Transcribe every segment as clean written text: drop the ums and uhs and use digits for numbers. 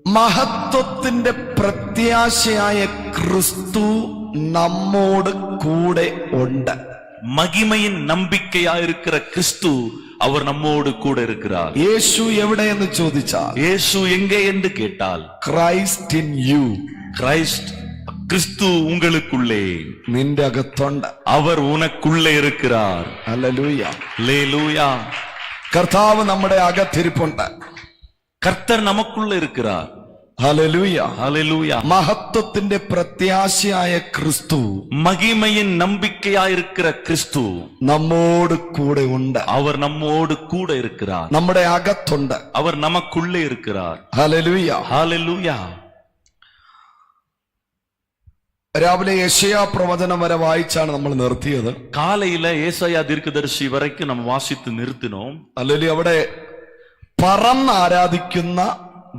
മഹത്വത്തിന്റെ പ്രത്യാശയായ ക്രിസ്തു നമ്മോട് കൂടെ ഉണ്ട്. மகிமையின் நம்பிக்கையாயிருக்கிற கிறிஸ்து அவர் நம்மோடு கூட இருக்கிறார். യേശു എവിടെയെന്ന് ചോദിച്ചാൽ இயேசு எங்கே என்று கேட்டால் ക്രൈസ്റ്റ് ഇൻ യു, கிரைஸ்ட் கிறிஸ்து உங்களுக்குள்ளே, നിന്റെ അകത്തുണ്ട്. அவர் உனக்குள்ளே இருக்கிறார். ഹല്ലേലൂയ. அல்லேலூயா. കർത്താവ് നമ്മുടെ അകത്തിരിപ്പുണ്ട്. கர்த்தர் நமக்குள்ளே இருக்கிறார். ഹല്ലേലൂയ. அல்லேலூயா. മഹത്വത്തിന്റെ പ്രത്യാശയായ ക്രിസ്തു மகிமையின் நம்பிக்கையாயிருக்கிற கிறிஸ்து നമ്മോട് കൂടെ ഉണ്ട്. அவர் நம்மோடு கூட இருக்கிறார். നമ്മുടെ അകത്തുണ്ട്. அவர் நமக்குள்ளே இருக்கிறார். ഹല്ലേലൂയ. ஹalleluya. രാവിലെ യെശയ്യാ പ്രവചനം വരെ വായിച്ചാണ് നമ്മൾ നിർത്തിയത്. காலையில ஏசாயா தீர்க்கதரிசி வரைக்கும் நம்ம வாசித்து நிறுத்தினோம். അല്ലെങ്കിൽ അവിടെ പറന്ന് ആരാധിക്കുന്ന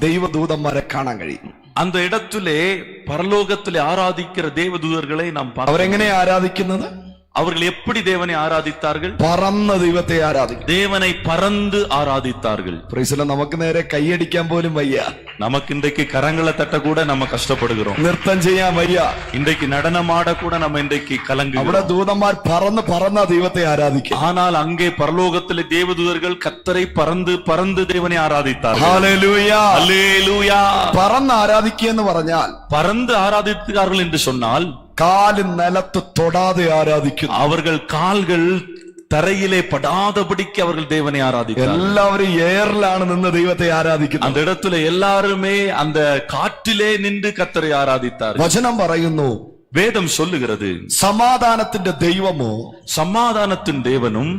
ദൈവദൂതന്മാരെ കാണാൻ കഴിയും. அந்த இடத்திலே பரலோகத்திலே ஆராதிக்கிற தேவதூதர்களை நாம் பார்க்கிறோம். അവരെങ്ങനെ ആരാധിക്കുന്നത്? அவர்கள் எப்படி தேவனை ஆராதித்தார்கள்? പറന്ന ദൈവത്തെ ആരാധിക്കും. தேவனை பறந்து ஆராதித்தார்கள். Praise Lord. നമുക്ക് നേരെ കൈയടിക്കാൻ പോലും വയ്യ. நமக்கு இன்றைக்கு கரங்களை தட்ட கூட நம்ம கஷ்டப்படுகிறோம். നൃത്തം ചെയ്യാൻ വയ്യ. இன்றைக்கு நடனமாட கூட நம்ம இன்றைக்கு അവിടെ கலங்குகிறோம். ദൂതന്മാർ പറന്ന ദൈവത്തെ ആരാധിക്കും. ஆனால் அங்கே பரலோகத்திலே தேவதூதர்கள் கர்த்தரை பறந்து பறந்து தேவனை ஆராதித்தார்கள். ഹല്ലേലൂയ. அல்லேலூயா. പറന്ന് ആരാധിക്കുക എന്ന് പറഞ്ഞാൽ பறந்து ஆராதித்தார்கள் என்று சொன்னால் കാല് നിലത്ത് തൊടാതെ ആരാധിക്കുന്നു. அவர்கள் கால்கள் தரையிலே படாதபடிக்கு அவர்கள் தேவனை ஆராதித்தார்கள். എല്ലാവരും എയറിലാണ് നിന്ന് ദൈവത്തെ ആരാധിക്കുന്നത്. அந்த இடத்துல எல்லாருமே அந்த காற்றிலே நின்று கர்த்தரை ஆராதித்தார்கள். വചനം പറയുന്നു, வேதம் சொல்லுகிறது, സമാധാനത്തിന്റെ ദൈവമോ சமாதானத்தின் தேவனும்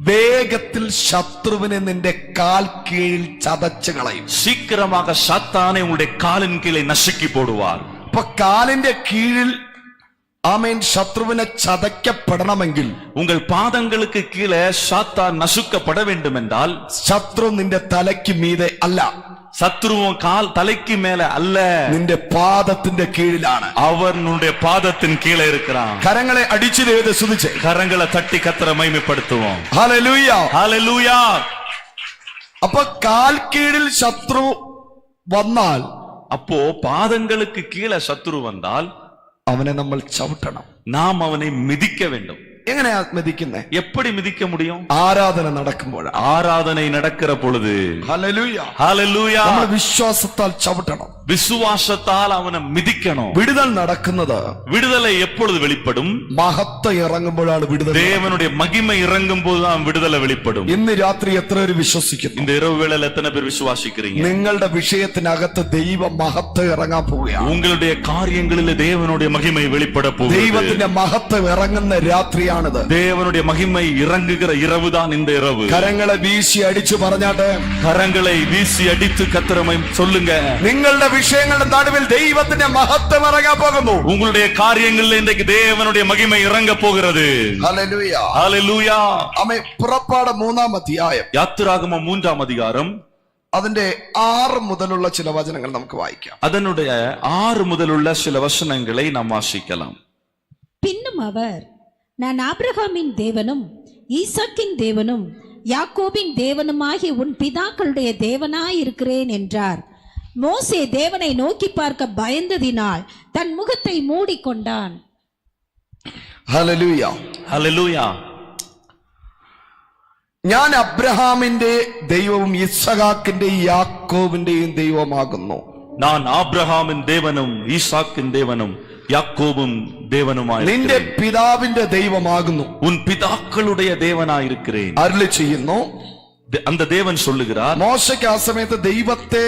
വേഗത്തിൽ ശത്രുവിനെ നിന്റെ കാൽ കീഴിൽ ചതച്ചു കളയും. சீக்கிரமாக சாத்தானை உங்களுடைய காலின் கீழே நசுக்கி போடுவார். അപ്പൊ കാലിന്റെ കീഴിൽ ആമേൻ ശത്രുവിനെ ചതയ്ക്കപ്പെടണമെങ്കിൽ உங்கள் பாதங்களுக்கு கீழே சாத்தான் நசுக்கப்பட வேண்டும் என்றால் ശത്രു നിന്റെ തലയ്ക്ക് മീതെ അല്ല, சத்ருவும் கால் தலைக்கு மேல அல்ல, നിന്റെ പാദത്തിന്റെ കീഴിലാണ്. அவனுடைய பாதத்தின் கீழே இருக்கிறான். കരങ്ങളെ അടിച്ചു ദൈവത്തെ സ്തുതിച്ചേ. கரங்களை தட்டி கர்த்தரை மகிமைப்படுத்துவோம். ഹല്ലേലൂയ. ஹalleluya. അപ്പൊ കാൽ കീഴിൽ ശത്രു വന്നാൽ அப்போ பாதங்களுக்கு கீழே சத்துரு வந்தால் അവനെ നമ്മൾ ചവിട്ടണം. நாம் അവனை மிதிக்க வேண்டும். എങ്ങനെയാ മെതിക്കുന്നേ? எப்படி மிதிக்க முடியும்? ആരാധന നടക്കുമ്പോഴാണ്. ஆராதனை நடக்கிற பொழுது. ഹല്ലേലൂയ. ஹalleluya. നമ്മൾ വിശ്വാസത്താൽ ചവിട്ടണം. விசுவாசத்தால் அவனை மிதிக்கணும். വിടുതൽ നടക്കുന്നത് விடுதலை எப்பொழுது வெளிப்படும்? മഹത്വം ഇറങ്ങുമ്പോഴാണ് വിടുതൽ. தேவனுடைய மகிமை இறங்கும் போதுதான் விடுதலை வெளிப்படும். ഇന്ന് രാത്രി എത്ര പേര് വിശ്വസിക്കുന്നു? இந்த இரவு வேளையில எத்தனை பேர் விசுவாசிக்கிறீங்க? നിങ്ങളുടെ വിഷയത്തിനകത്ത് ദൈവ മഹത്വം ഇറങ്ങാൻ പോവുകയാണ്. உங்களுடைய காரியங்களில் தேவனுடைய மகிமை வெளிப்பட போகிறது. ദൈവത്തിന്റെ മഹത്വം ഇറങ്ങുന്ന രാത്രിയാണിത്. தேவனுடைய மகிமை இறங்குகிற இரவுதான் இந்த இரவு. കരങ്ങളെ വീശി അടിച്ചു പറഞ്ഞാട്ടെ, கரங்களை வீசி அடித்து கத்திரமை சொல்லுங்க. നിങ്ങളുടെ വിഷയങ്ങളുടെ നടുവിൽ ദൈവത്തിന്റെ മഹത്വം ഇറങ്ങാൻ പോകുന്നു. உங்களுடைய காரியங்களில் இன்றைக்கு தேவனுடைய மகிமை இறங்க போகிறது. ഹല്ലേലൂയ. ஹalleluya. ആമേൻ. പുറപ്പാട് 3-ാം അധ്യായം யாத்திராகமம் 3-ஆம் அதிகாரம் അതിന്റെ 6 മുതലുള്ള ചില വചനങ്ങൾ നമുക്ക് വായിക്കാം. அதனுடைய 6 முதலுள்ள சில வசனங்களை நாம் வாசிக்கலாம். பின்னும் அவர், நான் ஆபிரகாமின் தேவனும் ஈசாக்கின் தேவனும் யாக்கோபின் தேவனுமாகிய உன் பிதாக்களுடைய தேவனாயிருக்கிறேன் என்றார். மோசே தேவனை நோக்கி பார்க்க பயந்ததினால் தன் முகத்தை மூடிக்கொண்டான். ഹല്ലേലൂയ. ஹalleluya. ഞാൻ അബ്രഹാമിന്റെ ദൈവവും ഇസ്ഹാക്കിന്റെയും യാക്കോബിന്റെയും ദൈവമാകുന്നു. நான் ஆபிரகாமின் தேவனும் ஈசாக்கின் தேவனும் யாக்கோபும் தேவனுமாய் നിന്റെ പിതാവിന്റെ ദൈവമാകുന്നു. உன் பிதாக்களுடைய தேவனாயிருக்கிறேன். അരുളി ചെയ്യുന്നു. அந்த தேவன் சொல்லுகிறார். മോശയ്ക്ക് ആ സമയത്ത് ദൈവത്തെ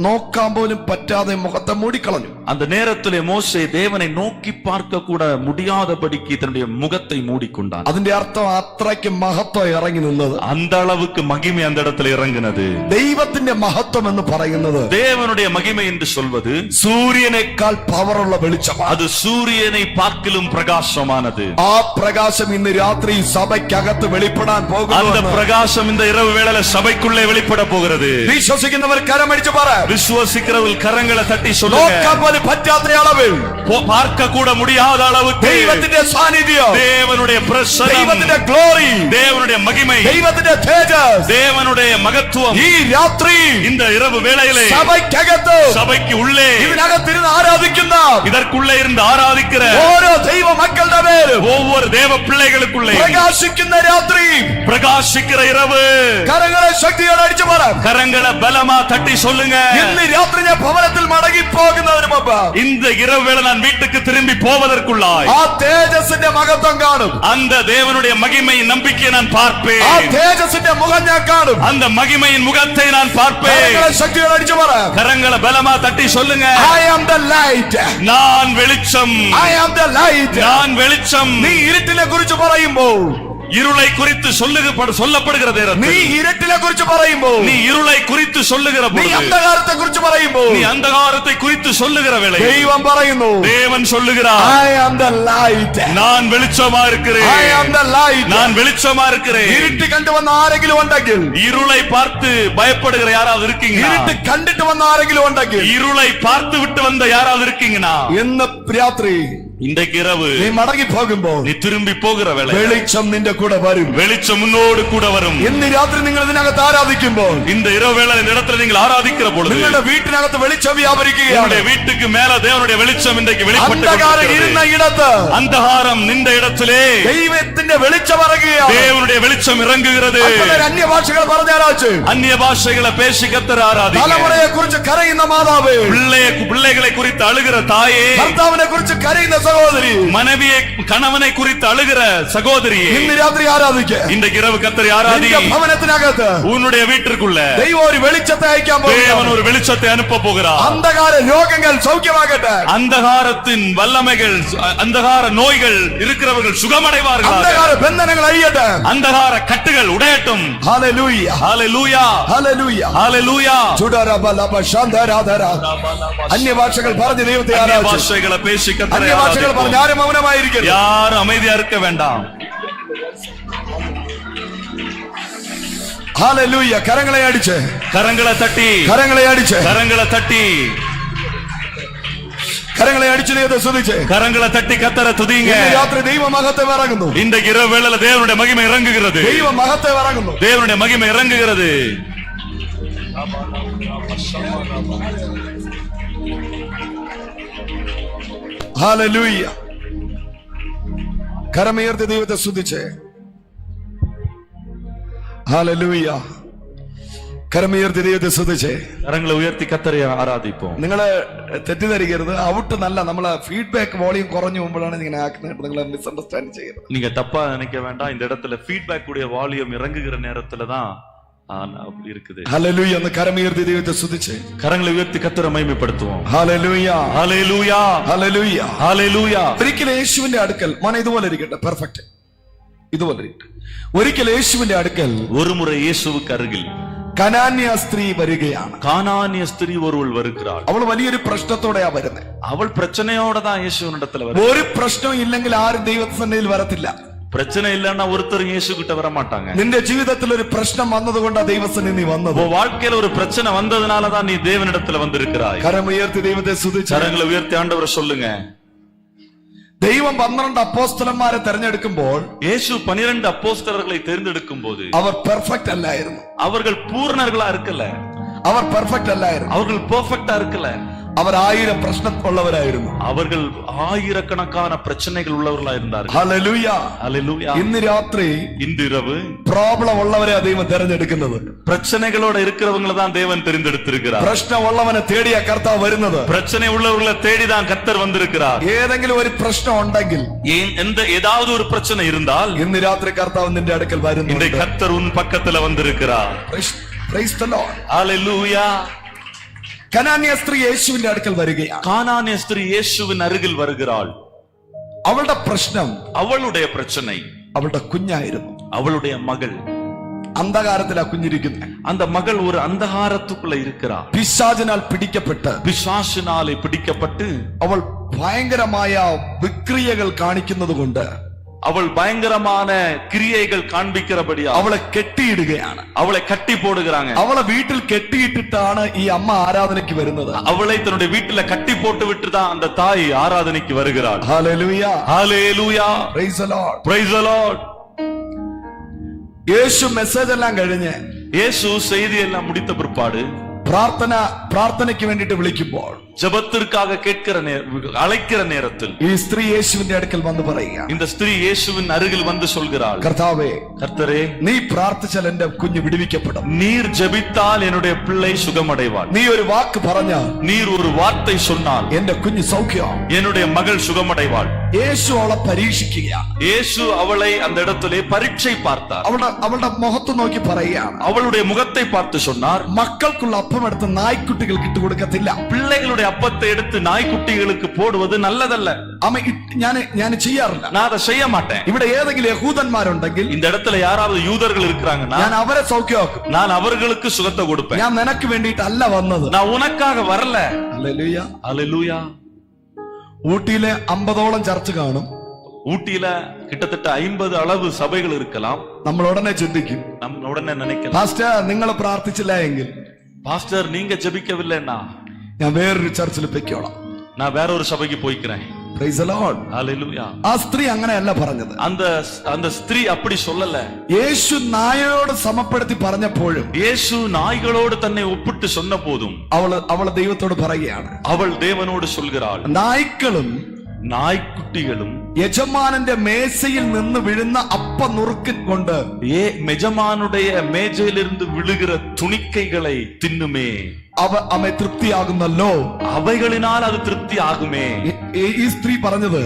നോക്കാൻ പോലും പറ്റാതെ മുഖത്തെ മൂടിക്കളഞ്ഞു. அந்த நேரத்திலே மோசே தேவனை நோக்கி பார்க்க கூட முடியாதபடிக்கு தன்னுடைய முகத்தை மூடிக்கொண்டான். അതിന്റെ അർത്ഥം അത്രയ്ക്ക് മഹത്വം ഇറങ്ങി നിന്നത്. அந்த அளவுக்கு மகிமை அந்த இடத்துல இறங்கினது. ദൈവത്തിന്റെ മഹത്വം എന്ന് പറയുന്നത് தேவனுடைய மகிமை என்று சொல்வது സൂര്യനേക്കാൾ പവറുള്ള വെളിച്ചമാണ്. அது சூரியனை பார்க்கிலும் பிரகாசமானது. ആ പ്രകാശം ഇന്ന് രാത്രി സഭയ്ക്കകത്ത് വെളിപ്പെടാൻ அந்த പോകുന്നു. பிரகாசம் இந்த இரவு வேளையில சபைக்குள்ளே வெளிப்பட போகிறது. വിശ്വസിക്കുന്നവർ കരമടിച്ചു പറ. விசுவாசிக்கிறவர்கள் கரங்களை தட்டி சொல்லுங்க. നോക്കാൻ പോലും പറ്റാത്ത അളവിൽ பார்க்க கூட முடியாத அளவுக்கு ദൈവത്തിന്റെ സാന്നിധ്യം, தேவனுடைய பிரசன்னம், ദൈവത്തിന്റെ ഗ്ലോറി, தேவனுடைய மகிமை, ദൈവത്തിന്റെ തേജസ് தேவனுடைய மகத்துவம் ഈ രാത്രി இந்த இரவு வேளையிலே സഭയ്ക്കകത്ത് சபைக்கு உள்ளே ഇതിനകത്തിരുന്ന് ആരാധിക്കുന്ന இதற்குள்ளே இருந்து ஆராதிக்கிற ഓരോ ദൈവ മക്കളുടെ പേരും ஒவ்வொரு தேவ பிள்ளைகளுக்குள்ளே പ്രകാശിക്കുന്ന രാത്രി, பிரகாசிக்கிற இரவு. കരങ്ങളെ ശക്തിയോടെ അടിച്ചു പറ. கரங்களை பலமா தட்டி சொல்லுங்க. ഇന്ന് രാത്രി ഞാൻ ഭവനത്തിൽ മടങ്ങി പോകുന്നതിന് മുമ്പ് இந்த இரவு வேளை நான் வீட்டுக்கு திரும்பி போவதற்குள்ளாய் ആ തേജസ്സിന്റെ മഹത്വം കാണും. அந்த தேவனுடைய மகிமையின் நம்பிக்கையை நான் பார்ப்பேன். ആ തേജസ്സിന്റെ മുഖം ഞാൻ കാണും. அந்த மகிமையின் முகத்தை நான் பார்ப்பேன். കരങ്ങളെ ശക്തിയോടെ അടിച്ചു പറ. கரங்களை பலமா தட்டி சொல்லுங்க. I am the light. நான் வெளிச்சம். I am the light. நான் வெளிச்சம். നീ ഇരുട്ടിനെ കുറിച്ച് പറയുമ്പോൾ, இருளை குறித்து சொல்லப்படுகிற நேரத்தில், നീ ഇരുട്ടിനെ കുറിച്ച് പറയുമ്പോൾ, நீ இருளை குறித்து சொல்லுகிற നീ பொழுது, അന്ധകാരത്തെ കുറിച്ച് പറയുമ്പോൾ, நீ அந்தகாரத்தை குறித்து சொல்லுகிற வேளை ദൈവം പറയുന്നു, தேவன் சொல்லுகிறார், I am the light. நான் வெளிச்சமா இருக்கிறேன். I am the light. நான் வெளிச்சமா இருக்கிறேன். ഇരുട്ട് കണ്ടുവന്ന ആരെങ്കിലും ഉണ്ടെങ്കിൽ, இருளை பார்த்து பயப்படுகிற யாராவது இருக்கீங்க? ഇരുട്ട് കണ്ടിട്ട് വന്ന ആരെങ്കിലും ഉണ്ടെങ്കിൽ, இருளை பார்த்து விட்டு வந்த யாராவது இருக்கீங்கன்னா, ഇന്ന് രാത്രി இன்றைக்கு இரவு നീ മടങ്ങി പോകുമ്പോൾ நீ திரும்பி போகிற வேளை വെളിച്ചം നിന്റെ കൂടെ വരും. வெளிச்சம் முன்னோடு கூட வரும். ഇന്ന് രാത്രി നിങ്ങൾ ഇതിനകത്ത് ആരാധിക്കുമ്പോൾ, இந்த இரவு வேளை இந்த இடத்துல நீங்கள் ஆராதிக்கிற பொழுது നിങ്ങളുടെ വീട്ടിനകത്ത് വെളിച്ചം വ്യാപരിക്കുകയാണ്. உங்களுடைய வீட்டுக்கு மேல தேவனுடைய வெளிச்சம் இன்றைக்கு வெளிப்பட்டு അന്ധകാരം ഇരുന്ന கொண்டிருக்கிறது. ഇടത്ത് அந்தகாரம் நின்ற இடத்திலே ദൈവത്തിന്റെ വെളിച്ചം ഇറങ്ങുകയാണ്. தேவனுடைய வெளிச்சம் இறங்குகிறது. അല്പനേരം അന്യഭാഷകൾ പറഞ്ഞാരാച്ച് அந்நிய பாஷைகளை பேசி கர்த்தர் ஆராதிங்க. തലമുറയെ കുറിച്ച് കരയുന്ന മാതാവ്, பிள்ளைகளை குறித்து அழுகிற தாயே, ഭർത്താവിനെ കുറിച്ച് കരയുന്ന സഹോദരി, மனைவியை கணவனை குறித்து அழுகிற சகோதரியே, ഇന്ന് രാത്രി ആരാധിക്ക. இன்றைக்கு இரவு கர்த்தரை ஆராதி. നിന്റെ ഭവനത്തിനകത്ത് உன்னுடைய வீட்டிற்குள்ள ദൈവം ഒരു വെളിച്ചത്തെ അയക്കാൻ தேவன் പോകുന്നു. ஒரு வெளிச்சத்தை அனுப்ப போகிறார். അന്ധകാര രോഗങ്ങൾ സൗഖ്യമാകട്ടെ. அந்தகாரத்தின் வல்லமைகள், அந்தகார நோய்கள் இருக்கிறவர்கள் சுகமடைவார்கள். അന്ധകാര ബന്ധനങ്ങൾ അഴിയട്ടെ. அந்தகார கட்டுகள் உடையட்டும். ഹല്ലേലൂയ, ஹalleluya, ഹല്ലേലൂയ, ஹalleluya. ചുടരബലബ ശാന്തരാധര. അന്യഭാഷകൾ പറഞ്ഞ് ദൈവത്തെ அந்நிய ആരാധിച്ചു. பாஷைகளை பேசி கர்த்தரை അന്യഭാഷകൾ ஆராதிப்போம். പറഞ്ഞ് ആരും മൗനമായിരിക്കരുത്. யாரும் அமைதியா இருக்க வேண்டாம். ഹല്ലേലൂയ. കരങ്ങളെ അടിച്ച്, கரங்களை தட்டி, കരങ്ങളെ അടിച്ച്, கரங்களை தட்டி, കരങ്ങളെ അടിച്ച് ദൈവത്തെ സ്തുതിച്ച്. கரங்களை தட்டி கர்த்தரை துதிங்க. ഇന്ന് രാത്രി ദൈവ മഹത്വം ഇറങ്ങുന്നു. இன்றைக்கு இரவு வேளையில தேவனுடைய மகிமை இறங்குகிறது. ദൈവ മഹത്വം ഇറങ്ങുന്നു. தேவனுடைய மகிமை இறங்குகிறது. ഹല്ലേലൂയ. കരമുയർത്തി ദൈവത്തെ സ്തുതിച്ച്. ഹല്ലേലൂയ. കരമുയർത്തി ദൈവത്തെ സ്തുതിച്ച്. கரங்களை உயர்த்தி கர்த்தரை ஆராதிப்போம். നിങ്ങള് തെറ്റിദ്ധരിക്കരുത്. ഔട്ട് നല്ല നമ്മളെ ഫീഡ്ബാക്ക് വോളിയം കുറഞ്ഞു പോകുമ്പോഴാണ് ഇങ്ങനെ ആക്കുന്നത്. നിങ്ങളെ മിസ്അണ്ടർസ്റ്റാൻഡ് ചെയ്യരുത്. நீங்க தப்பா நினைக்க வேண்டாம். இந்த இடத்துல ஃபீட்பேக் உடைய வால்யூம் இறங்குகிற நேரத்துல தான் அப்படி இருக்குது. ഹല്ലേലൂയ. ഒന്ന് കരമുയർത്തി ദൈവത്തെ സ്തുതിച്ച്. கரங்களை உயர்த்தி கர்த்தரை மகிமைப்படுத்துவோம். ഹല്ലേലൂയ, ஹalleluya, ഹല്ലേലൂയ. ஹalleluya. ഒരിക്കൽ യേശുവിന്റെ അടുക്കൽ മന ഇതുപോലെ ഇരിക്കട്ടെ. പെർഫെക്റ്റ്. ഇതുപോലെ ഇരിക്കട്ടെ. ഒരിക്കൽ യേശുവിന്റെ അടുക്കൽ ஒரு முறை இயேசுவுக்கு அருகில் കനാന്യ സ്ത്രീ വരികയാണ്. கானானிய ஸ்திரீ ஒருவள் வருகிறாள். അവൾ വലിയൊരു പ്രശ്നത്തോടെയാ വരുന്നത്. அவள் பிரச்சனையோட தான் இயேசுவினிடத்துல வருகிறாள். ഒരു പ്രശ്നം ഇല്ലെങ്കിൽ ആരും ദൈവസന്നിധിയിൽ വരത്തില്ല. பிரச்சனை இல்லன்னா ஒருத்தர் இயேசு கிட்ட வர மாட்டாங்க. നിന്റെ ജീവിതത്തിൽ ഒരു പ്രശ്നം വന്നതുകൊണ്ടാ ദൈവസന്നിധി വന്നത്. உன் வாழ்க்கையில ஒரு பிரச்சனை வந்ததுனால தான் நீ தேவனிடத்துல வந்திருக்கிறாய். കരമുയർത്തി ദൈവത്തെ സ്തുതിച്ച്. கரங்களை உயர்த்தி ஆண்டவரை சொல்லுங்க. ദൈവം 12 അപ്പോസ്തലന്മാരെ തെരഞ്ഞെടുക്കുമ്പോൾ இயேசு 12 அப்போஸ்தலர்களை தேர்ந்தெடுக்கும் போது അവർ പെർഫെക്റ്റ് അല്ലായിരുന്നു. அவர்கள் பூரணர்களா இருக்கல. അവർ പെർഫെക്റ്റ് അല്ലായിരുന്നു. அவர்கள் பெர்ஃபெக்ட்டா இருக்கல. അവർ 1000 പ്രശ്നമുള്ളവരായിരുന്നു. அவர்கள் ஆயிரக்கணக்கான பிரச்சனைகள் உள்ளவர்களா இருந்தார்கள். ഹല്ലേലൂയ, ஹalleluya. ഇന്ന് രാത്രി இன்று இரவு പ്രോബ്ലം ഉള്ളവരെ ദൈവം തെരഞ്ഞെടുക്കുന്നത്. பிரச்சனைகளோட இருக்கிறவங்களை தான் தேவன் தெரிந்தெடுத்திருக்கிறார். പ്രശ്നമുള്ളവനെ തേടിയ കർത്താവ് വരുന്നത്. பிரச்சனை உள்ளவர்களை தேடிதான் கர்த்தர் வந்திருக்கிறார். ഏതെങ്കിലും ഒരു പ്രശ്നം ഉണ്ടെങ്കിൽ, ஏதாவது ஒரு பிரச்சனை இருந்தால் ഇന്ന് രാത്രി കർത്താവ് നിന്റെ അടുക്കൽ വരുന്നു. இன்றைக்கு கர்த்தர் உன் பக்கத்துல வந்திருக்கிறார். Praise the Lord. ஹalleluya. കനാന്യ സ്ത്രീ യേശുവിന്റെ അടുക്കൽ വരികയാണ്. கானானிய ஸ்திரீ இயேசுவின் அருகில் வருகிறாள். അവളുടെ പ്രശ്നം, அவளுடைய பிரச்சனை അവളുടെ കുഞ്ഞായിരുന്നു. அவளுடைய மகள். അന്ധകാരത്തിലാ കുഞ്ഞിരിക്കുന്നത്. அந்த மகள் ஒரு அந்தகாரத்துக்குள்ள இருக்கிறார். പിശാചിനാൽ പിടിക്കപ്പെട്ട്, பிசாசினாலே பிடிக்கப்பட்டு അവൾ ഭയങ്കരമായ വിക്രിയകൾ കാണിക്കുന്നത് കൊണ്ട് அவள் பயங்கரமான கிரியைகள் காண்பிக்கிறபடியா അവളെ കെട്ടിയിടുകയാണ്. அவளை கட்டி போடுகிறாங்க. അവളെ വീട്ടിൽ കെട്ടിയിട്ടിട്ടാണ് ഈ അമ്മ ആരാധനയ്ക്ക് വരുന്നത്. அவளை தன்னுடைய வீட்டுல கட்டி போட்டு விட்டு தான் அந்த தாய் ஆராதனைக்கு வருகிறாள். ഹല്ലേലൂയ, ஹalleluya, praise the Lord. praise the lord. Yesu message എല്ലാം കഴിഞ്ഞ് இயேசு செய்தி எல்லாம் முடித்த பிற்பாடு പ്രാർത്ഥനയ്ക്ക് വേണ്ടിയിട്ട് വിളിക്കുമ്പോൾ ஜெபத்திற்காக கேட்கிற அழைக்கிற நேரத்தில் ഈ സ്ത്രീ യേശുവിന്റെ അടുക്കൽ വന്ന് പറയുക, இந்த ஸ்திரீ இயேசுவின் அருகில் வந்து சொல்கிறாள், കർത്താവേ, கர்த்தரே, നീ പ്രാർത്ഥിച്ചാൽ എന്റെ കുഞ്ഞ് വിടുവിക്കപ്പെടും. நீர் ஜெபித்தால் என்னுடைய பிள்ளை சுகமடைவாள். നീ ഒരു വാക്ക് പറഞ്ഞാൽ, நீர் ஒரு வார்த்தை சொன்னால் എന്റെ കുഞ്ഞ് സൗഖ്യം. என்னுடைய மகள் சுகமடைவாள். യേശു അവളെ പരീക്ഷിക്കുകയാണ്. இயேசு அவளை அந்த இடத்திலே பரீட்சை பார்த்தார். അവളുടെ മുഖത്ത് നോക്കി പറയുകയാണ്, அவளுடைய முகத்தை பார்த்து சொன்னார், മക്കൾക്കുള്ള അപ്പം എടുത്ത് നായ്ക്കുട്ടികൾക്ക് ഇട്ട് കൊടുക്കത്തില്ല. பிள்ளைகளுடைய அப்பத்தை எடுத்து நாய்க்குட்டிகளுக்கு போடுவது நல்லதல்ல. അമ്മ ഞാൻ ചെയ്യാറില്ല. நான் அதை செய்ய மாட்டேன். ഇവിടെ ഏതെങ്കിലും യഹൂദന്മാരുണ്ടെങ്കിൽ இந்த இடத்துல யாராவது யூதர்கள் இருக்கிறாங்கன்னா ഞാൻ അവരെ സൗഖ്യമാക്കും. நான் அவர்களுக்கு சுகத்தை கொடுப்பேன். ഞാൻ നിനക്ക് വേണ്ടിയിട്ടല്ല വന്നത്. நான் உனக்காக வரல. ഹല്ലേലൂയ. ஹalleluya. ഊട്ടിയിലെ 50ഓളം ചർച്ച് കാണും. ஊட்டியில கிட்டத்தட்ட 50 அளவு சபைகள் இருக்கலாம். നമ്മൾ ഉടനെ ചിന്തിക്കും, நம்ம உடனே நினைக்கலாம், പാസ്റ്റർ നിങ്ങൾ പ്രാർത്ഥിച്ചില്ല എങ്കിൽ பாஸ்டர் நீங்க ஜெபிக்கவில்லைன்னா ഞാൻ വേറൊരു ചർച്ചിൽ പൊയ്ക്കോളാം. நான் வேற ஒரு சபைக்கு போய்க்கிறேன். Praise the Lord. ஹalleluya. ആ സ്ത്രീ അങ്ങനെയല്ല പറഞ്ഞത്. அந்த ஸ்திரீ அப்படி சொல்லல. യേശു നായയോട് സമപ്പെടുത്തി പറഞ്ഞപ്പോഴും இயேசு நாய்களோடு தன்னை ஒப்பிட்டு சொன்ன போதும் അവള് ദൈവത്തോട് പറയുകയാണ്, அவள் தேவனோடு சொல்கிறாள், നായ്ക്കളും நாய்க்குட்டிகளும் യജമാനന്റെ മേശയിൽ നിന്ന് വീഴുന്ന അപ്പ നുറുക്കിൻ കൊണ്ട് மெஜமானுடைய மேஜையிலிருந்து விழுகிற துணிக்கைகளை தின்னுமே, അവ തൃപ്തിയാകുന്നല്ലോ. அவைகளினால் அது திருப்தி ஆகுமே. ഈ സ്ത്രീ പറഞ്ഞത്,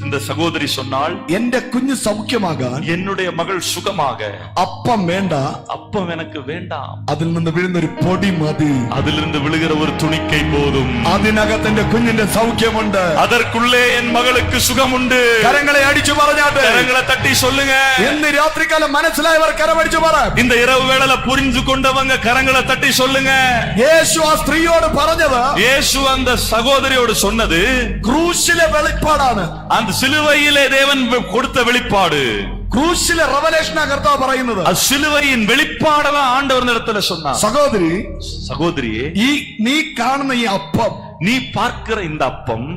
இந்த சகோதரி சொன்னாள், എന്റെ കുഞ്ഞ് സൗഖ്യമാകാൻ என்னுடைய மகள் சுகமாக അപ്പം വേണ്ട, அப்பம் எனக்கு வேண்டாம், അതിൽ നിന്ന് വീഴുന്നൊരു പൊടി മതി, அதிலிருந்து விழுகிற ஒரு துணிக்கை போதும், അതിനകത്ത് എന്റെ കുഞ്ഞിന്റെ സൗഖ്യമുണ്ട്, அதற்குள்ளே என் மகளுக்கு சுகம் உண்டு. കരങ്ങളെ അടിച്ചു പറഞ്ഞാട്ടെ, கரங்களை தட்டி சொல்லுங்க. ഇന്ന് രാത്രികാലം മനസ്സിലായവർ കരമടിച്ചു പറ. இந்த இரவு வேளையில புரிந்து கொண்டவங்க கரங்களை தட்டி சொல்லுங்க. യേശു ആ സ്ത്രീയോട് പറഞ്ഞത്, இயேசு அந்த சகோதரியோடு சொன்னது ക്രൂശിലെ വെളിപ്പാടാണ്. அந்த சிலுவையிலே தேவன் கொடுத்த வெளிப்பாடு. ക്രൂശിലെ റെവലേഷനാ കർത്താവ് പറയുന്നത്. அது சிலுவையின் வெளிப்பாடெல்லாம் ஆண்டவர் இடத்துல சொன்னார். സഹോദരി, சகோதரியே, നീ കാണുന്ന ഈ അപ്പം, நீ பார்க்கிற இந்த அப்பம்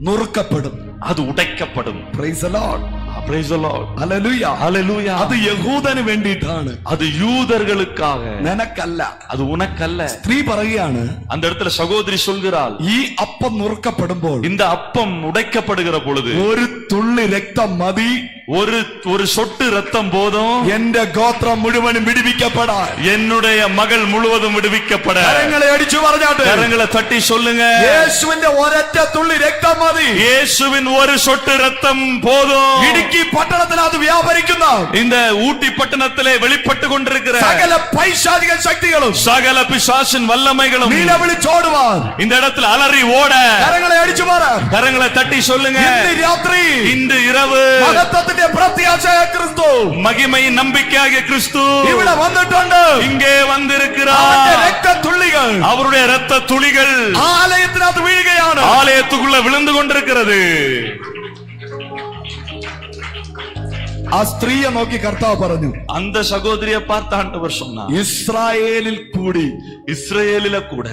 നുറുക്കപ്പെടും, அது ഉടയ്ക്കപ്പെടും. Praise the Lord. Praise the Lord. ഹല്ലേലൂയ. Hallelujah. അത് യഹൂദന് വേണ്ടിയിട്ടാണ്, அது யூதர்களுக்காக, നിനക്കല്ല. அது உனக்கல்ல. സ്ത്രീ പറയുകയാണ്, அந்த இடத்துல சகோதரி சொல்கிறாள், ഈ അപ്പം നുറുക്കപ്പെടുമ്പോൾ இந்த அப்பம் உடைக்கப்படுகிற பொழுது ഒരു തുള്ളി രക്തം മതി, ஒரு சொட்டு ரத்தம் போதும் എന്റെ ഗോത്രം മുഴുവനും വിടുവിക്കപ്പെടാൻ. என்னுடைய மகள் முழுவதும் விடுவிக்கப்பட. കരങ്ങളെ അടിച്ചു പറഞ്ഞാട്ടെ, கரங்களை தட்டி சொல்லுங்க. യേശുവിന്റെ ഒരൊറ്റ തുള്ളി രക്തം മതി, இயேசுவின் ஒரு சொட்டு ரத்தம் போதும். ഇടുക്കി പട്ടണത്തിനകത്ത് വ്യാപരിക്കുന്ന இந்த ஊட்டி பட்டணத்திலே வெளிப்பட்டு கொண்டிருக்கிற സകല പൈശാചിക ശക്തികളും சகல பிசாசின் வல்லமைகளும் നിലവിളിച്ചോടുവാൻ இந்த இடத்துல അലറി ഓട. കരങ്ങളെ അടിച്ചു പറ, கரங்களை தட்டி சொல்லுங்க. ഇന്ന് രാത്രി இன்று இரவு മഹത്വത്തിന്റെ പ്രത്യാശയായ ക്രിസ്തു, மகிமையின் நம்பிக்கையாகிய கிறிஸ்து ഇവിടെ വന്നിട്ടുണ്ട്. இங்கே வந்திருக்கிறார். അവന്റെ രക്തത്തുള്ളികൾ அவருடைய இரத்த துளிகள் ആലയത്തിനകത്ത് വീഴുകയാണ്. ஆலயத்துக்குள்ள விழுந்து கொண்டிருக்கிறது. ആ സ്ത്രീയെ നോക്കി കർത്താവ് പറഞ്ഞു, அந்த சகோதரியை பார்த்து ஆண்டவர் சொன்னார், ഇസ്രായേലിൽ കൂടി இஸ்ரேலில கூட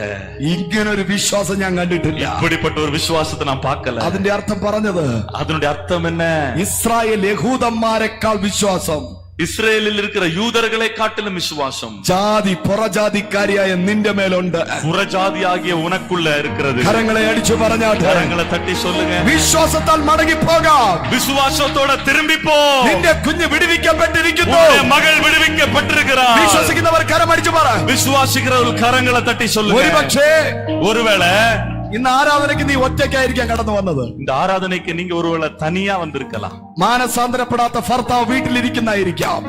ഇങ്ങനൊരു വിശ്വാസം ഞാൻ കണ്ടിട്ടില്ല. இப்படிப்பட்ட ஒரு விசுவாசத்தை நான் பார்க்கல. അതിന്റെ അർത്ഥം പറഞ്ഞത്, அதனுடைய அர்த்தம் என்ன? ഇസ്രായേൽ യഹൂദന്മാരെക്കാൾ വിശ്വാസം இஸ்ரேலில் இருக்கிற யூதர்களை காட்டிலும் விசுவாசம் ജാതി പുറജാതിക്കാരിയായ നിന്റെ മേലുണ്ട്. புறஜாதியாகிய உனக்குள்ள இருக்கிறது. കരങ്ങളെ അടിച്ചു പറഞ്ഞാട്ടെ, கரங்களை தட்டி சொல்லுங்க. വിശ്വാസത്താൽ മടങ്ങി പോകാം. விசுவாசத்தோட திரும்பி போ. നിന്റെ കുഞ്ഞ് വിടുവിക്കപ്പെട്ടിരിക്കുന്നു. உன்னுடைய மகள் விடுவிக்கப்பட்டிருக்கிறார். വിശ്വസിക്കുന്നവർ കരമടിച്ചു പറ. விசுவாசிக்கிறவர்கள் கரங்களை தட்டி சொல்லுங்க. ഒരുപക്ഷേ ஒருவேளை ഇന്ന് ആരാധനയ്ക്ക് നീ ഒറ്റയ്ക്കായിരിക്കാം കടന്നു വന്നത്. இந்த ஆராதனைக்கு நீங்க ஒருவேளை தனியா வந்திருக்கலாம். മാനസാന്തരപ്പെടാത്ത ഭർത്താവ് വീട്ടിലിരിക്കുന്നായിരിക്കാം.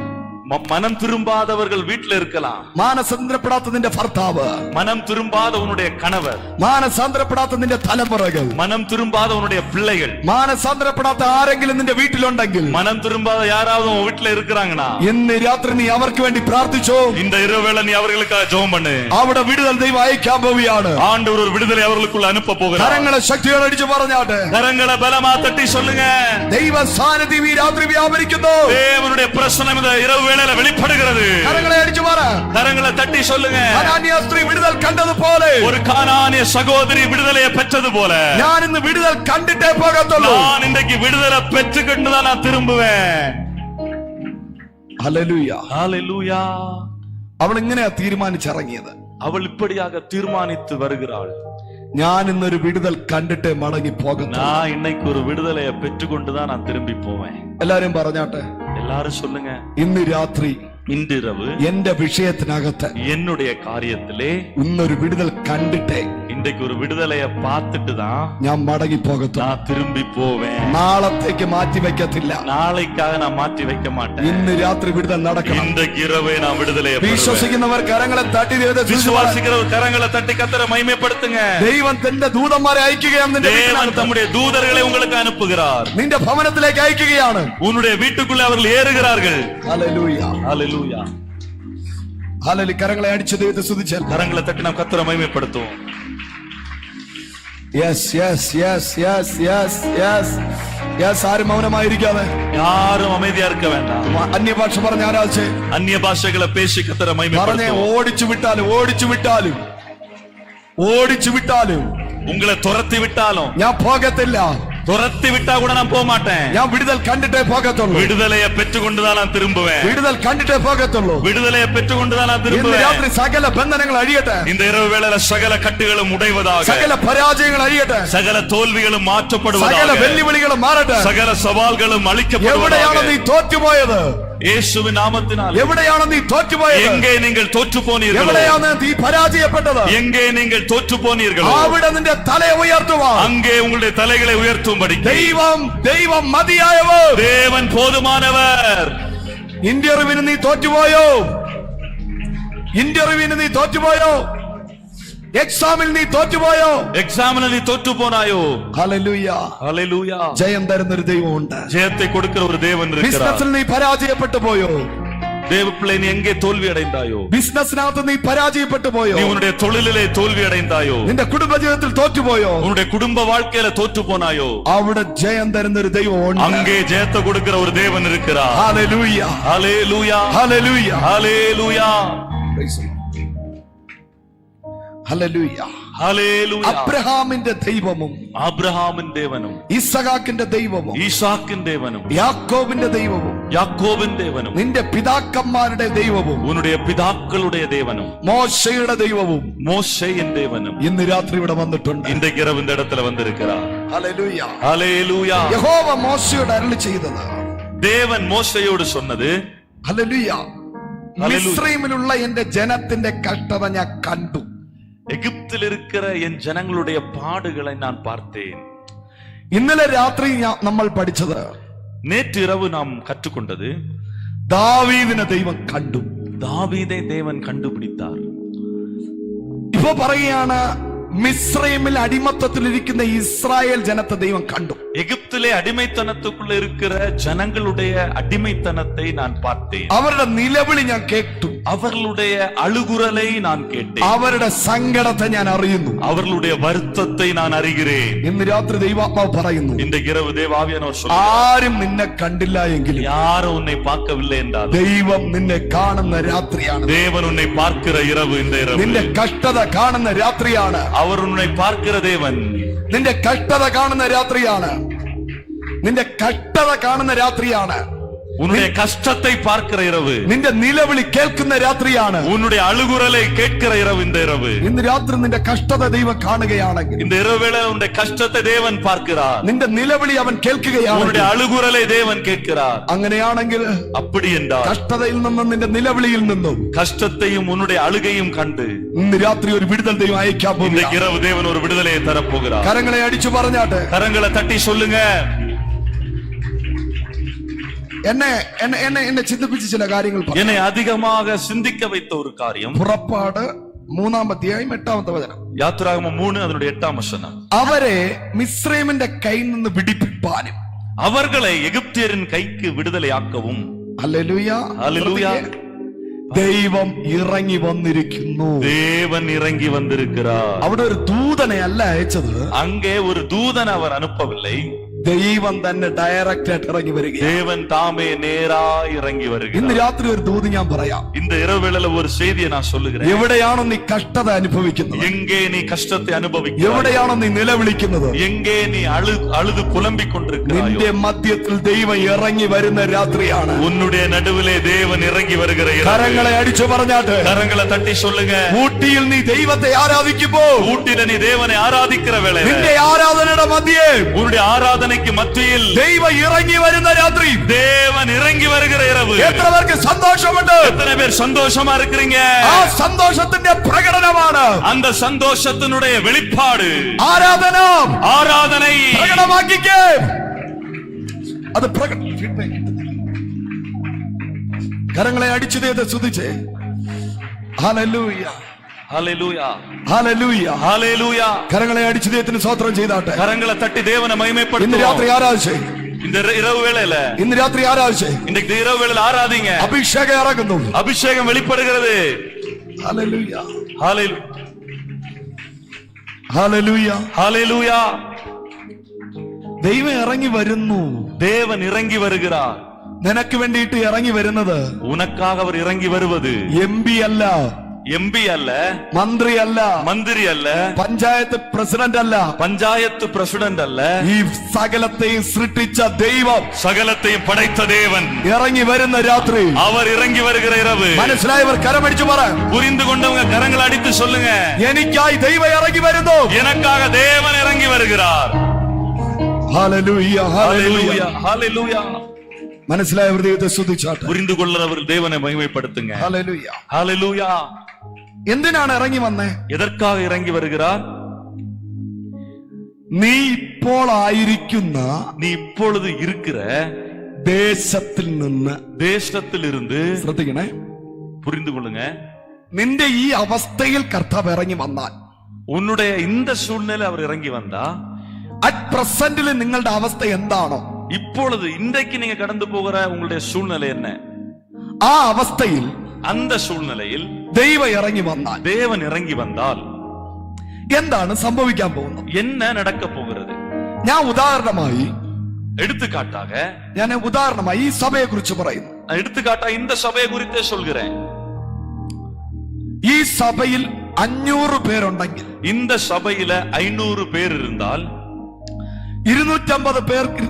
மனம் திரும்பாதவர்கள் வீட்டுல இருக்கலாம். മാനസാന്തരപ്പെടാത്ത നിന്റെ ഭർത്താവ്, மனம் திரும்பாத உன்னுடைய கணவர், മാനസാന്തരപ്പെടാത്ത നിന്റെ തലമുറകൾ, மனம் திரும்பாத உன்னுடைய பிள்ளைகள், മാനസാന്തരപ്പെടാത്ത ആരെങ്കിലും നിന്റെ വീട്ടിലുണ്ടെങ്കിൽ மனம் திரும்பாத யாராவது உன் வீட்டுல இருக்கிறாங்கன்னா ഇന്ന് രാത്രി നീ അവർക്ക് വേണ്ടി പ്രാർത്ഥിച്ചോ. இந்த இரவு வேளை நீ அவர்களுக்காக ஜெபம் பண்ணு. അവിടെ വിടുതൽ ദൈവം അയക്കാൻ പോവുകയാണ്. ஆண்டவர் ஒரு விடுதலை அவர்களுக்குள்ள அனுப்ப போகிறார். കരങ്ങളെ ശക്തിയോടെ അടിച്ചു പറഞ്ഞാട്ടെ. கரங்களை பலமா தட்டி சொல்லுங்க. ദൈവ സാന്നിധ്യം ഈ രാത്രി വ്യാപരിക്കുന്നു. தேவனுடைய பிரசன்னம் இந்த இரவு வேளையில வெளிப்படுகிறது. കരങ്ങളെ അടിച്ചു പറ. கரங்களை தட்டி சொல்லுங்க. കനാന്യ സ്ത്രീ വിടുതൽ കണ്ടതുപോലെ, ஒரு கானானிய சகோதரி விடுதலையை பெற்றது போல ഞാൻ ഇന്ന് വിടുതൽ കണ്ടിട്ടേ പോകത്തുള്ളൂ. நான் இன்றைக்கு விடுதலை பெற்றுக்கொண்டு தான் நான் திரும்புவேன். ഹല്ലേലൂയ. ஹalleluya. അവൾ ഇങ്ങനെയാ തീരുമാനിച്ചിറങ്ങിയത്. அவள் இப்படியாக தீர்மானித்து வருகிறாள். ഞാൻ ഇന്നൊരു വിടുതൽ കണ്ടിട്ടേ മടങ്ങി പോകുന്നു. நான் இன்னைக்கு ஒரு விடுதலையை பெற்றுக்கொண்டு தான் நான் திரும்பி போவேன். എല്ലാരും പറഞ്ഞാട്ടെ. எல்லாரும் சொல்லுங்க. ഇന്ന് രാത്രി இன்றிரவு എന്റെ വിഷയത്തിനകത്ത് என்னுடைய காரியத்திலே ഇന്നൊരു വിടുതൽ കണ്ടിട്ടേ இன்றைக்கு ஒரு விடுதலையை பார்த்துட்டு தான் ഞാൻ മടങ്ങി പോകത്തു. நான் திரும்பி போவேன். നാളത്തേക്ക് മാറ്റി വെക്കത്തില്ല. நாளைக்காக நான் மாற்றி வைக்க மாட்டேன். ഇന്ന് രാത്രി വിടുതൽ നടക്കണം. இன்றைக்கு இரவே நான் விடுதலையை பெறுவேன். വിശ്വസിക്കുന്നവർ കരങ്ങളെ തട്ടി விசுவாசிக்கிறவர் கரங்களை தட்டி கர்த்தரை மகிமைப்படுத்துங்க. ദൈവം തന്റെ ദൂതന്മാരെ അയക്കുകയാണ്. നിന്റെ தேவன் വീട്ടിനകത്ത്. தம்முடைய தூதர்களை உங்களுக்கு அனுப்புகிறார். നിന്റെ ഭവനത്തിലേക്ക് അയക്കുകയാണ്. உன்னுடைய வீட்டுக்குள்ளே அவர்கள் ஏறுகிறார்கள். ഹല്ലേലൂയ. ஹalleluya. ഹല്ലേലൂയ. കരങ്ങളെ അടിച്ച് ദൈവത്തെ സ്തുതിച്ചാൽ. கரங்களை தட்டி நாம் கர்த்தரை மகிமைப்படுத்துவோம். Yes yes yes yes yes yes yes. ആരും മൗനമായിരിക്കാതെ, யாரும் அமைதியா இருக்க வேண்டாம். അന്യഭാഷ പറഞ്ഞ ആരാച്ച് அந்நிய பாஷைகளை பேசி கர்த்தரை പറഞ്ഞേ. மகிமைப்படுத்துவோம். ഓടിച്ചു വിട്ടാലും ഓടിച്ചു വിട്ടാലും ഓടിച്ചു വിട്ടാലും உங்களை துரத்தி விட்டாலும், ഞാൻ പോകത്തില്ല. துரத்தி விட்டா கூட நான் போக மாட்டேன். ഞാൻ വിടുതൽ കണ്ടിട്ടേ പോകത്തുള്ളൂ. விடுதலையை பெற்றுக்கொண்டுதான் நான் திரும்புவேன். വിടുതൽ കണ്ടിട്ടേ പോകത്തുള്ളൂ. விடுதலையை பெற்றுக்கொண்டுதான் நான் ഇന്ന് திரும்புவேன். രാത്രി സകല ബന്ധനങ്ങൾ അഴിയട്ടെ. இந்த இரவு வேளையில சகல கட்டுகளும் உடைவதாக, സകല പരാജയങ്ങൾ അഴിയട്ടെ. சகல தோல்விகளும் സകല மாற்றப்படுவதாக, വെല്ലുവിളികളും മാറട്ടെ. சகல சவால்களும் എവിടെയാണ് அழிக்கப்படுவதாக. നീ തോറ്റുപോയത്? இயேசுவின் நாமத்தினால் എവിടെയാണ് നീ തോറ്റുപോയത്? எங்கே நீங்கள் தோற்று போனீர்களோ, എവിടെയാണ് നീ പരാജയപ്പെട്ടത്? எங்கே நீங்கள் தோற்று போனீர்களோ, അവിടെ നിന്റെ തലയെ ഉയർത്തുവാൻ அங்கே உங்களுடைய தலைகளை உயர்த்தும்படி ദൈവം മതിയായവർ. தேவன் போதுமானவர். ഇന്റർവ്യൂവിന് നീ തോറ്റുപോയോ? ഇന്റർവ്യൂവിന് നീ തോറ്റുപോയോ? എക്സാമിൽ നീ തോറ്റുപോയോ? எக்ஸாம்ல நீ தோற்று போனாயோ? ഹല്ലേലൂയ. ஹalleluya. ജയം തരുന്ന ഒരു ദൈവമുണ്ട്. ஜெயத்தை கொடுக்கிற ஒரு தேவன் இருக்கிறார். ബിസിനസ്സിൽ നീ പരാജയപ്പെട്ടു പോയോ? தேவ பிள்ளை, நீ எங்கே தோல்வி அடைந்தாயோ? ബിസിനസ്സിനകത്ത് നീ പരാജയപ്പെട്ടു പോയോ? நீ உன்னுடைய தொழிலிலே தோல்வி அடைந்தாயோ? നിന്റെ കുടുംബജീവിതത്തിൽ തോറ്റുപോയോ? உன்னுடைய குடும்ப வாழ்க்கையில தோற்று போனாயோ? അവിടെ ജയം തരുന്ന ഒരു ദൈവമുണ്ട്. அங்கே ஜெயத்தை கொடுக்கிற ஒரு தேவன் இருக்கிறார். ഹല്ലേലൂയ. ஹalleluya. ഹല്ലേലൂയ. ஹalleluya. ഹല്ലേലൂയ. ஹalleluya. അബ്രഹാമിന്റെ ദൈവവും ஆபிரகாமின் தேவனும், ഇസഹാക്കിന്റെ ദൈവവും ஈசாக்கின் தேவனும், യാക്കോബിന്റെ ദൈവവും யாக்கோபின் தேவனும், നിന്റെ പിതാക്കന്മാരുടെ ദൈവവും உன்னுடைய பிதாக்களுடைய தேவனும், മോശയുടെ ദൈവവും மோசேயின் தேவனும் ഇന്ന് രാത്രി ഇവിടെ വന്നിട്ടുണ്ട്. இன்றைக்கு இரவு இந்த இடத்துல வந்திருக்கிறார். ഹല്ലേലൂയ. ஹalleluya. യഹോവ മോശയോട് അരുളി ചെയ്തത്, தேவன் மோசேயோடு சொன்னது, ഹല്ലേലൂയ, ഹല്ലേലൂയ. മിസ്രൈമിലുള്ള എന്റെ ജനത്തിന്റെ കഷ്ടത ഞാൻ കണ്ടു. எகிப்தில் இருக்கிற என் ஜனங்களுடைய பாடுகளை நான் பார்த்தேன். ഇന്നലെ രാത്രി നമ്മൾ പഠിച്ചത്, நேற்று இரவு நாம் கற்றுக்கொண்டது, ദാവീദിനെ ദൈവം കണ്ടു. தாவீதை தேவன் கண்டுபிடித்தார். ഇപ്പൊ പറയുകയാണ്, മിസ്രൈമിൽ അടിമത്തത്തിലിരിക്കുന്ന ഇസ്രായേൽ ജനത്തെ ദൈവം കണ്ടു. எகிப்திலே அடிமைத்தனத்துக்குள்ள இருக்கிற ஜனங்களுடைய அடிமைத்தனத்தை நான் பார்த்தேன். അവരുടെ നിലവിളി ഞാൻ കേട്ടു. அவர்களுடைய அழுகுரலை நான் கேட்டேன். അവരുടെ സങ്കടത്തെ ഞാൻ അറിയുന്നു. அவர்களுடைய வருத்தத்தை நான் அறிகிறேன். ഇന്ന് രാത്രി ദൈവാത്മാവ് പറയുന്നു, இந்த இரவு தேவாவியானவர் சொல்றார், ആരും നിന്നെ കണ്ടില്ല എങ്കിൽ யாரும் உன்னை பார்க்கவில்லை என்றால் ദൈവം നിന്നെ കാണുന്ന രാത്രിയാണ്. தேவன் உன்னை பார்க்கிற இரவு இந்த இரவு. നിന്റെ കഷ്ടത കാണുന്ന രാത്രിയാണ്. அவர் உன்னை பார்க்கிற தேவன். നിന്റെ കഷ്ടത കാണുന്ന രാത്രിയാണ്. നിന്റെ കഷ്ടത കാണുന്ന രാത്രിയാണ്. உன்னுடைய கஷ்டத்தை பார்க்கிற இரவு. നിന്റെ നിലവിളി കേൾക്കുന്ന രാത്രിയാണ്. உன்னுடைய அழுகுரலை கேட்கிற இரவு இந்த இரவு. ഇന്ന് രാത്രി നിന്റെ കഷ്ടത ദൈവം കാണുകയാണെങ്കിൽ, இந்த இரவு வேளை உன்னுடைய கஷ்டத்தை தேவன் பார்க்கிறார். നിന്റെ നിലവിളി അവൻ உன்னுடைய കേൾക്കുകയാണെങ്കിൽ, அழுகுரலை தேவன் கேட்கிறார். അങ്ങനെയാണെങ്കിൽ அப்படி என்றால் കഷ്ടതയിൽ നിന്നും നിന്റെ നിലവിളിയിൽ നിന്നും கஷ்டத்தையும் உன்னுடைய அழுகையும் கண்டு ഇന്ന് രാത്രി ഒരു വിടുതൽ ദൈവം അയക്കാൻ இந்த പോകുന്നു. இரவு தேவன் ஒரு விடுதலையை தரப்போகிறார். കരങ്ങളെ അടിച്ചു പറഞ്ഞാട്ടെ. கரங்களை தட்டி சொல்லுங்க, എന്നെ ചിന്തിപ്പിച്ച ചില കാര്യങ്ങൾ പറയാം. என்னை அதிகமாக சிந்திக்க வைத்த ஒரு காரியம் പുറപ്പാട് 3-ാം അധ്യായം 8-ാമത്തെ വചനം. யாத்திராகமம் 3 அதனுடைய 8ஆம் வசனம். അവരെ മിസ്രൈമിന്റെ കയ്യിൽ നിന്ന് വിടിപ്പിപ്പാനും அவர்களை எகிப்தியரின் கைக்கு விடுதலையாக்கவும். Hallelujah, hallelujah. ദൈവം ഇറങ്ങി വന്നിരിക്കുന്നു. தேவன் இறங்கி வந்திருக்கிறார். അവിടെ ഒരു ദൂതനെ അല്ല അയച്ചത്, அங்கே ஒரு தூதன் அவர் அனுப்பவில்லை. ദൈവം തന്നെ ഡയറക്റ്റ് ആയിട്ട് ഇറങ്ങി വരിക. தேவன் தாமே நேராய் இறங்கி ഇന്ന് வருகிறார். രാത്രി ഒരു ദൂത് ഞാൻ പറയാം. இந்த இரவு வேளையில ஒரு செய்தியை நான் சொல்லுகிறேன். എവിടെയാണോ നീ കഷ്ടത അനുഭവിക്കുന്നത്, எங்கே நீ கஷ்டத்தை அனுபவிக்கிறாய், എവിടെയാണോ നീ നിലവിളിക്കുന്നത്, எங்கே நீ அழுது புலம்பிக் கொண்டிருக்கிறாயோ, നിന്റെ മധ്യത്തിൽ ദൈവം ഇറങ്ങി വരുന്ന രാത്രിയാണ്. உன்னுடைய நடுவிலே தேவன் இறங்கி வருகிற இரவு. കരങ്ങളെ അടിച്ചു പറഞ്ഞാട്ട്, கரங்களை தட்டி சொல்லுங்க. ഊട്ടിയിൽ നീ ദൈവത്തെ ആരാധിക്കുമ്പോ, ஊட்டில நீ தேவனை ஆராதிக்கிற வேளையில, നിന്റെ ആരാധനയുടെ മധ്യേ உன்னுடைய ஆராதனைக்கு மத்தியில் ദൈവം ഇറങ്ങി വരുന്ന രാത്രി. தேவன் இறங்கி வருகிற இரவு. എത്ര പേർക്ക് സന്തോഷമുണ്ട്? எத்தனை பேர் சந்தோஷமா இருக்கிறீங்க? ആ സന്തോഷത്തിന്റെ പ്രകടനമാണ് அந்த சந்தோஷத்தினுடைய வெளிப்பாடு ആരാധന. ஆராதனை. പ്രകടമാക്കിക്കേ. അത് കരങ്ങളെ അടിച്ചു ദൈവത്തെ സ്തുതിച്ചേ. ഹല്ലേലൂയ, ஹல்லேலூயா, ഹല്ലേലൂയ, ஹல்லேலூயா. കരങ്ങളെ അടിച്ചു ദൈവത്തിന് സ്തോത്രം ചെയ്താട്ടെ. கரங்களை தட்டி தேவனை ഇന്ന് மகிமைப்படுத்துவோம். രാത്രി ആരാധിച്ചേ, இந்த இரவு வேளையில, ഇന്ന് രാത്രി ആരാധിച്ചേ. இந்த இரவு வேளையில ஆராதிங்க. അഭിഷേകം ഇറങ്ങുന്നു. அபிஷேகம் வெளிப்படுகிறது. ഹല്ലേലൂയ, ஹல்லேலூயா, ഹല്ലേലൂയ. ஹல்லேலூயா. ദൈവം ഇറങ്ങി വരുന്നു. தேவன் இறங்கி வருகிறார். നിനക്ക് വേണ്ടിയിട്ട് ഇറങ്ങി വരുന്നത് உனக்காக அவர் இறங்கி வருவது MP അല്ല, எம்பி அல்ல, മന്ത്രി അല്ല, மந்திரி அல்ல, പഞ്ചായത്ത് പ്രസിഡന്റ് അല്ല, பஞ்சாயத்து பிரசிடென்ட் அல்ல, ഈ സകലത്തെയും സൃഷ്ടിച്ച ദൈവം சகலத்தையும் படைத்த தேவன் ഇറങ്ങി വരുന്ന രാത്രി. அவர் இறங்கி வருகிற இரவு. മനസ്സിലായവർ കരമടിച്ചു പറ. புரிந்து கொண்டவங்க கரங்களை அடித்து சொல்லுங்க. എനിക്കായി ദൈവം ഇറങ്ങി വരുന്നു. எனக்காக தேவன் இறங்கி வருகிறார். Hallelujah, hallelujah. ஹல்லேலூயா, ஹல்லேலூயா. മനസ്സിലായവർ ദൈവത്തെ സ്തുതിച്ചാട്ടെ. புரிந்து கொள்றவர் தேவனை மகிமைப்படுத்துங்க. ഹല്ലേലൂയ. ஹல்லேலூயா. എന്തിനാണ് ഇറങ്ങി വന്നേ? எதற்காக இறங்கி வருகிறார்? നീ ഇപ്പോൾ ആയിരിക്കുന്ന நீ இப்பொழுது இருக்கிற ദേശത്തിൽ നിന്ന്, தேசத்திலிருந்து, ശ്രദ്ധിക്കണേ, புரிந்து கொள்ளுங்க, നിന്റെ ഈ അവസ്ഥയിൽ കർത്താവ് ഇറങ്ങി വന്നാൽ, உன்னுடைய இந்த சூழ்நிலை அவர் இறங்கி வந்தா, അറ്റ് പ്രസന്റിൽ നിങ്ങളുടെ അവസ്ഥ എന്താണോ, இப்பொழுது இன்றைக்கு நீங்க கடந்து போகிற உங்களுடைய சூழ்நிலை என்ன, ആ അവസ്ഥയിൽ அந்த சூழ்நிலையில் ദൈവം ഇറങ്ങി വന്നാൽ தேவன் இறங்கி வந்தால் എന്താണ് സംഭവിക്കാൻ പോകുന്നത്? என்ன நடக்க போகிறது? ഞാൻ ഉദാഹരണമായി ഈ സഭയെ കുറിച്ച് പറയുന്നു. எடுத்துக்காட்டா இந்த சபையை குறித்தே சொல்கிறேன். ഈ സഭയിൽ 500 പേരുണ്ടെങ്കിൽ, இந்த சபையில 500 பேர் இருந்தால், 250 പേർക്ക്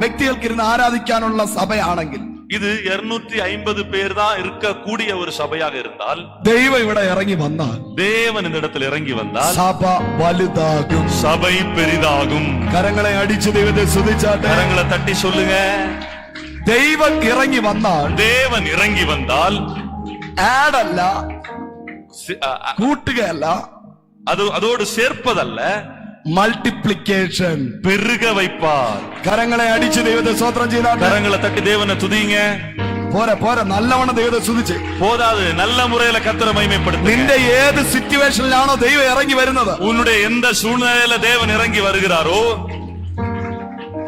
വ്യക്തികൾക്ക് ഇരുന്ന് ആരാധിക്കാനുള്ള സഭയാണെങ്കിൽ, இது 250 பேர் தான் இருக்கக்கூடிய ஒரு சபையாக இருந்தால், ദൈവം ഇവിടെ ഇറങ്ങി വന്നാൽ, தேவன் இந்த இடத்தில் இறங்கி வந்தால் സഭ വലുതാകും, சபை பெரிதாகும். കരങ്ങളെ അടിച്ച് ദൈവത്തെ സ്തുതിച്ചാട്ടെ. கரங்களை தட்டி சொல்லுங்க. ദൈവം ഇറങ്ങി വന്നാൽ, தேவன் இறங்கி வந்தால் ആഡല്ല, കൂട്ടുകയല്ല, அதோடு சேர்ப்பதல்ல, മൾട്ടിപ്ലിക്കേഷൻ, பெருக வைப்பார். കരങ്ങളെ അടിച്ച് ദൈവത്തെ സ്തോത്രം ചെയ്താട്ടെ. கரங்களை தட்டி தேவனை துதிங்க. പോരെ നല്ലവണ്ണം ദൈവത്തെ സ്തുതിച്ച്. போதாது, நல்ல முறையில கர்த்தரை மகிமைப்படுத்துங்க. നിന്റെ ഏത് സിറ്റുവേഷനിലാണോ ദൈവം ഇറങ്ങി വരുന്നത്, உன்னுடைய எந்த சூழ்நிலையில தேவன் இறங்கி வருகிறாரோ,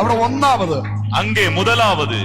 അവിടെ ഒന്നാമത്, அங்கே முதலாவது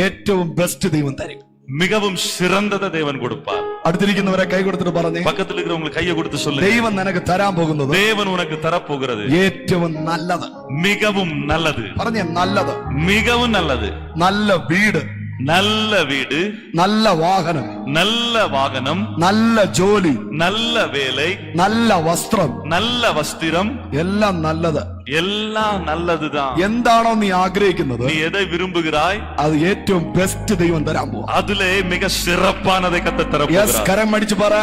ഏറ്റവും ബെസ്റ്റ് ദൈവം തരും. மிகவும் சிறந்ததை தேவன் கொடுப்பார். അടുത്തിരിക്കുന്നവരെ കൈ കൊടുത്തിട്ട് പറഞ്ഞേ, பக்கத்தில் இருக்கிறவங்களுக்கு கையை கொடுத்து சொல்லுங்க. ദൈവം നിനക്ക് തരാൻ പോകുന്നത് தேவன் உனக்கு தரப்போகிறது ഏറ്റവും നല്ലത്. மிகவும் நல்லது. പറഞ്ഞേ, നല്ലത്. மிகவும் நல்லது. നല്ല വീട്, நல்ல வீடு, നല്ല വാഹനം, நல்ல வாகனம், നല്ല ജോലി, நல்ல வேலை, നല്ല വസ്ത്രം, நல்ல வஸ்திரம், എല്ലാം നല്ലത്. எல்லாம் நல்லதுதான். എന്താണോ നീ ആഗ്രഹിക്കുന്നത്, நீ எதை விரும்புகிறாய், അത് ഏറ്റവും ബെസ്റ്റ് ദൈവം തരാൻ പോവാ. அதிலே மிக சிறப்பானதை கத்த യെസ്, தரப்போகிறார். കരം അടിച്ച് പറ.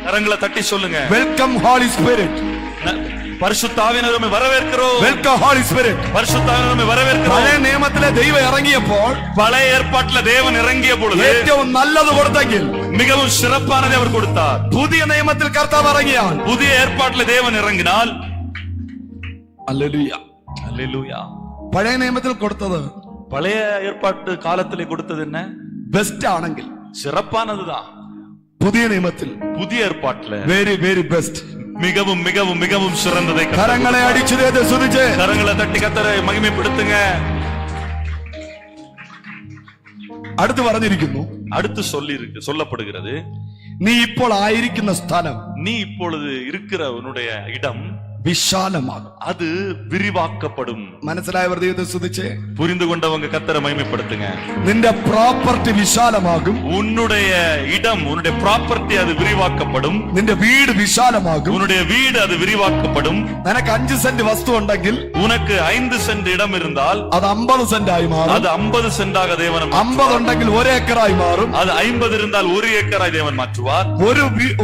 கரங்களை தட்டி சொல்லுங்க. Welcome holy spirit. பரிசுத்த ஆவியானவரை வரவேற்கிறோம். Welcome holy spirit. பரிசுத்த ஆவியானவரை வரவேற்கிறோம். പഴയ നിയമത്തിലെ ദൈവം ഇറങ്ങിയപ്പോൾ, பழைய ஏற்பாட்டில தேவன் இறங்கிய பொழுது ഏറ്റവും നല്ലത് കൊടുത്തെങ്കിൽ, மிகவும் சிறப்பானதை அவர் கொடுத்தார். പുതിയ നിയമത്തിൽ കർത്താവ് ഇറങ്ങിയാൽ, புதிய ஏற்பாட்டில தேவன் இறங்கினால், ഹല്ലേലൂയ, அல்லேலூயா. പഴയ നിയമത്തിൽ കൊടുത്തത് பழைய ஏற்பாட்டு காலத்திலே கொடுத்தது என்ன? பெஸ்ட் ആണെങ്കിൽ சிறப்பானதுதான். പുതിയ നിയമത്തിൽ புதிய ஏற்பாட்டுல വെരി വെരി ബെസ്റ്റ്. மிகவும் மிகவும் மிகவும் சிறந்ததை കരങ്ങളെ അടിച്ചു സ്തുതിച്ച് கரங்களை தட்டி கர்த்தரை மகிமைப்படுத்துங்க. അടുത്ത് പറഞ്ഞിരിക്കുന്നു, அடுத்து சொல்லப்படுகிறது, നീ ഇപ്പോൾ ആയിരിക്കുന്ന സ്ഥലം நீ இப்பொழுது இருக்கிற உன்னுடைய இடம் വിശാലമാകും. அது விரிவாக்கப்படும். മനസ്സിലായവർ ദൈവത്തെ സ്തുതിച്ച്. புரிந்து கொண்டவங்க கர்த்தரை மகிமைப்படுத்துங்க. നിന്റെ പ്രോപ്പർട്ടി വിശാലമാകും. உன்னுடைய இடம், உன்னுடைய ப்ராப்பர்ட்டி அது விரிவாக்கப்படும். നിന്റെ വീട് വിശാലമാകും. உன்னுடைய வீடு அது விரிவாக்கப்படும். നിനക്ക് 5 സെന്റ് വസ്തു ഉണ്ടെങ്കിൽ உனக்கு 5 சென்ட் இடம் இருந்தால் അത് 50 സെന്റായി മാറും. அது 50 சென்டாக தேவன் 50 ഉണ്ടെങ്കിൽ 1 ഏക്കറായി മാറും. அது 50 இருந்தால் 1 ஏக்கராய் தேவன் மாற்றுவார்.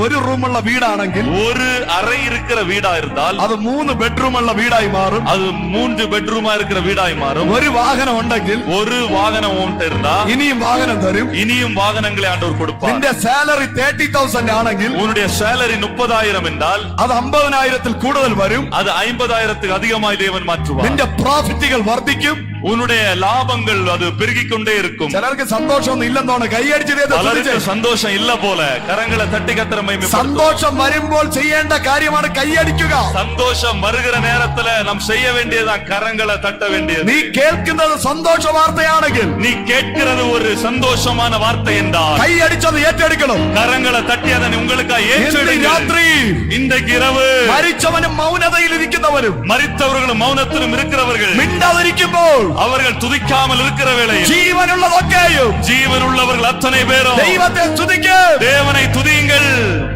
ഒരു റൂമുള്ള വീടാണെങ്കിൽ ஒரு அறை இருக்கிற வீடா இருந்தால் അത് 3 ബെഡ്റൂമുള്ള വീടായി മാറും. அது 3 பெட்ரூமா இருக்கிற வீடாய் மாறும். ഒരു വാഹനം ഉണ്ടെങ്കിൽ ஒரு வாகனம் உன்கிட்ட இருந்தா ഇനിയും വാഹനം തരും. இனியும் வாகனங்களை ஆண்டவர் கொடுப்பார். നിന്റെ സാലറി 30,000 ആണെങ്കിൽ உன்னுடைய சேலரி 30,000 என்றால் അത് 50,000-ൽ കൂടുതൽ വരും. அது 50,000க்கு அதிகமாய் தேவன் மாற்றுவார். നിന്റെ പ്രോഫിറ്റുകൾ വർദ്ധിക്കും. உன்னுடைய லாபங்கள் அது பெருகிக் கொண்டே இருக்கும். ചിലർക്ക് സന്തോഷമൊന്നും ഇല്ലെന്നോണം കൈയടിച്ച് பலருக்கு சந்தோஷம் இல்ல போல கரங்களை தட்டி கர்த்தரை மகிமைப்படுத்துங்க. സന്തോഷം വരുമ്പോൾ ചെയ്യേണ്ട കാര്യമാണ് കൈയടിക്കുക. சந்தோஷம் வருகிற நேரத்துல நாம் செய்ய வேண்டியதுதான் கரங்களை தட்ட வேண்டியது. നീ കേൾക്കുന്നത് സന്തോഷ വാർത്തയാണെങ്കിൽ நீ கேட்கிறது ஒரு சந்தோஷமான வார்த்தை என்றால் കൈയടിച്ചത് ഏറ്റെടുക്കണം. கரங்களை தட்டி அதை உங்களுக்காக ഇന്ന് ஏற்றெடுங்கள். രാത്രി இன்றைக்கு இரவு മരിച്ചവനും മൗനതയിൽ ഇരിക്കുന്നവരും மரித்தவர்களும் மௌனத்திலும் இருக்கிறவர்கள் മിണ്ടാതിരിക്കുമ്പോൾ அவர்கள் துதிக்காமல் இருக்கிற வேளையில் ജീവനുള്ളതൊക്കെയും ஜீவனுள்ளவர்கள் அத்தனை பேரும் ദൈവത്തെ സ്തുതിക്കും. தேவனை துதியுங்கள்.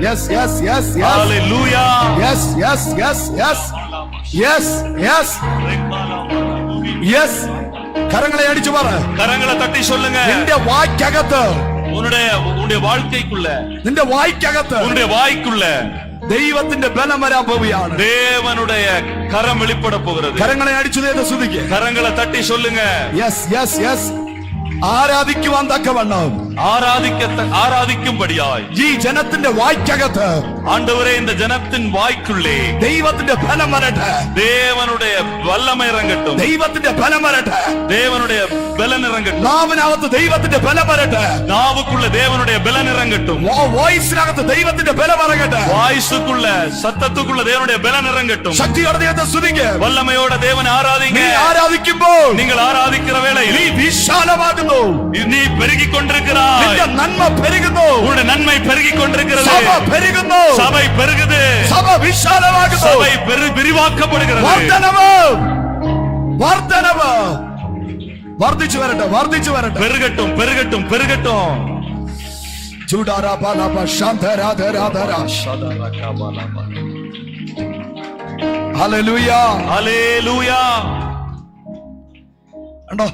യെസ് യെസ് യെസ് യെസ് ஹalleluya. Yes yes yes yes yes yes yes. കരങ്ങളെ അടിച്ചു പറ. கரங்களை தட்டி சொல்லுங்க. നിന്റെ വായ്ക്കകത്ത് உன்னுடைய வாழ்க்கைக்குள்ள, നിന്റെ വായ്ക്കകത്ത് உன்னுடைய வாய்க்குள்ள ദൈവത്തിന്റെ ബലം വരാൻ പോവുകയാണ്. தேவனுடைய கரம் வெளிப்பட போகிறது. കരങ്ങളെ അടിച്ചു ദൈവത്തെ സ്തുതിക്ക്. கரங்களை தட்டி சொல்லுங்க. Yes yes yes. ആരാധിക്കുവാൻ തക്കവണ്ണം ஆராதிக்கும்படியாய் ഈ ജനത്തിന്റെ വായ്ക്കകത്ത് ஆண்டவரே இந்த ஜனத்தின் வாய்க்குள்ளே ദൈവത്തിന്റെ ബലം വരട്ടെ. தேவனுடைய வல்லமை இறங்கட்டும். ദൈവത്തിന്റെ ബലം വരട്ടെ. தேவனுடைய பலன் இறங்கட்டும். നാവിനകത്ത് ദൈവത്തിന്റെ ബലം വരട്ടെ. நாவுக்குள்ள தேவனுடைய பலன் இறங்கட்டும். വോയിസിനകത്ത് ദൈവത്തിന്റെ ബലം ഇറങ്ങട്ടെ. வாய்ஸுக்குள்ள, சத்தத்துக்குள்ள தேவனுடைய பலன் இறங்கட்டும். ശക്തിയോടെ ദൈവത്തെ സ്തുതിക്ക്. வல்லமையோட தேவனை ஆராதிங்க. നീ ആരാധിക്കുമ്പോൾ நீங்கள் ஆராதிக்கிற வேளையில் നീ വിശാലമാകുന്നു. நீ பெருகிக் கொண்டிருக்கிறாய். നിന്റെ നന്മ പെരുകുന്നു. உன்னுடைய நன்மை பெருகிக் கொண்டிருக்கிறது. സഭ പെരുകുന്നു. சபை பெருகுது. സഭ വിശാലമാകുന്നു. சபை விரிவாக்கப்படுகிறது. വർദ്ധനവ് വർദ്ധനവ് വർദ്ധിച്ചു വരട്ടെ. വർദ്ധിച്ചു വരട്ടെ. பெருகட்டும் பெருகட்டும் பெருகட்டும். ചൂടാരാപാലാപ ശാന്തരാധരാധര ഹല്ലേലൂയ. ஹalleluya. കണ്ടോ,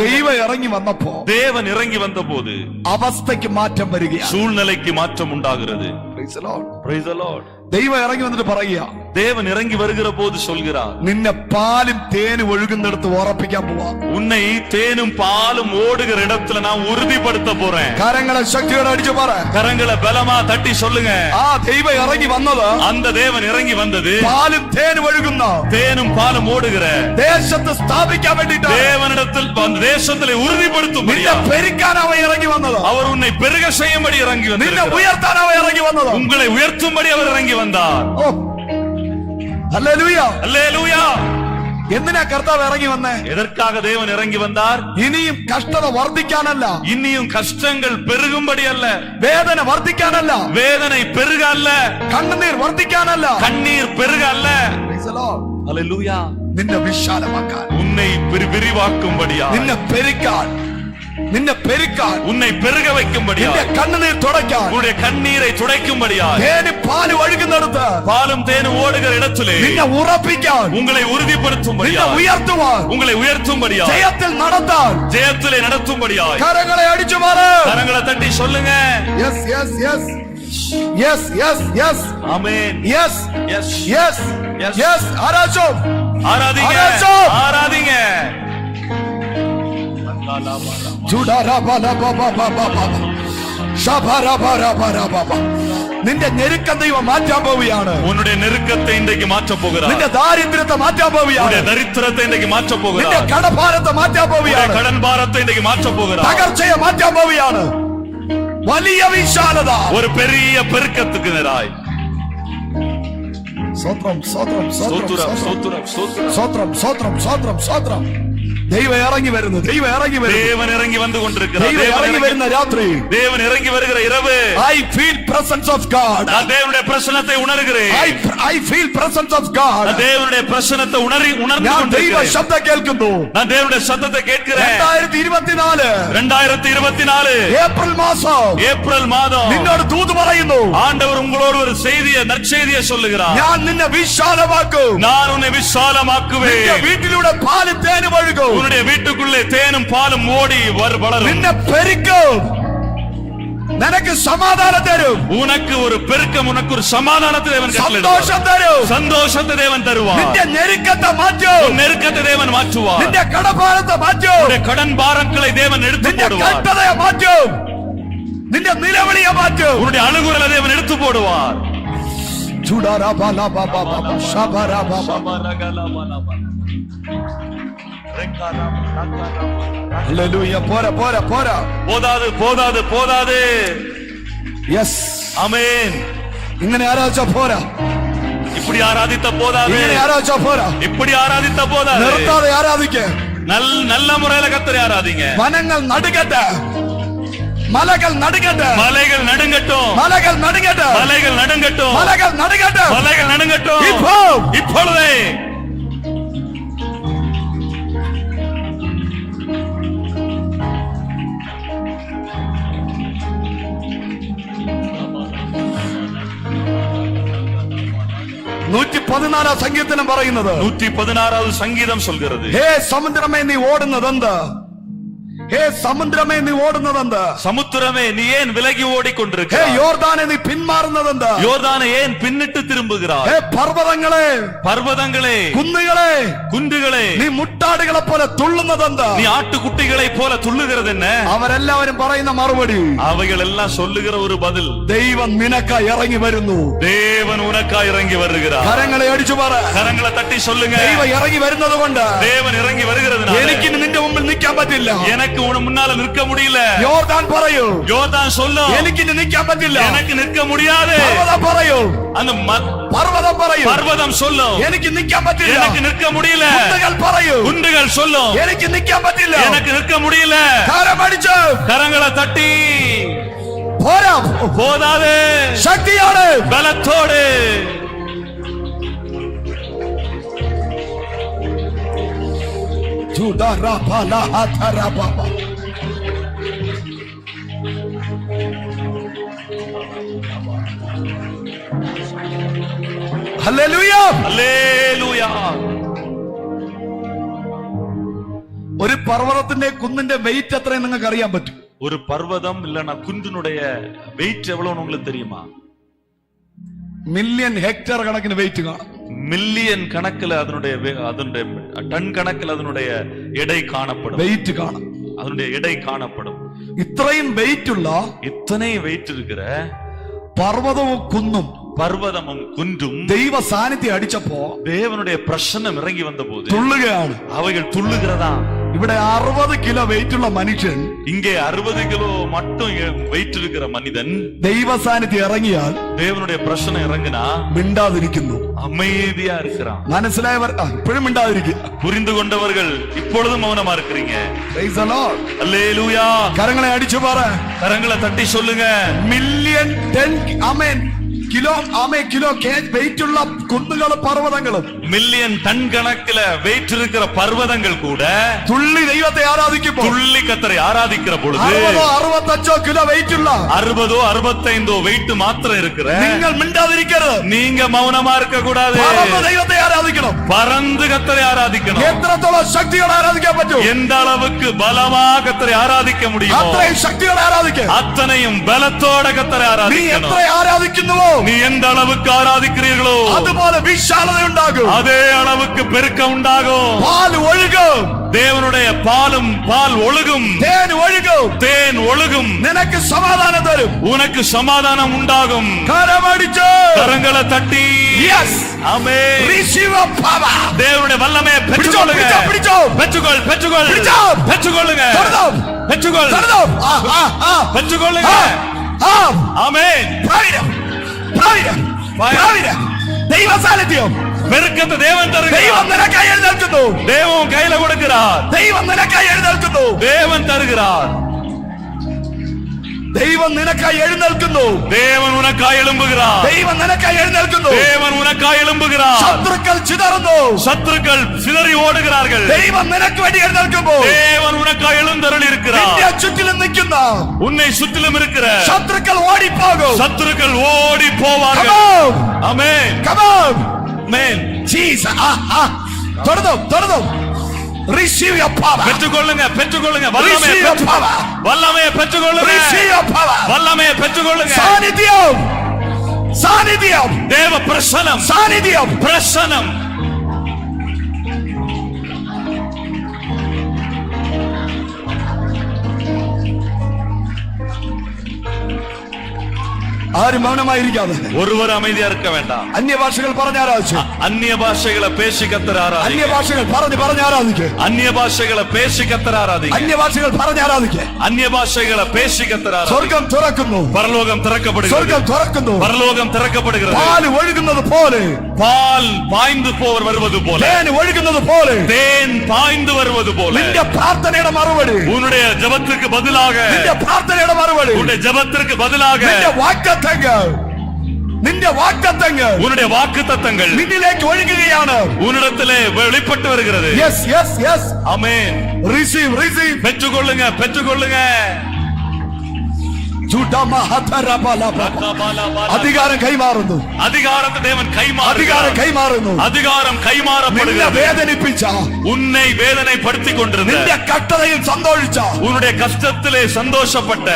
ദൈവം ഇറങ്ങി വന്നപ്പോ தேவன் இறங்கி வந்தபோது അവസ്ഥയ്ക്ക് മാറ്റം വരികയാണ്. சூழ்நிலைக்கு மாற்றம் உண்டாகிறது. Praise the Lord. Praise the Lord. ദൈവം ഇറങ്ങി വന്നിട്ട് പറയുക, தேவன் இறங்கி வருகிற போது சொல்கிறார், നിന്നെ പാലും തേനും ഒഴുകുന്നിടത്ത് ഉറപ്പിക്കാൻ പോവാ. உன்னை தேனும் பாலும் ஓடுகிற இடத்துல நான் உறுதிப்படுத்த போறேன். കരങ്ങളെ ശക്തിയോടെ അടിച്ചു പറ. கரங்களை பலமா தட்டி சொல்லுங்க. ആ ദൈവം ഇറങ്ങി വന്നത് அந்த தேவன் இறங்கி வந்தது പാലും തേനും ഒഴുകുന്ന தேனும் பாலும் ஓடுகிற ദേശത്ത് സ്ഥാപിക്കാൻ വേണ്ടിട്ട് தேவனிடத்தில் அந்த தேசத்திலே உறுதிப்படுத்தும். നിന്നെ പെരുക്കാൻ അവൻ ഇറങ്ങി വന്നത്. அவர் உன்னை பெருக செய்யும்படி இறங்கி നിന്നെ வந்தார். ഉയർത്താൻ അവൻ ഇറങ്ങി വന്നത്. உங்களை உயர்த்தும்படி அவர் இறங்கி வந்தார். ഓ ഹല്ലേലൂയ. அல்லேலூயா. എന്തിനാ കർത്താവ് ഇറങ്ങി വന്നേ? எதற்காக தேவன் இறங்கி வந்தார்? ഇനിയും കഷ്ടത വർദ്ധിക്കാനല്ല, இன்னியும் கஷ்டங்கள் பெருகும்படி அல்ல, വേദന വർദ്ധിക്കാനല്ല, வேதனை பெருக அல்ல, കണ്ണുനീർ വർദ്ധിക്കാനല്ല. கண்ணீர் பெருக அல்ல. Praise the Lord. அல்லேலூயா. നിന്നെ വിശാലമാക്കാൻ, உன்னை விரிவாக்கும்படியா, നിന്നെ പെരുക്കാൻ, നിന്നെ പെരുക്കാൻ, உன்னை பெருக வைக்கும்படியா, നിന്റെ കണ്ണുനീർ തുടയ്ക്കാൻ, உன்னுடைய കണ്ണീரை துடைக்கும்படியா, തേനും പാല് ഒഴുകുന്നിടത്ത് பாலும் தேனும் ஓடுகிற இடத்திலே നിന്നെ ഉറപ്പിക്കാൻ, உங்களை உறுதிப்படுத்தும்படியா, നിന്നെ ഉയർത്തുവാൻ, உங்களை உயர்த்தும்படியா, ജയത്തിൽ നടത്താൻ, ஜெயத்திலே நடத்தும்படியா. കരങ്ങളെ അടിച്ചു മാറ. கரங்களை தட்டி சொல்லுங்க. Yes yes yes yes yes yes ஆமென். Yes yes yes Yes. Yes. ആരാച്ചോ ஆராதிங்க, ஆராய்ச்சோ. ஆராதிங்க. ചുടാരാ ബാലാ ബാബാ ബാബാ ബാബാ ഷാബാരാ ബാരാ ബാരാ ബാബാ നിന്റെ ഞെരുക്കം ദൈവം മാറ്റാൻ പോവുകയാണ്. உன்னுடைய நெருக்கத்தை இன்றைக்கு மாற்ற போகிறார். നിന്റെ ദാരിദ്ര്യത്തെ മാറ്റാൻ പോവുകയാണ്. உன்னுடைய தரித்திரத்தை இன்றைக்கு மாற்ற നിന്റെ போகிறார். കടഭാരത്തെ മാറ്റാൻ പോവുകയാണ്. கடன் பாரத்தை இன்றைக்கு மாற்ற போகிறார். തകർച്ചയെ മാറ്റാൻ പോവുകയാണ്. വലിയ വിശാലത, ஒரு பெரிய பெருக்கத்துக்கு நேராய். സ്തോത്രം സ്തോത്രം ஸ்தோத்திரம், സ്തോത്രം ஸ்தோத்திரம், ஸ்தோத்திரம். സ്തോത്രം സ്തോത്രം സ്തോത്രം സ്തോത്രം. ദൈവം ഇറങ്ങി വരുന്നു, ദൈവം ഇറങ്ങി വരുന്നു, தேவன் இறங்கி வந்து கொண்டிருக்கிறார். ദൈവം ഇറങ്ങി വരുന്ന രാത്രി. தேவன் இறங்கி வருகிற இரவு. I feel presence of God. நான் தேவனுடைய பிரசன்னத்தை உணர்கிறேன். I feel presence of God. நான் தேவனுடைய பிரசன்னத்தை உணர்ந்து ഞാൻ ദൈവ கொண்டிருக்கிறேன். ശബ്ദം കേൾക്കുന്നു. நான் தேவனுடைய சத்தத்தை கேட்கிறேன். 2024 ഏപ്രിൽ മാസം ஏப்ரல் மாதம் നിന്നോട് ദൂത് പറയുന്നു. ஆண்டவர் உங்களோடு ஒரு செய்தியை, நற்செய்தியை சொல்லுகிறார். ഞാൻ നിന്നെ വിശാലമാക്കും. நான் உன்னை விசாலமாக்குவேன். നിന്റെ വീട്ടിലൂടെ പാലും തേനും ഒഴുകും. உன்னுடைய வீட்டுக்குள்ளே தேனும் பாலும் ஓடி வளரும். നിന്നെ പെരുക്കും. നിനക്ക് സമാധാനം തരും. உனக்கு ஒரு பெருக்கம், உனக்கு ஒரு சமாதானத்தை தேவன் கட்டளையிடுவார். സന്തോഷം തരും. சந்தோஷத்தை தேவன் தருவார். നിന്റെ ഞെരുക്കത്തെ മാറ്റും. உன் நெருக்கத்தை தேவன் மாற்றுவார். നിന്റെ കടഭാരത്തെ മാറ്റും. உன்னுடைய கடன் பாரங்களை தேவன் எடுத்து നിന്റെ போடுவார். കഷ്ടതയെ മാറ്റും. നിന്റെ നിലവിളിയെ മാറ്റും. உன்னுடைய அழுகுறலை தேவன் எடுத்து போடுவார். ഹല്ലേലൂയ. പോരാ പോരാ പോരാ. போதாது, போதாது, போதாது. യെസ്. ஆமென். ഇങ്ങനെ ആരാധിച്ച പോരാ. இப்படி ஆராதித்த போதாது. ഇങ്ങനെ ആരാധിച്ച പോരാ. இப்படி ஆராதித்த போதாது. നിർത്താതെ ആരാധിക്ക. நல்ல முறையில கர்த்தரை ஆராதிங்க. വനങ്ങൾ നടുങ്ങട്ടെ, മലകൾ നടുങ്ങട്ടെ, மலைகள் நடுங்கட்டும், മലകൾ നടുങ്ങട്ടെ, மலைகள் நடுங்கட்டும், മലകൾ നടുങ്ങട്ടെ, மலைகள் நடுங்கட்டும். இப்பொழுதே സങ്കീർത്തനം പറയുന്നത് 116வது சங்கீதம் சொல்கிறது. ഹേ സമുദ്രമേ നീ ഓടുന്നതെന്ത്? ഹേ സമുദ്രമേ നീ ഓടുന്നതെന്ത്? சமுத்திரமே நீ ஏன் விலகி ഹേ ஓடிக்கொண்டிருக்கிறாய்? യോർദാനെ നീ പിന്മാറുന്നതെന്ത്? யோர்தானை ஏன் பின்னிட்டு திரும்புகிறாய்? ഹേ പർവ്വതങ്ങളെ, பர்வதங்களே, കുന്നുകളെ, குன்றுகளே, നീ മുട്ടാടുകളെ പോലെ തുള്ളുന്നതെന്ത്? நீ ஆட்டுக்குட்டிகளை போல துள்ளுகிறது என்ன? അവരെല്ലാവരും പറയുന്ന മറുപടി, அவைகள் எல்லாம் சொல்லுகிற ஒரு பதில், ദൈവം നിനക്കായി ഇറങ്ങി വരുന്നു. தேவன் உனக்காய் இறங்கி வருகிறார். കരങ്ങളെ അടിച്ചു പറ, கரங்களை தட்டி சொல்லுங்க. ദൈവം ഇറങ്ങി വരുന്നത് കൊണ്ട് தேவன் இறங்கி வருகிறதுனால എനിക്ക് നിന്റെ മുമ്പിൽ നിൽക്കാൻ പറ്റില്ല. எனக்கு உன் முன்னால நிற்க முடியல. യോർദാൻ പറയൂ, யோர்தான் சொல்லும், എനിക്ക് നിൽക്കാൻ പറ്റില്ല. எனக்கு நிற்க முடியாது. പർവ്വതം പറയൂ, அந்த പർവ്വതം പറയൂ, பர்வதம் சொல்லும், എനിക്ക് നിൽക്കാൻ പറ്റില്ല. எனக்கு நிற்க முடியல. കുന്നുകൾ പറയൂ, குண்டுகள் சொல்லும், എനിക്ക് നിൽക്കാൻ പറ്റില്ല. எனக்கு நிற்க முடியல. കരമടിച്ച് கரங்களை தட்டி പോരാ, போதாது, ശക്തിയോടെ, பலத்தோடு ഹല്ലേലൂയ. அல்லேலூயா. ഒരു പർവ്വതത്തിന്റെ കുന്നിന്റെ വെയിറ്റ് എത്രയും നിങ്ങൾക്ക് അറിയാൻ പറ്റും. ஒரு பர்வதம் இல்லனா குன்றினுடைய வெயிட் எவ்வளவுன்னு உங்களுக்கு தெரியுமா? മില്യൺ ഹെക്ടർ കണക്കിന് വെയിറ്റ് കാണും. மில்லியன் கணக்குல அதனுடைய டன் கணக்குல அதனுடைய எடை காணப்படும். വെയിറ്റ് കാണും. அதனுடைய எடை காணப்படும். ഇത്രയും വെയിറ്റ് ഉള്ള இத்தனை வெயிட் இருக்கிற പർവ്വതവും കുന്നും பர்வதமும் குன்றும் ദൈവ സാന്നിധ്യം അടിച്ചപ്പോ தேவனுடைய பிரசன்னம் இறங்கி வந்த போது തുള്ളുകയാണ്. அவைகள் துள்ளுகிறதா. ഇവിടെ 60 കിലോ വെയിറ്റ് ഉള്ള മനുഷ്യൻ, இங்கே 60 கிலோ மட்டும் வெயிட் இருக்கிற மனிதன் ദൈവ സാന്നിധ്യം ഇറങ്ങിയാൽ தேவனுடைய பிரசன்னம் இறங்கினா മിണ്ടാതിരിക്കുന്നു. அமைதியா இருக்கிறான். മനസ്സിലായവർ ഇപ്പോഴും മിണ്ടാതിരിക്കുക. புரிந்து கொண்டவர்கள் இப்பொழுதும் மௌனமா இருக்கிறீங்க. Praise the Lord. அல்லேலூயா. കരങ്ങളെ അടിച്ചു പറ, கரங்களை தட்டி சொல்லுங்க. മില്യൺ 10 കിലോ വെയിറ്റ് ഉള്ള കുന്നുകളും പർവ്വതങ്ങളും மில்லியன் டன் கணக்குல வெயிட் இருக்கிற பர்வதங்கள் கூட തുള്ളി ദൈവത്തെ ആരാധിക്കുമ്പോൾ, துள்ளி கத்தரை ஆராதிக்கிற பொழுது 60-65 കിലോ വെയിറ്റ് ഉള്ള 60-65 வெயிட் மாத்திரம் இருக்கிற നിങ്ങൾ മിണ്ടാതിരിക്കരുത്. நீங்க மௌனமா இருக்க கூடாது. പറന്ന് ദൈവത്തെ ആരാധിക്കണം. பறந்து கத்தரை ஆராதிக்கணும். എത്രത്തോളം ശക്തിയോടെ ആരാധിക്കാൻ പറ്റും, எந்த அளவுக்கு பலமா கத்தரை ஆராதிக்க முடியுமோ അത്രയും ശക്തിയോടെ ആരാധിക്കുക. அத்தனையும் பலத்தோட கத்தரை നീ ஆராதிக்கணும். എത്ര ആരാധിക്കുന്നുവോ நீ எந்த அளவுக்கு ஆராதிக்கிறீர்களோ അതുപോലെ വിശാലത ഉണ്ടാകും. அதே அளவுக்கு பெருக்கம் உண்டாகும். പാൽ ഒഴുകും. தேவனுடைய பால் ஒழுகும். தேன் ஒழுகும். தேன் ஒழுகும். നിനക്ക് സമാധാനം തരും. உனக்கு சமாதானம் உண்டாகும். കരമടിച്ചു கரங்களை தட்டி yes amen. receive a power. தேவனுடைய வல்லமையை பெற்றுக்கொள்ளுங்க. பிடிச்சோ பெற்றுக்கொள் பெற்றுக்கொள்ளுங்க. பெற்றுக்கொள் பெற்றுக்கொள்ளுங்க. ஆமென். ദൈവ സാന്നിധ്യം பெருக்கத்தை தேவன் தருகிறார். ദൈവം നിനക്കായി എഴുന്നേൽക്കുന്നു. தேவன் கையில கொடுக்கிறார். ദൈവം നിനക്കായി എഴുന്നേൽക്കുന്നു. தேவன் தருகிறார். ദൈവം നിനക്കായി എഴുന്നേൽക്കുന്നു. தேவன் உனக்காய் எழும்புகிறார். ദൈവം നിനക്കായി എഴുന്നേൽക്കുന്നു. தேவன் உனக்காய் எழும்புகிறார். ശത്രുക്കൾ ചിതറുന്നു. சத்துருக்கள் சிதறி ஓடுகிறார்கள். ദൈവം നിനക്ക് വേണ്ടി എഴുന്നേൽക്കുമ്പോൾ தேவன் உனக்காய் எழுந்தருளி இருக்கிறார். നിന്റെ ചുറ്റിലും നിൽക്കുന്ന உன்னை சுற்றிலும் இருக்கிற ശത്രുക്കൾ ഓടിപ്പോകും. சத்துருக்கள் ஓடி போவார்கள். ஆமென். Come on. ஆமென். Jesus. தொடரும். Receive your power. பெற்றுக்கொள்ளுங்க. Receive your power. வல்லமையை பெற்றுக்கொள்ளுங்க. Receive your power. வல்லமையை பெற்றுக்கொள்ளுங்க. சாநித்தியம். தேவ பிரசனம். சாநித்தியம். பிரசனம். ആരും മൗനമായിരിക്കാതെ ஒருவர் அமைதியா இருக்க வேண்டாம். അന്യഭാഷകൾ പറഞ്ഞ് ആരാധിച്ചു. அந்நிய பாஷைகளை பேசி கத்தர் ஆராதிக்க. അന്യഭാഷകൾ പറഞ്ഞ് ആരാധിക്കുക. அந்நிய பாஷைகளை பேசி கத்தர் ஆராதிக்க. അന്യഭാഷകൾ പറഞ്ഞ് ആരാധിക്കുക. அந்நிய பாஷைகளை பேசி கத்தர் ஆராதிக்க. സ്വർഗം തുറക്കുന്നു. பரலோகம் திறக்கப்படுகிறது. സ്വർഗം തുറക്കുന്നു. பரலோகம் திறக்கப்படுகிறது. പാൽ ഒഴുകുന്നത് പോലെ பால் பாய்ந்து போவர் வருவது போல. തേൻ ഒഴുകുന്നത് പോലെ தேன் பாய்ந்து வருவது போல. നിന്റെ പ്രാർത്ഥനയുടെ മറുപടി. உன்னுடைய ஜெபத்துக்கு பதிலாக. നിന്റെ പ്രാർത്ഥനയുടെ മറുപടി. உன்னுடைய ஜெபத்திற்கு பதிலாக. നിന്റെ വാഗ്ദത്തങ്ങൾ உன்னுடைய வாக்குத்தத்தங்கள் നിന്നിലേക്ക് ഒഴുകുകയാണ്. உன்னிடத்திலே வெளிப்பட்டு வருகிறது. yes ஆமென். receive பெற்றுக்கொள்ளுங்க. അധികാരം കൈമാറുന്നു. அதிகாரத்தை தேவன் അധികാരം കൈമാറുന്നു. அதிகாரம் നിന്നെ கைமாறப்படுகிறது. വേദനിപ്പിച്ച உன்னை வேதனைப்படுத்திக் கொண்டிருந்த നിന്റെ കഷ്ടതയിൽ സന്തോഷിച്ച உன்னுடைய கஷ்டத்திலே சந்தோஷப்பட்ட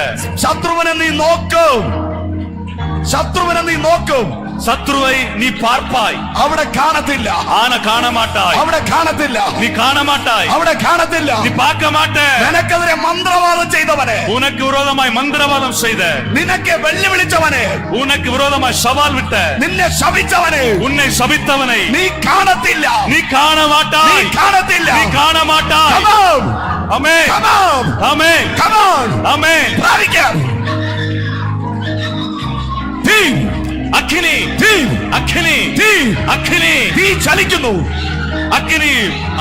ശത്രുവിനെ നീ നോക്കും. சத்ருவை நீ பார்ப்பாய். അവിടെ കാണത്തില്ല. ஆன காண மாட்டாய். അവിടെ കാണത്തില്ല. நீ காண மாட்டாய். അവിടെ കാണത്തില്ല. நீ பார்க்க மாட்டே. നിനക്കെതിരെ മന്ത്രവാദം ചെയ്തവനെ, உனக்கு விரோதமாய் மந்திரவாதம் செய்த, നിനക്ക് വെല്ലുവിളിച്ചവനെ, உனக்கு விரோதமாய் சவால் விட்ட, നിന്നെ ശപിച്ചവനെ, உன்னை சபித்தவனை നീ കാണത്തില്ല. நீ காண നീ மாட்டாய். കാണത്തില്ല. நீ காண மாட்டாய். Come on. Amen. Come on. Amen. Come on. ஆமென். പ്രാപിക്കാം. അഗ്നി തീ ചലിക്കുന്നു. അഗ്നി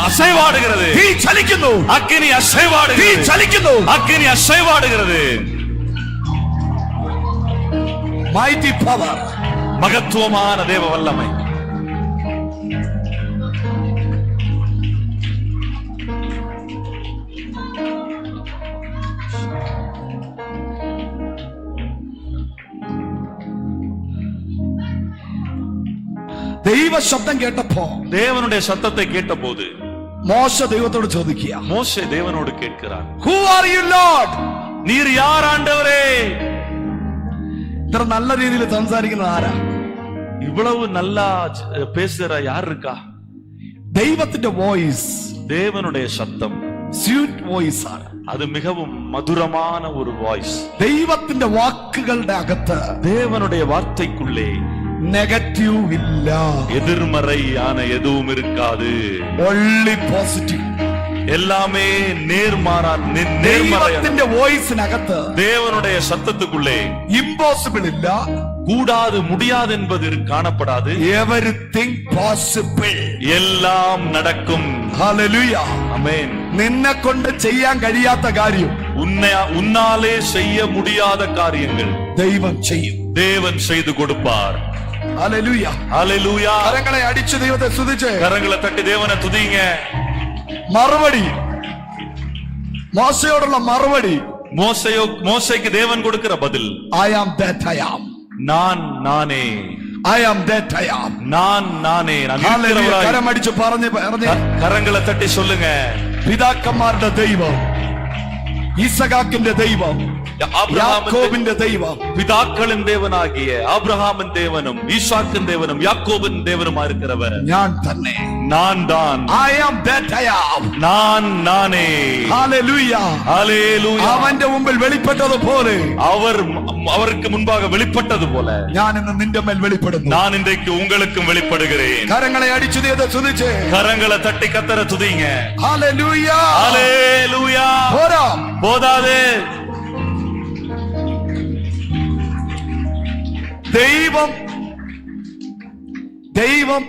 അസൈവാടുகிறது. തീ ചലിക്കുന്നു. അഗ്നി അസൈവാടുகிறது. തീ ചലിക്കുന്നു. അഗ്നി അസൈവാടുகிறது. Mighty power. மகத்துவமான தேவ வல்லமை. ദൈവ ശബ്ദം കേട്ടപ്പോ, தேவனுடைய சத்தத்தை கேட்டபோது മോശ ദൈവത്തോട് ചോദിക്കുക, மோசே தேவனோடு கேட்கிறார், Who are you Lord? நீர் யார் ஆண்டவரே? ഇത്ര നല്ല രീതിയിൽ സംസാരിക്കുന്നത് ആരാ? இவ்வளவு நல்லா பேசுற யார் இருக்கா? ദൈവത്തിന്റെ വോയിസ്, தேவனுடைய சத்தம் സ്വീറ്റ് വോയിസ് ആണ്. அது மிகவும் மதுரமான ஒரு வாய்ஸ். ദൈവത്തിന്റെ വാക്കുകളുടെ അകത്ത് தேவனுடைய வார்த்தைக்குள்ளே നെഗറ്റീവ് ഇല്ല. எதிர்மறையான எதுவும் இருக்காது. only positive. எல்லாமே நேர்மாறான. ദൈവത്തിന്റെ വോയിസിനകത്ത് தேவனுடைய சத்தத்துக்குள்ளே ഇമ്പോസിബിൾ ഇല്ല, கூடாது முடியாது என்பது காணப்படாது. Everything possible. எல்லாம் நடக்கும். ഹല്ലേലൂയ. ஆமென். നിന്നെ കൊണ്ട് ചെയ്യാൻ കഴിയാത്ത കാര്യം உன்னாலே செய்ய முடியாத காரியங்கள் ദൈവം ചെയ്യും. தேவன் செய்து கொடுப்பார். ഹല്ലേലൂയ. ஹல்லேலூயா. കരങ്ങളെ അടിച്ച് ദൈവത്തെ സ്തുതിച്ച് கரங்களை தட்டி தேவனை துதிங்க. മറുപടി, മോശയോടുള്ള മറുപടി, மோசேக்கு தேவன் கொடுக்கிற பதில், I am that I am. நான் நானே. I am that I am. நான் நானே. ഹല്ലേലൂയ. കരമടിച്ച് പറഞ്ഞ് கரங்களை தட்டி சொல்லுங்க. പിതാക്കന്മാരുടെ ദൈവം, ഈസഹാക്കിന്റെ ദൈവം, യാക്കോബിന്റെ ദൈവം பிதாக்களின் தேவனாகிய ஆபிரகாமின் தேவனும் ஈசாக்கின் தேவனும் யாக்கோபின் தேவனுமா இருக்கிறவர் ഞാൻ തന്നെ. நான் தான். I am that I am. நான் நானே. ഹല്ലേലൂയ. ஹல்லேலூயா. അവന്റെ മുമ്പിൽ വെളിപ്പെട്ടതുപോലെ அவருக்கு முன்பாக வெளிப்பட்டது போல ഞാൻ ഇന്ന് നിന്റെ മേൽ വെളിപ്പെടുന്നു. நான் இன்றைக்கு உங்களுக்கும் வெளிப்படுகிறேன். കരങ്ങളെ അടിച്ചു ദൈവത്തെ സ്തുതിച്ച് கரங்களை தட்டி கத்தரை துதிங்க. ഹല്ലേലൂയ. ஹல்லேலூயா. പോരാ. போதாது. ദൈവം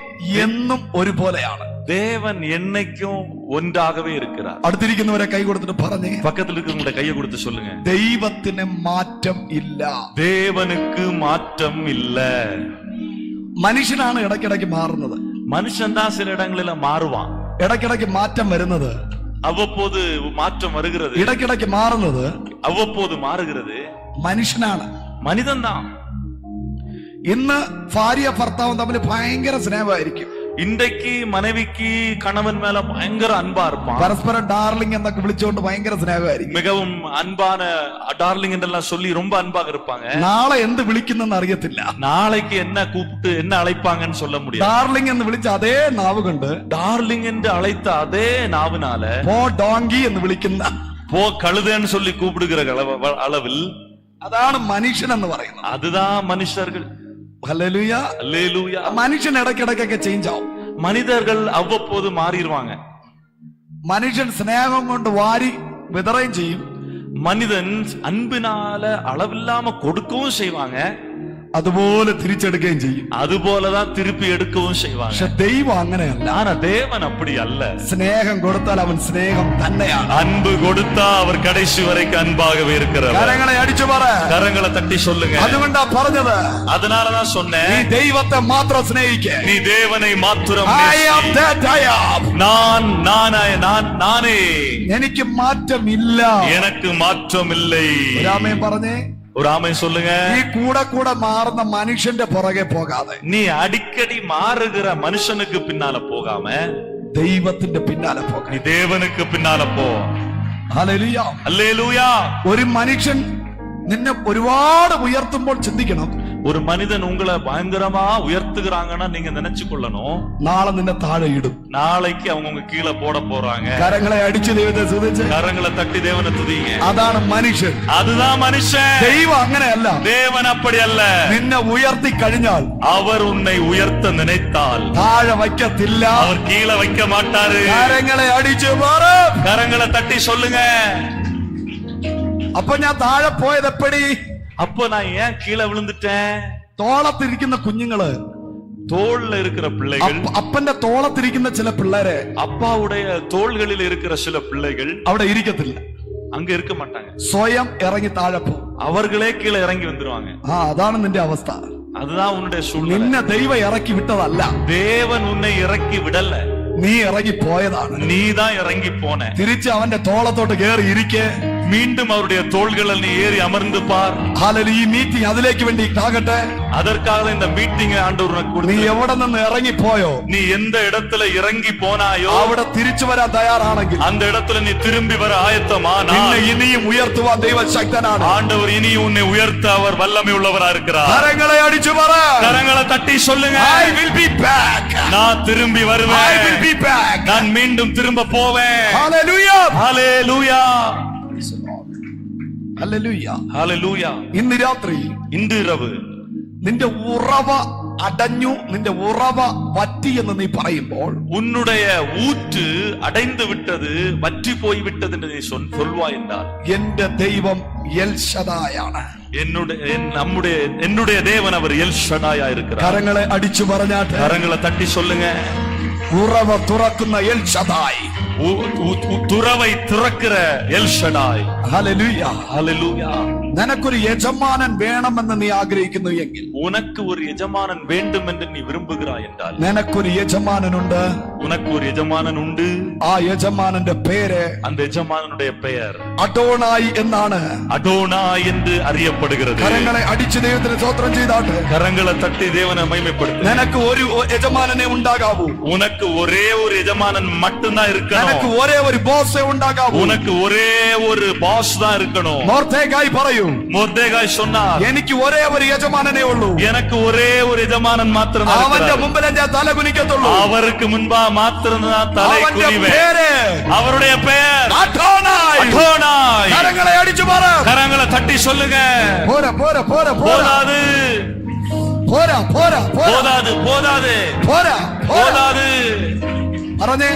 എന്നും ഒരുപോലെയാണ്. தேவன் என்னைக்கும் ஒன்றாகவே இருக்கிறார். അടുത്തിരിക്കുന്നവരെ കൈ കൊടുത്തിട്ട് പറഞ്ഞേ, பக்கத்துல இருக்கிறவங்க கையை கொடுத்து சொல்லுங்க, ദൈവത്തിന് മാറ്റം ഇല്ല. தேவனுக்கு மாற்றம் இல்ல. മനുഷ്യനാണ് ഇടയ്ക്കിടയ്ക്ക് മാറുന്നത്. மனுஷன் தான் சில இடங்களில மாறுவான். ഇടയ്ക്കിടയ്ക്ക് മാറ്റം വരുന്നത്, அவ்வப்போது மாற்றம் வருகிறது. ഇടയ്ക്കിടയ്ക്ക് മാറുന്നത് அவ்வப்போது மாறுகிறது മനുഷ്യനാണ്. மனிதன் தான். ഇന്ന് ഭാര്യ ഭർത്താവും തമ്മിൽ ഭയങ്കര സ്നേഹമായിരിക്കും. இன்றைக்கு மனைவிக்கு கணவன் மேல பயங்கர அன்பா இருப்பான். പരസ്പരം ഡാർലിംഗ് എന്നൊക്കെ വിളിച്ചുകൊണ്ട് ഭയങ്കര സ്നേഹമായിരിക്കും. மிகவும் அன்பான டார்லிங் என்றெல்லாம் சொல்லி ரொம்ப அன்பாக இருப்பாங்க. നാളെ എന്ത് വിളിക്കുന്നെന്ന് അറിയത്തില്ല. நாளைக்கு என்ன கூப்பிட்டு என்ன அழைப்பாங்கன்னு சொல்ல முடியாது. ഡാർലിംഗ് എന്ന് വിളിച്ച അതേ നാവ് കൊണ്ട് டார்லிங் என்று அழைத்த அதே நாவினால പോ ഡോങ്കി എന്ന് വിളിക്കുന്ന போ கழுதைன்னு சொல்லி கூப்பிடுகிற அளவில் അതാണ് മനുഷ്യൻ എന്ന് പറയുന്നത്. அதுதான் மனுஷர்கள். ഹല്ലേലൂയ. அல்லேலூயா. മനുഷ്യൻ ഇടയ്ക്കിടയ്ക്കൊക്കെ ചേഞ്ച് ആവും. மனிதர்கள் அவ்வப்போது மாறிடுவாங்க. മനുഷ്യൻ സ്നേഹം കൊണ്ട് വാരി വിതറുകയും ചെയ്യും. மனிதன் அன்பினால அளவில்லாம கொடுக்கவும் செய்வாங்க, അതുപോലെ തിരിച്ചെടുക്കുകയും ചെയ്യും. அதுபோலதான் திருப்பி எடுக்கவும் செய்வாங்க. പക്ഷെ ദൈവം അങ്ങനെയല്ല. ஆனா தேவன் அப்படி அல்ல. സ്നേഹം കൊടുത്താൽ അവൻ സ്നേഹം തന്നെയാണ്. அன்பு கொடுத்தா அவர் கடைசி வரைக்கும் அன்பாகவே இருக்கிறார். കരങ്ങളെ അടിച്ചു പറ. கரங்களை தட்டி சொல்லுங்க. അതുകൊണ്ടാ പറഞ്ഞത്, அதனாலதான் നീ சொன்னேன், ദൈവത്തെ മാത്രം സ്നേഹിക്ക. நீ தேவனை மாத்திரம் I am that I am. நானே. എനിക്ക് മാറ്റമില്ല. எனக்கு மாற்றம் இல்லை. ഒരാമയും പറഞ്ഞേ. ஒரு ஆமென் சொல்லுங்க. നീ കൂടെ മാറുന്ന മനുഷ്യന്റെ പുറകെ പോകാതെ, நீ அடிக்கடி மாறுகிற மனுஷனுக்கு பின்னால போகாம ദൈവത്തിന്റെ പിന്നാലെ நீ പോകാം. தேவனுக்கு பின்னால போ. ഹല്ലേലൂയ. அல்லேலூயா. ഒരു മനുഷ്യൻ നിന്നെ ഒരുപാട് ഉയർത്തുമ്പോൾ ചിന്തിക്കണം, ஒரு மனிதன் உங்களை பயங்கரமா உயர்த்துகிறாங்கன்னா நீங்க நினைச்சு கொள்ளணும், നാളെ നിന്നെ താഴെ ഇടും. நாளைக்கு அவங்க உங்க கீழே போட போறாங்க. കരങ്ങളെ അടിച്ചു ദൈവത്തെ സ്തുതിച്ച്. கரங்களை தட்டி தேவனை துதிங்க. അതാണ് മനുഷ്യൻ. அதுதான் மனுஷன். ദൈവം അങ്ങനെയല്ല. தேவன் அப்படி அல்ல. നിന്നെ ഉയർത്തി കഴിഞ്ഞാൽ அவர் உன்னை உயர்த்த நினைத்தால் താഴെ വയ്ക്കത്തില്ല. அவர் கீழே வைக்க மாட்டாரு. കരങ്ങളെ അടിച്ചു പറ. கரங்களை தட்டி சொல்லுங்க. അപ്പൊ ഞാൻ താഴെ പോയത് എപ്പടി? அப்போ நான் ஏன் கீழே விழுந்துட்டேன்? തോളത്തിരിക്കുന്ന കുഞ്ഞുങ്ങള്, தோல்ல இருக்கிற பிள்ளைகள், അപ്പന്റെ തോളത്തിരിക്കുന്ന ചില പിള്ളേരെ அப்பாவுடைய தோள்களில் இருக்கிற சில பிள்ளைகள் അവിടെ ഇരിക്കത്തില്ല. அங்க இருக்க மாட்டாங்க. സ്വയം ഇറങ്ങി താഴെ പോകും. அவர்களே கீழே இறங்கி வந்துருவாங்க. അതാണ് നിന്റെ അവസ്ഥ. அதுதான் உன்னுடைய சூழ்நிலை. നിന്നെ ദൈവം ഇറക്കി വിട്ടതല്ല, தேவன் உன்னை இறக்கி விடல, നീ ഇറങ്ങി പോയതാണ്. நீதான் இறங்கி போன. തിരിച്ച് അവന്റെ തോളത്തോട്ട് കയറി ഇരിക്കെ. மீண்டும் அவருடைய தோள்களில் நீ ஏறி அமர்ந்து பார். ഈ മീറ്റിംഗ് അതിലേക്ക് വേണ്ടി ആകട്ടെ. அதற்காக இந்த மீட்டிங் ஆண்டவர் உனக்கு നീ கொடுத்தார். എവിടെ നിന്ന് ഇറങ്ങിപ്പോയോ, நீ எந்த இடத்துல இறங்கி போனாயோ അവിടെ തിരിച്ചു വരാൻ തയ്യാറാണെങ്കിൽ அந்த இடத்துல நீ திரும்பி வர ஆயத்தமானால் നിന്നെ ഇനിയും ഉയർത്തുവാൻ ദൈവം ശക്തനാണ്. ஆண்டவர் இனியும் உன்னை உயர்த்த அவர் வல்லமை உள்ளவரா இருக்கிறார். കരങ്ങളെ അടിച്ചു പറ. கரங்களை தட்டி சொல்லுங்க. I will be back. நான் திரும்பி I will வருவேன். be back. நான் மீண்டும் திரும்ப போவேன். Hallelujah. ஹalleluya. Hallelujah. ஹalleluya. ഇന്ന് രാത്രി இன்று இரவு നിന്റെ ഉറവ അടഞ്ഞു, നിന്റെ ഉറവ വറ്റി എന്ന് നീ പറയുമ്പോൾ உன்னுடைய ஊற்று அடைந்து விட்டது, வற்றி போய் விட்டது என்று நீ சொல்வாய் என்றால் എന്റെ ദൈവം എൽ ശദായാണ്. என்னுடைய தேவன் அவர் எல் ஷடாயா இருக்கிறார். കരങ്ങളെ അടിച്ചു പറഞ്ഞാട്ടെ. கரங்களை தட்டி சொல்லுங்க. ഉറവ തുറക്കുന്ന എൽ ശദായ്. துறவை திறக்கிற எல் ஷடாய். ഹല്ലേലൂയ. ஹalleluya. നിനക്കൊരു യജമാനൻ വേണമെന്ന് നീ ആഗ്രഹിക്കുന്നു എങ്കിൽ, உனக்கு ஒரு எஜமானன் வேண்டும் என்று நீ விரும்புகிறாய் என்றால், നിനക്കൊരു യജമാനനുണ്ട്. உனக்கு ஒரு எஜமானன் உண்டு. ആ യജമാനന്റെ പേര്, அந்த எஜமானனுடைய பெயர் അഡോണായി എന്നാണ്. அடோனா என்று அறியப்படுகிறது. കരങ്ങളെ അടിച്ചു ദൈവത്തിന് സ്തോത്രം ചെയ്താട്ടെ. கரங்களை தட்டி தேவனை மகிமைப்படுத்து. നിനക്ക് ഒരു യജമാനനെ ഉണ്ടാകാവൂ. உனக்கு ஒரே ஒரு எஜமானன் மட்டும்தான் இருக்கணும். നിനക്ക് ഒരേ ഒരു ബോസേ ഉണ്ടാകാവൂ. உனக்கு ஒரே ஒரு பாஸ் தான் இருக்கணும். മൊർദെഖായി പറയും, மொர்தெகாய் சொன்னார், എനിക്ക് ഒരേ ഒരു യജമാനനേ ഉള്ളൂ. எனக்கு ஒரே ஒரு எஜமானன் மாத்திரம் தான் അവന്റെ இருக்கிறார். മുമ്പിൽ ഞാൻ തല കുനിക്കത്തുള്ളൂ. அவருக்கு முன்பா மாத்திரம் தான் தலை അവന്റെ குனிவேன். പേര് அவருடைய பெயர் അഡോനായി. அடோனாய். കരങ്ങളെ അടിച്ചു പറ. கரங்களை தட்டி சொல்லுங்க. പോരാ പോരാ പോരാ പോരാ போதாது, പോരാ പോരാ പോരാ போதாது, போதாது, പോരാ പോരാ போதாது. പറഞ്ഞേ.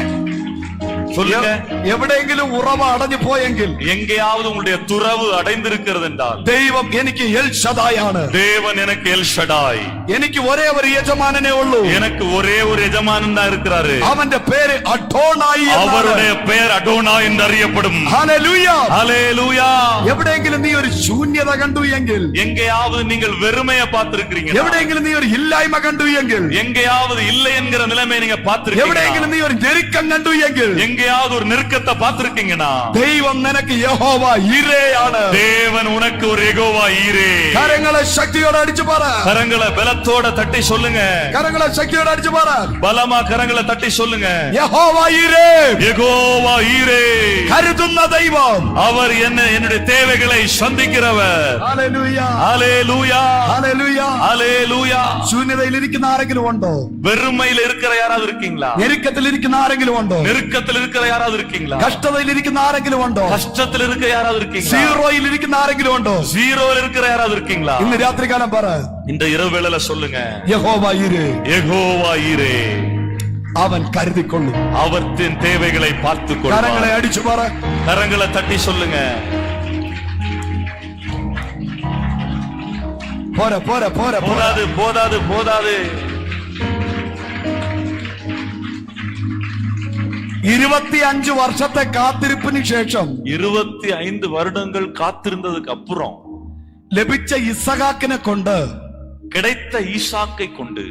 சொல்லுங்க. എവിടെയെങ്കിലും ഉറവ അടഞ്ഞു പോയെങ്കിൽ எங்கேயாவது உங்களுடைய துறவு அடைந்திருக்கிறது என்றால் ദൈവം എനിക്ക് എൽ ഷദായാണ്. தேவன் எனக்கு எல் ஷடாய். എനിക്ക് ഒരേ ഒരു യജമാനനേ ഉള്ളൂ. எனக்கு ஒரே ஒரு எஜமானன் தான் இருக்கிறாரு. അവന്റെ പേര് അഡോനായി എന്നാണ്. அவருடைய பெயர் அடோனா என்று அறியப்படும். ഹല്ലേലൂയ. ஹல்லேலூயா. എവിടെയെങ്കിലും നീ ഒരു ശൂന്യത കണ്ടു എങ്കിൽ, எங்கேயாவது நீங்கள் வெறுமையை பார்த்திருக்கிறீங்க, എവിടെയെങ്കിലും നീ ഒരു ഇല്ലായ്മ കണ്ടു എങ്കിൽ, எங்கேயாவது இல்லை என்கிற நிலைமையை நீங்க பார்த்திருக்கீங்க, എവിടെയെങ്കിലും നീ ഒരു ഞെരുക്കം കണ്ടു എങ്കിൽ, எங்கேயாவது ஒரு நெருக்கத்தை பார்த்திருக்கீங்கன்னா ദൈവം നിനക്ക് യഹോവ ഈരേയാണ്. தேவன் உனக்கு ஒரு யெகோவா ஈரே. കരങ്ങളെ ശക്തിയോടെ അടിച്ചു പറ. கரங்களை பலத்தோட தட்டி சொல்லுங்க. കരങ്ങളെ ശക്തിയോടെ അടിച്ചു പറ. பலமா கரங்களை தட்டி சொல்லுங்க. യഹോവ ഈരേ. யெகோவா ஈரே. കരുതുന്ന ദൈവം. அவர் என்னுடைய தேவைகளை சந்திக்கிறவர். ഹല്ലേലൂയ. ஹல்லேலூயா. ഹല്ലേലൂയ. ஹல்லேலூயா. ശൂന്യതയിൽ ഇരിക്കുന്ന ആരെങ്കിലും ഉണ്ടോ? வெறுமையில இருக்கிற யாராவது இருக்கீங்களா? ഞെരുക്കത്തിൽ ഇരിക്കുന്ന ആരെങ്കിലും ഉണ്ടോ? நெருக்கத்தில் இருக்கிற யாராவது இருக்கீங்களா? കഷ്ടതയിൽ ഇരിക്കുന്ന ആരെങ്കിലും ഉണ്ടോ? கஷ்டத்தில் இருக்க யாராவது இருக்கீங்களா? സീറോയിൽ ഇരിക്കുന്ന ആരെങ്കിലും ഉണ്ടോ? ஜீரோல இருக்கிற யாராவது இருக்கீங்களா? ഇന്ന് രാത്രികാലം പറ, இந்த இரவு வேளையில சொல்லுங்க. യഹോവ ഈരേ. யெகோவா ஈரே. അവൻ കരുതിക്കൊള്ളും. அவர் தன் தேவைகளை பார்த்துக் കരങ്ങളെ கொள்வார். അടിച്ചു പറ. கரங்களை தட்டி சொல்லுங்க. പോരാ പോരാ പോരാ പോരാ. போதாது, போதாது, போதாது. 25 വർഷത്തെ കാത്തിരിപ്പിന് ശേഷം 25 வருடங்கள் காத்திருந்ததுக்கு அப்புறம் ലഭിച്ച ഇസഹാക്കിനെ കൊണ്ട് கிடைத்த ஈசாக்கை கொண்டு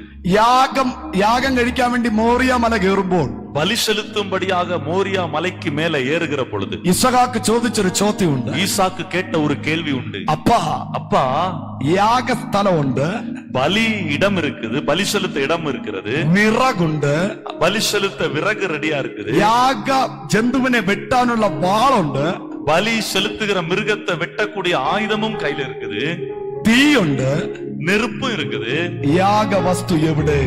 യാഗം കഴിക്കാൻ വേണ്ടി മോറിയ മല കയറുമ്പോൾ பலி செலுத்தும்படியாக மோரியா மலைக்கு மேல ஏறுகிற பொழுது ഇസഹാക്ക് ചോദിച്ചൊരു ചോദ്യമുണ്ട്. ஈசாக்கு கேட்ட ஒரு கேள்வி உண்டு. അപ്പാ, அப்பா, യാഗസ്ഥലമുണ്ട്, பலி இடம் இருக்குது, பலி செலுத்த இடம் இருக்கிறது, വിറകുണ്ട്, பலி செலுத்த விறகு ரெடியா இருக்குது, യാഗ ജന്തുവിനെ വെട്ടാനുള്ള വാളുണ്ട്, பலி செலுத்துகிற மிருகத்தை வெட்டக்கூடிய ஆயுதமும் கையில இருக்குது, തീയുണ്ട്, நெருப்பும் இருக்குது. യാഗവസ്തു എവിടെ?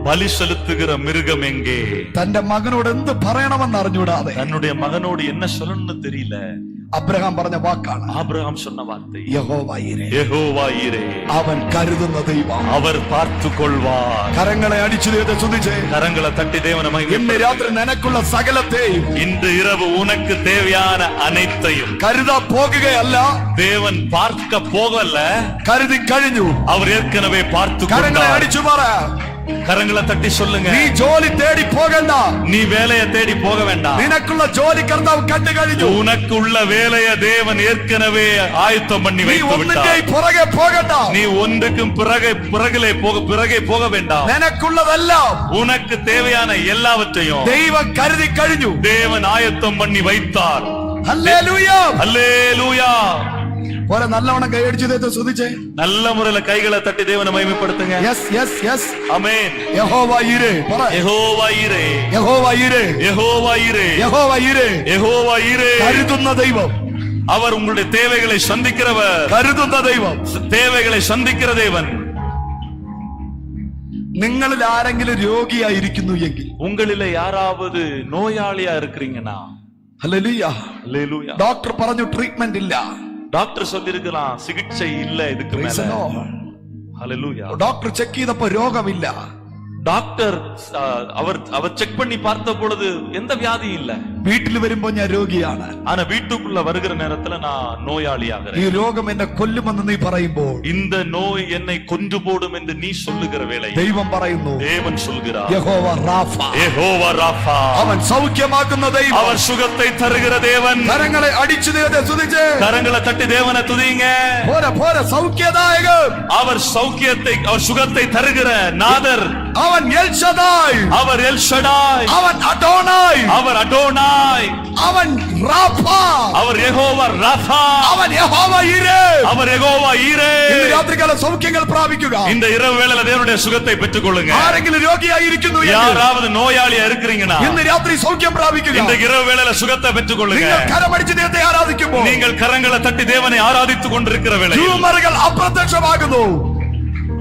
பலி செலுத்துகிற மிருகம் எங்கே? തന്റെ മകനോട് എന്ത് പറയണമെന്ന് അറിഞ്ഞൂടാതെ தன்னுடைய மகனோடு என்ன சொல்லணும்னு தெரியல. അബ്രഹാം പറഞ്ഞ വാക്കാണ് ஆபிரகாம் சொன்ன வார்த்தை, യഹോവ ഈരേ. யெகோவா ஈரே. അവൻ കരുതുന്ന ദൈവം. அவர் பார்த்து കൊள்வார். കരങ്ങളെ അടിച്ചു ദൈവത്തെ സ്തുതിച്ചേ. கரங்களை தட்டி தேவனை ഇന്ന് மகிமைப்படுத்து. രാത്രി നിനക്കുള്ള സകലത്തെയും இன்று இரவு உனக்கு தேவையான அனைத்தையும் കരുതാ പോകുകയല്ല, தேவன் பார்க்க போகல, കരുതി കഴിഞ്ഞു. அவர் ஏற்கனவே பார்த்து കരങ്ങളെ கொண்டார். അടിച്ചു പറ. கரங்களை தட்டி சொல்லுங்க. നീ ജോലി തേടി പോകണ്ട. நீ வேலையை தேடி போக வேண்டாம். നിനക്കുള്ള ജോലി കർത്താവ് കണ്ടു കഴിഞ്ഞു. உனக்கு உள்ள வேலையை தேவன் ஏற்கனவே ஆயத்தம் பண்ணி നീ வைத்து ഒന്നിന്റെ விட்டார். പുറകെ പോകണ്ട. நீ ஒன்றுக்கும் பிறகே போக வேண்டாம். നിനക്കുള്ളതെല്ലാം உனக்கு தேவையான எல்லாவற்றையும் ദൈവം കരുതി കഴിഞ്ഞു. தேவன் ஆயத்தம் பண்ணி வைத்தார். ഹല്ലേലൂയ. அல்லேலூயா. പോലെ നല്ലവണ്ണം കൈയടിച്ചു ദൈവത്തെ സ്തുതിച്ചേ. நல்ல முறையில கைகளை தட்டி தேவனை மகிமைப்படுத்துங்க. Yes yes yes. ஆமென். യഹോവ ഈരേ. പറ. யெகோவா ஈரே. യഹോവ ഈരേ. யெகோவா ஈரே. യഹോവ ഈരേ. யெகோவா ஈரே. കരുതുന്ന ദൈവം. அவர் உங்களுடைய தேவைகளை சந்திக்கிறவர். കരുതുന്ന ദൈവം. தேவைகளை சந்திக்கிற தேவன். നിങ്ങളിൽ ആരെങ്കിലും രോഗിയായിരിക്കുന്നു എങ്കിൽ, உங்களில யாராவது நோயாளியா இருக்கிறீங்கன்னா, ഹല്ലേലൂയ, அல்லேலூயா. ഡോക്ടർ പറഞ്ഞു ട്രീറ്റ്മെന്റ് ഇല്ല. டாக்டர் சொல்லிருக்கலாம் சிகிச்சை இல்ல இதுக்கு Praise மேல. the Lord. Hallelujah. Doctor check ചെയ്തപ്പോ രോഗമില്ല. டாக்டர் அவர் செக் பண்ணி பார்த்த பொழுது எந்த வியாதியும் இல்ல. വീട്ടിൽ വരുമ്പോ ഞാൻ രോഗിയാണ്. ஆனா வீட்டுக்குள்ள வருகிற நேரத்துல நான் நோயாளியாகிறேன். ഈ രോഗം എന്നെ കൊല്ലുമെന്ന് നീ പറയുമ്പോൾ இந்த நோய் என்னை கொன்று போடும் என்று நீ சொல்லுகிற வேளை ദൈവം പറയുന്നു, தேவன் சொல்கிறார், യഹോവ റാഫ. யெகோவா ராஃபா. അവൻ സൗഖ്യമാക്കുന്ന ദൈവം. அவர் சுகத்தை தருகிற தேவன். കരങ്ങളെ അടിച്ചു ദൈവത്തെ സ്തുതിച്ച്. கரங்களை தட்டி தேவனை துதிங்க. പോരെ പോരെ സൗഖ്യദായകൻ. அவர் சௌக்கியத்தை, அவர் சுகத்தை தருகிற நாதர். അവൻ എൽ ഷദായ്. அவர் எல் ஷடாய். അവൻ അഡോനായ്. அவர் அடோனாய். ஷடாய், அவன் ராபா, அவர் யெகோவா ராஃபா, അവൻ യഹോവ ഈരേ. அவர் யெகோவா ஈரே. ഇന്ന് രാത്രികാല സൗഖ്യങ്ങൾ പ്രാപിക്കുക. இந்த இரவு வேளையில தேவனுடைய சுகத்தை பெற்றுக்கொள்ளுங்க. ആരെങ്കിലും രോഗിയായിരിക്കുന്നു എങ്കിൽ யாராவது நோயாளியா இருக்கிறீங்கன்னா ഇന്ന് രാത്രി സൗഖ്യം പ്രാപിക്കുക. இந்த இரவு வேளையில சுகத்தை பெற்றுக்கொள்ளுங்க. നിങ്ങൾ കരമടിച്ച് ദൈവത്തെ ആരാധിക്കുമ്പോൾ நீங்கள் കരങ്ങളെ தட்டி தேவனை ஆராதித்துக் கொண்டிருக்கிற வேளையில் ട്യൂമറുകൾ അപ്രത്യക്ഷമാകുന്നു.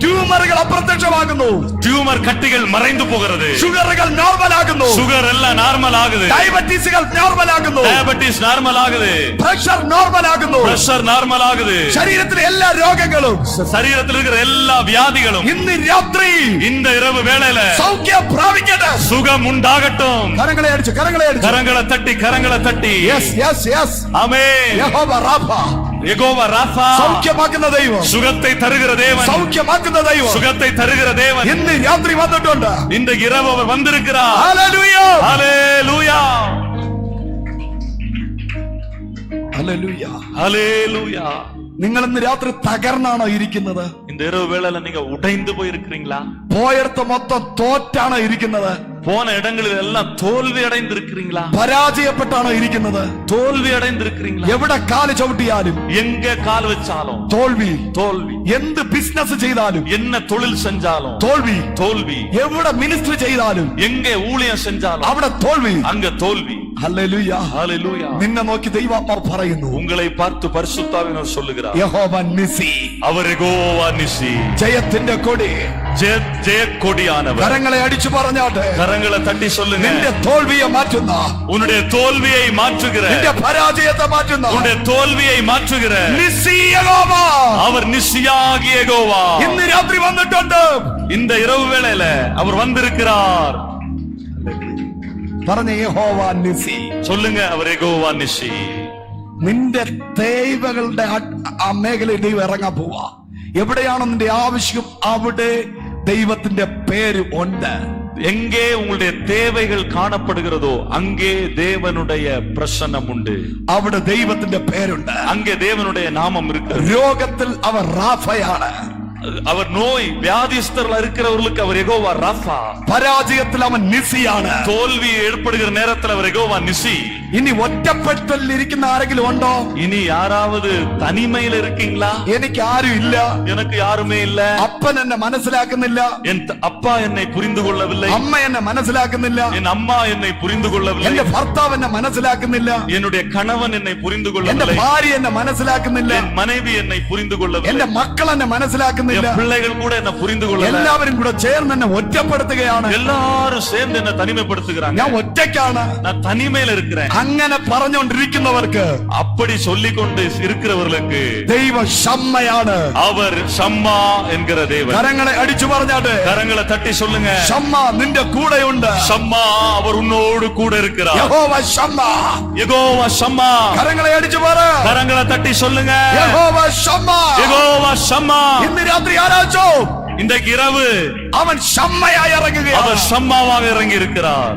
ട്യൂമറുകൾ അപ്രത്യക്ഷമാകുന്നു. டியூமர் கட்டிகள் மறைந்து போகிறது. ഷുഗറുകൾ നോർമൽ ആകുന്നു. சுகர் எல்லாம் நார்மல் ஆகுது. ഡയബറ്റീസുകൾ നോർമൽ ആകുന്നു. டயபெட்டிஸ் நார்மல் ஆகுது. പ്രഷർ നോർമൽ ആകുന്നു. பிரஷர் நார்மல் ஆகுது. ശരീരത്തിലെ എല്ലാ രോഗങ്ങളും சரீரத்தில் இருக்கிற எல்லா வியாதிகளும் ഇന്ന് രാത്രി இந்த இரவு வேளையில സൗഖ്യം പ്രാപിക്കട്ടെ. சுகம் உண்டாகட்டும். കരങ്ങളെ അടിച്ച് கரங்களை தட்டி യെസ് യെസ് യെസ്. ஆமென். യഹോവ റാഫ, யெகோவா ராஃபா, സൗഖ്യമാക്കുന്ന ദൈവം, சுகத்தை தருகிற தேவன், സൗഖ്യമാക്കുന്ന ദൈവം சுகத்தை தருகிற தேவன் ഇന്ന് രാത്രി വന്നിട്ടുണ്ട്. இந்த இரவு அவர் வந்திருக்கிறார். ഹല്ലേലൂയ, ஹalleluya, ഹല്ലേലൂയ. ஹalleluya. നിങ്ങൾ ഇന്ന് രാത്രി തകർന്നാണോ ഇരിക്കുന്നത്? இந்த இரவு வேளையில நீங்க உடைந்து போயிருக்கிறீங்களா? പോയടത്ത് മൊത്തം തോറ്റാണോ ഇരിക്കുന്നത്? போன இடங்களில் எல்லாம் தோல்வி அடைந்து இருக்கிறீங்களா? പരാജയപ്പെട്ടാണോ ഇരിക്കുന്നത്? தோல்வி அடைந்து இருக்கிறீங்களா? എവിടെ കാല് ചവിട്ടിയാലും எங்க கால் வச்சாலும் തോൽവി. தோல்வி. എന്ത് ബിസിനസ് ചെയ്താലും என்ன தொழில் செஞ்சாலும் തോൽവി. தோல்வி. എവിടെ മിനിസ്റ്റർ ചെയ്താലും எங்க ஊழியம் செஞ்சாலும் അവിടെ തോൽവി. அங்க தோல்வி. ഹല്ലേലൂയ. ஹalleluya. നിന്നെ നോക്കി ദൈവാത്മാവ് പറയുന്നു, உங்களை பார்த்து பரிசுத்தாவினர் சொல்லுகிறார், യഹോവ നിസി, அவர் யெகோவா நிசி, ജയത്തിന്റെ കൊടി. ஜெய கொடியானவர். കരങ്ങളെ അടിച്ചു പറഞ്ഞാട്ടെ, கரங்களை தட்டி சொல்லுங்க, നിന്റെ തോൽവിയെ മാറ്റുന്ന, உன்னுடைய தோல்வியை மாற்றுகிற, നിന്റെ പരാജയത്തെ മാറ്റുന്ന உன்னுடைய தோல்வியை மாற்றுகிற നിസി യഹോവ அவர் நிசியாகிய யெகோவா ഇന്ന് രാത്രി വന്നിട്ടുണ്ട്. இந்த இரவு வேளையில அவர் வந்திருக்கிறார். പറഞ്ഞ യഹോവ നിസി. சொல்லுங்க, அவர் யெகோவா நிசி. നിന്റെ തേവകളുടെ ആ മേഖലയിൽ ദൈവം ഇറങ്ങാൻ പോവാ. എവിടെയാണോ നിന്റെ ആവശ്യം അവിടെ ദൈവത്തിന്റെ പേര് ഉണ്ട്. எங்கே உங்களுடைய தேவைகள் காணப்படுகிறதோ அங்கே தேவனுடைய பிரசன்னம் உண்டு. അവിടെ ദൈവത്തിന്റെ പേരുണ്ട്. அங்கே தேவனுடைய நாமம் இருக்கிறது. രോഗത്തിൽ അവർ റാഫയാണ്. அவர் நோய் வியாதிஸ்தர்கள் இருக்கிறவர்களுக்கு அவர் யெகோவா ராஃபா. പരാജയത്തിൽ അവൻ നിസിയാണ്. தோல்வி ஏற்படுகிற நேரத்தில் அவர் யெகோவா நிசி. ഇനി ഒറ്റപ്പെട്ടലിൽ ഇരിക്കുന്ന ആരെങ്കിലും ഉണ്ടോ? இனி யாராவது தனிமையில் இருக்கீங்களா? എനിക്ക് ആരും ഇല്ല, எனக்கு யாருமே இல்ல, അപ്പൻ എന്നെ മനസ്സിലാക്കുന്നില്ല, என் அப்பா என்னை புரிந்து கொள்ளவில்லை, അമ്മ എന്നെ മനസ്സിലാക്കുന്നില്ല, என் அம்மா என்னை புரிந்து கொள்ளவில்லை, എന്റെ ഭർത്താവ് എന്നെ മനസ്സിലാക്കുന്നില്ല, என்னுடைய கணவன் என்னை புரிந்து എന്റെ கொள்ளவில்லை, ഭാര്യ എന്നെ മനസ്സിലാക്കുന്നില്ല, என் மனைவி என்னை புரிந்து கொள்ளவில்லை, എന്റെ മക്കൾ എന്നെ മനസ്സിലാക്കുന്നില്ല. என் பிள்ளைகள் கூட என்னை புரிந்து கொள்ளவில்லை. എല്ലാവരും കൂടെ ചേർന്ന് എന്നെ ഒറ്റപ്പെടുത്തുകയാണ്. எல்லாரும் சேர்ந்து என்ன தனிமைப்படுத்துகிறாங்க. ഞാൻ ഒറ്റയ്ക്കാണ്. நான் தனிமையில இருக்கிறேன். അങ്ങനെ പറഞ്ഞുകൊണ്ടിരിക്കുന്നവർക്ക് அப்படி சொல்லிக்கொண்டு இருக்கிறவர்களுக்கு ദൈവ ഷമ്മയാണ്. அவர் ஷம்மா என்கிற தேவன். കരങ്ങളെ അടിച്ചു പറഞ്ഞാട്ടെ, கரங்களை தட்டி சொல்லுங்க, ഷമ്മ നിന്റെ കൂടെയുണ്ട്. ஷம்மா அவர் உன்னோடு கூட இருக்கிறார். യഹോവ ഷമ്മ. யெகோவா ஷம்மா. കരങ്ങളെ അടിച്ചു പറ, கரங்களை தட்டி சொல்லுங்க, യഹോവ ഷമ്മ. யெகோவா ஷம்மா. ഇന്ന് രാത്രി ആരാച്ചോ இன்றைக்கு இரவு അവൻ ഷമ്മയായി ഇറങ്ങുകയാണ്. அவர் ஷம்மாவாக இறங்கி இருக்கிறார்.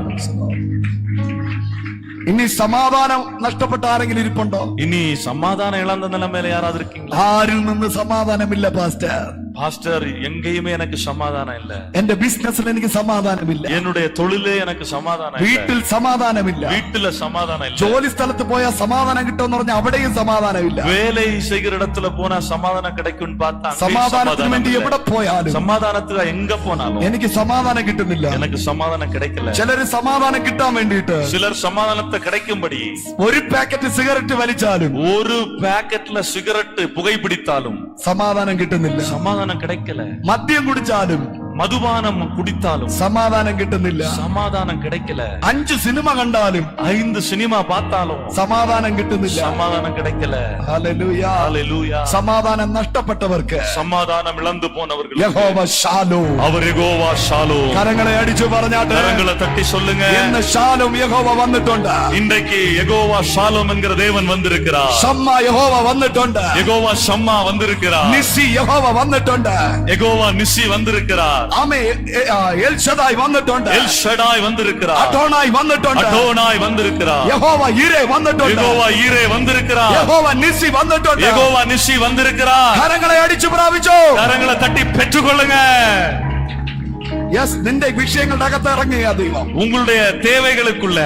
ഇനി സമാധാനം നഷ്ടപ്പെട്ട ആരെങ്കിലും ഇരിപ്പുണ്ടോ? இனி சமாதானம் இழந்த நிலைமையில யாராவது இருக்கீங்களா? ആരിൽ നിന്ന് സമാധാനമില്ല പാസ്റ്റർ. பாஸ்டர், எங்கேயுமே எனக்கு சமாதானம் இல்ல. എന്റെ ബിസിനസ്സിൽ എനിക്ക് സമാധാനമില്ല, என்னுடைய தொழிலே எனக்கு சமாதானம் இல்ல. വീട്ടിൽ സമാധാനമില്ല, வீட்டுல சமாதானம் இல்ல. ജോലി സ്ഥലത്ത് പോയാൽ സമാധാനം കിട്ടുമെന്ന് പറഞ്ഞാൽ അവിടെയും സമാധാനമില്ല. வேலை செய்கிற இடத்துல போனா சமாதானம் கிடைக்கும்னு பார்த்தா அங்கேயும் സമാധാനത്തിന് சமாதானம் വേണ്ടി இல்ல. എവിടെ പോയാലും சமாதானத்துக்கு எங்க போனாலும் എനിക്ക് സമാധാനം കിട്ടുന്നില്ല. எனக்கு சமாதானம் கிடைக்கல. ചിലര് സമാധാനം കിട്ടാൻ വേണ്ടിയിട്ട് சிலர் சமாதானத்தை கிடைக்கும்படி ഒരു പാക്കറ്റ് സിഗരറ്റ് വലിച്ചാലും ஒரு பாக்கெட்ல சிகரெட் புகைப்பிடித்தாலும் സമാധാനം കിട്ടുന്നില്ല. சமாதானம் கிடைக்கல. മദ്യം കുടിച്ചാലും மதுபானம் குடித்தாலும் സമാധാനം കിട്ടുന്നില്ല. சமாதானம் கிடைக்கல. 5 സിനിമ കണ്ടാലും 5 சினிமா பார்த்தாலும் സമാധാനം കിട്ടുന്നില്ല. சமாதானம் கிடைக்கல. ഹല്ലേലൂയ. ஹalleluya. സമാധാനം നഷ്ടപ്പെട്ടവർക്ക് சமாதானம் இழந்து போனவர்கள் യഹോവ ഷാലോം. அவர் யெகோவா ஷாலோம். കരങ്ങളെ അടിച്ചു പറഞ്ഞാട്ടെ, கரங்களை தட்டி சொல்லுங்க, ഇന്ന് ഷാലോം യഹോവ വന്നിട്ടുണ്ട്. இன்றைக்கு யெகோவா ஷாலோம் என்கிற தேவன் வந்திருக்கிறார். ഷമ്മ യഹോവ വന്നിട്ടുണ്ട്. யெகோவா ஷம்மா வந்திருக்கிறார். നിസി യഹോവ വന്നിട്ടുണ്ട്. யெகோவா நிசி வந்திருக்கிறார். ആമേ എൽ ഷദായ് വന്നിട്ടുണ്ട്. எல் ஷடாய் வந்திருக்கிறார். അഡോണായ് വന്നിട്ടുണ്ട്. அடோனாய் வந்திருக்கிறார். യഹോവ ഈരേ വന്നിട്ടുണ്ട്. யெகோவா ஈரே வந்திருக்கிறார். യഹോവ നിസി വന്നിട്ടുണ്ട്. யெகோவா நிசி வந்திருக்கிறார். കരങ്ങളെ അടിച്ചു പ്രാപിച്ചു. கரங்களை தட்டி பெற்றுக்கொள்ளுங்க. യെസ്, നിന്റെ വിഷയങ്ങളുടെ അകത്ത് ഇറങ്ങിയ ദൈവം உங்களுடைய தேவைகளுக்குள்ள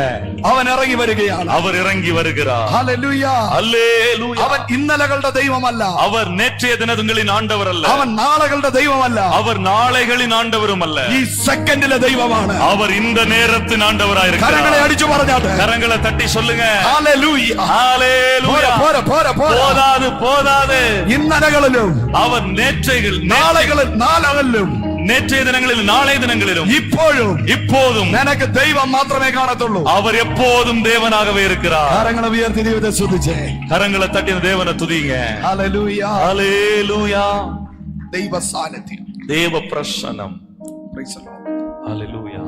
അവൻ ഇറങ്ങി വരികയാണ്. அவர் இறங்கி வருகிறார். ഹല്ലേലൂയ. அல்லேலூயா. അവൻ ഇന്നലകളുടെ ദൈവമല്ല, அவர் நேற்றைய தினங்களின் ஆண்டவர் அல்ல. അവൻ നാളുകളുടെ ദൈവമല്ല, அவர் நாளைகளின் ஆண்டவரும் அல்ல. ഈ സെക്കൻഡിലെ ദൈവമാണ്. அவர் இந்த நேரத்தின் ஆண்டவராயிருக்கிறார். കരങ്ങളെ അടിച്ചു പറഞ്ഞാട്ടെ. கரங்களை தட்டி சொல்லுங்க. ഹല്ലേലൂയ. ஹalleluya. പോരെ പോരെ പോരെ. போதாது போதாது. ഇന്നലകളിലും அவர் നാളുകളിലും நேற்றைய தினங்களிலும் நாளைய தினங்களிலும் ഇപ്പോഴും இப்போதும் നിനക്ക് ദൈവം മാത്രമേ കാണത്തുള്ളൂ. அவர் எப்போதும் தேவனாகவே இருக்கிறார். കരങ്ങളെ ഉയർത്തി ദൈവത്തെ സ്തുതിച്ചേ. கரங்களை தட்டி தேவனை துதிங்க. ഹല്ലേലൂയ. ஹalleluya. ദൈവ സാന്നിധ്യം, தேவ பிரசன்னம். Praise the Lord. ஹalleluya.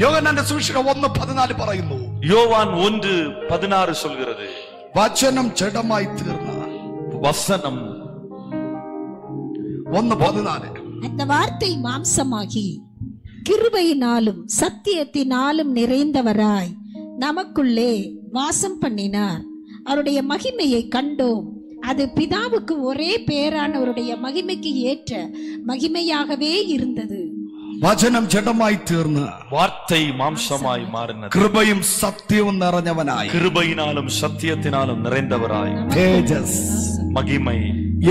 യോഹന്നാന്റെ സുവിശേഷം 1:14 പറയുന്നു, யோவான் 1:16 சொல்கிறது, വചനം ജഡമായി തീർന്ന. வசனம் 1:14. அந்த வார்த்தை மாம்சமாகி கிருபையினாலும் சத்தியத்தினாலும் நிறைந்தவராய் நமக்குள்ளே வாசம் பண்ணினார். அவருடைய மகிமையை கண்டோம். அது பிதாவுக்கு ஒரே பேரானவருடைய மகிமைக்கு ஏற்ற மகிமையாகவே இருந்தது. വചനം ജഡമായി തീർന്ന് வார்த்தை மாம்சமாய் மாறினது. കൃപയും സത്യവും നിറഞ്ഞവനായി, கிருபையினாலும் சத்தியத்தினாலும் நிறைந்தவராய், തേജസ്, மகிமை.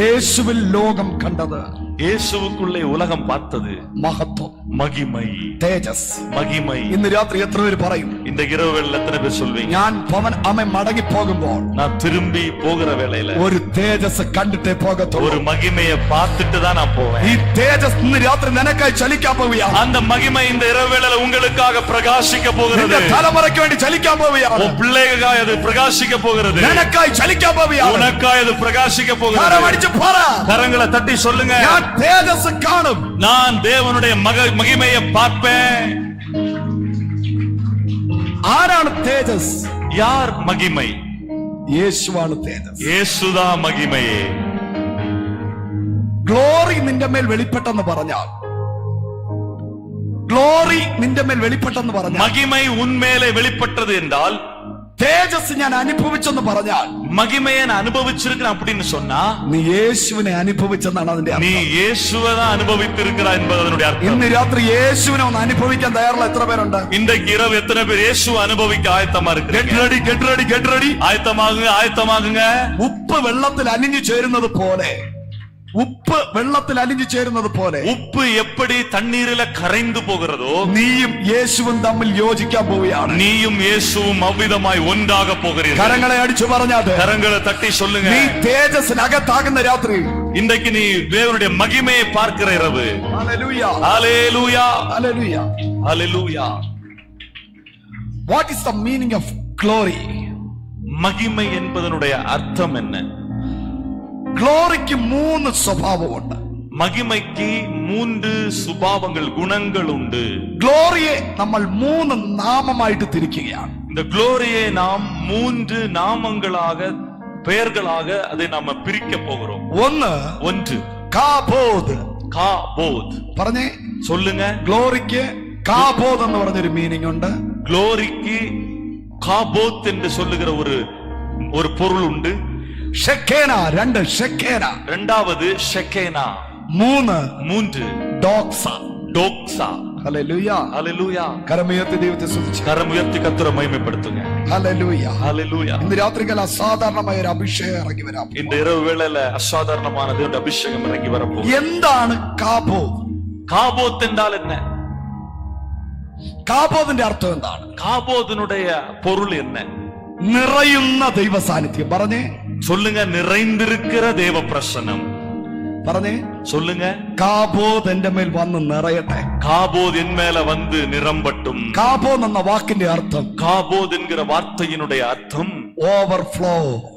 യേശുവിൽ ലോകം കണ്ടത് இயேசுவுக்குள்ளே உலகம் பார்த்தது മഹത്വം, மகிமை, തേജസ്. மகிமை. ഇന്ന് രാത്രി എത്ര പേര് പറയും, இந்த இரவுகளில் எத்தனை பேர் சொல்வீங்க, ഞാൻ അമ്മ മടങ്ങി പോകുമ്പോൾ நான் திரும்பி போகிற வேளையில ഒരു തേജസ് കണ്ടിട്ടേ പോകത്തുള്ളൂ. ஒரு மகிமையை பார்த்துட்டு தான் நான் போவேன். ഈ തേജസ് ഇന്ന് രാത്രി നിനക്കായി ചലിക്കാൻ പോവുകയാണ്. அந்த மகிமை இந்த இரவு வேளையில உங்களுக்காக பிரகாசிக்க போகிறது. നിന്റെ തലമുറയ്ക്ക് വേണ്ടി ചലിക്കാൻ പോവുകയാണ്. உன் பிள்ளைகளுக்காக அது பிரகாசிக்க போகிறது. നിനക്കായി ചലിക്കാൻ പോവുകയാണ്. உனக்காக அது பிரகாசிக்க போகிறது. കരമടിച്ച് പറ, கரங்களை தட்டி சொல்லுங்க, ഞാൻ തേജസ് കാണും. நான் தேவனுடைய மகிமையை பார்ப்பேன். ആരാണ് തേജസ്? யார் மகிமை? യേശുവാണ് തേജസ്. இயேசுதா மகிமையே. ഗ്ലോറി നിന്റെ മേൽ വെളിപ്പെട്ടെന്ന് പറഞ്ഞാൽ, ഗ്ലോറി നിന്റെ മേൽ വെളിപ്പെട്ടെന്ന് പറഞ്ഞാൽ, மகிமை உன்மேலே வெளிப்பட்டது என்றால், തേജസ് ഞാൻ അനുഭവിച്ചെന്ന് പറഞ്ഞാൽ, மகிமையை நான் அனுபவிச்சிருக்கிறேன் அப்படின்னு சொன்னா, നീ യേശുവിനെ അനുഭവിച്ചെന്നാണ് അതിന്റെ நீ അർത്ഥം. இயேசுவை தான் அனுபவித்திருக்கிறாய் என்பது அதனுடைய அர்த்தம். ഇന്ന് രാത്രി യേശുവിനെ ഒന്ന് അനുഭവിക്കാൻ തയ്യാറുള്ള എത്ര പേരുണ്ട്? இன்றைக்கு இரவு எத்தனை பேர் இயேசுவை அனுபவிக்க ஆயத்தமா இருக்கிறீங்க? Get ready. ஆயத்தமாகுங்க. ഉപ്പ് വെള്ളത്തിൽ അലിഞ്ഞു ചേരുന്നത് പോലെ, ഉപ്പ് വെള്ളത്തിൽ അലിഞ്ഞു ചേരുന്നത് പോലെ, உப்பு எப்படி தண்ணீரில கரைந்து போகிறதோ, നീയും യേശുവും തമ്മിൽ യോജിക്കാൻ പോവുകയാണ്. நீயும் இயேசுவும் அவ்விதமாய் ஒன்றாக போகிறீர்கள். കരങ്ങളെ അടിച്ചു പറഞ്ഞാതെ, கரங்களை தட்டி சொல்லுங்க, നീ തേജസ്സിനകത്താകുന്ന രാത്രി, இன்றைக்கு நீ தேவனுடைய மகிமையை பார்க்கிற இரவு. Hallelujah. Hallelujah. Hallelujah. Hallelujah. What is the meaning of glory? மகிமை என்பதனுடைய அர்த்தம் என்ன? ഗ്ലോറിക്ക് 3 സ്വഭാവമുണ്ട്. மகிமைக்கு 3 சுபாவங்கள், குணங்கள் உண்டு. ഗ്ലോറിയെ നമ്മൾ 3 നാമമായിട്ട് തിരിക്കുകയാണ്. இந்த குளோரியை நாம் 3 நாமங்களாக, பெயர்களாக அதை நாம பிரிக்க போகிறோம். ஒன்று കാബോദ്. காபோத். പറഞ്ഞേ, சொல்லுங்க. ഗ്ലോറിക്ക് കാബോദ് എന്ന് പറഞ്ഞൊരു മീനിങ് ഉണ്ട്. குளோரிக்கு காபோத் என்று சொல்லுகிற ஒரு பொருள் உண்டு. ഷെക്കേന, 2 ഷെക്കേന, இரண்டாவது ஷெகேனா, 3 ഡോക്സ. டோக்ஸா. ഹല്ലേലൂയ. ஹalleluya. കരമുയർത്തി ദൈവത്തെ സ്തുതിച്ചു. கரம் உயர்த்தி கர்த்தரை மகிமைப்படுத்துங்க. ഹല്ലേലൂയ. ஹalleluya. ഇന്ന് രാത്രികാല അസാധാരണമായ ഒരു അഭിഷേകം ഇറങ്ങി വരാം. இந்த இரவு வேளையில அசாதாரணமான தேவனுடைய அபிஷேகம் இறங்கி வரப்போகுது. എന്താണ് കാബോദ്? காபோத் என்றால் என்ன? കാബോദിന്റെ അർത്ഥം എന്താണ്? காபோதினுடைய பொருள் என்ன? നിറയുന്ന ദൈവ സാന്നിധ്യം. പറഞ്ഞേ, சொல்லுங்க. நிறைந்திருக்கிற தேவ பிரசன்னம். പറഞ്ഞേ, சொல்லுங்க. കാബോദ് എന്റെ മേൽ വന്ന് നിറയട്ടെ. காபோத் என் மேல வந்து நிரம்பட்டும். കാബോദ് എന്ന വാക്കിന്റെ അർത്ഥം, காபோத் என்கிற வார்த்தையினுடைய அர்த்தம் ഓവർഫ്ലോ.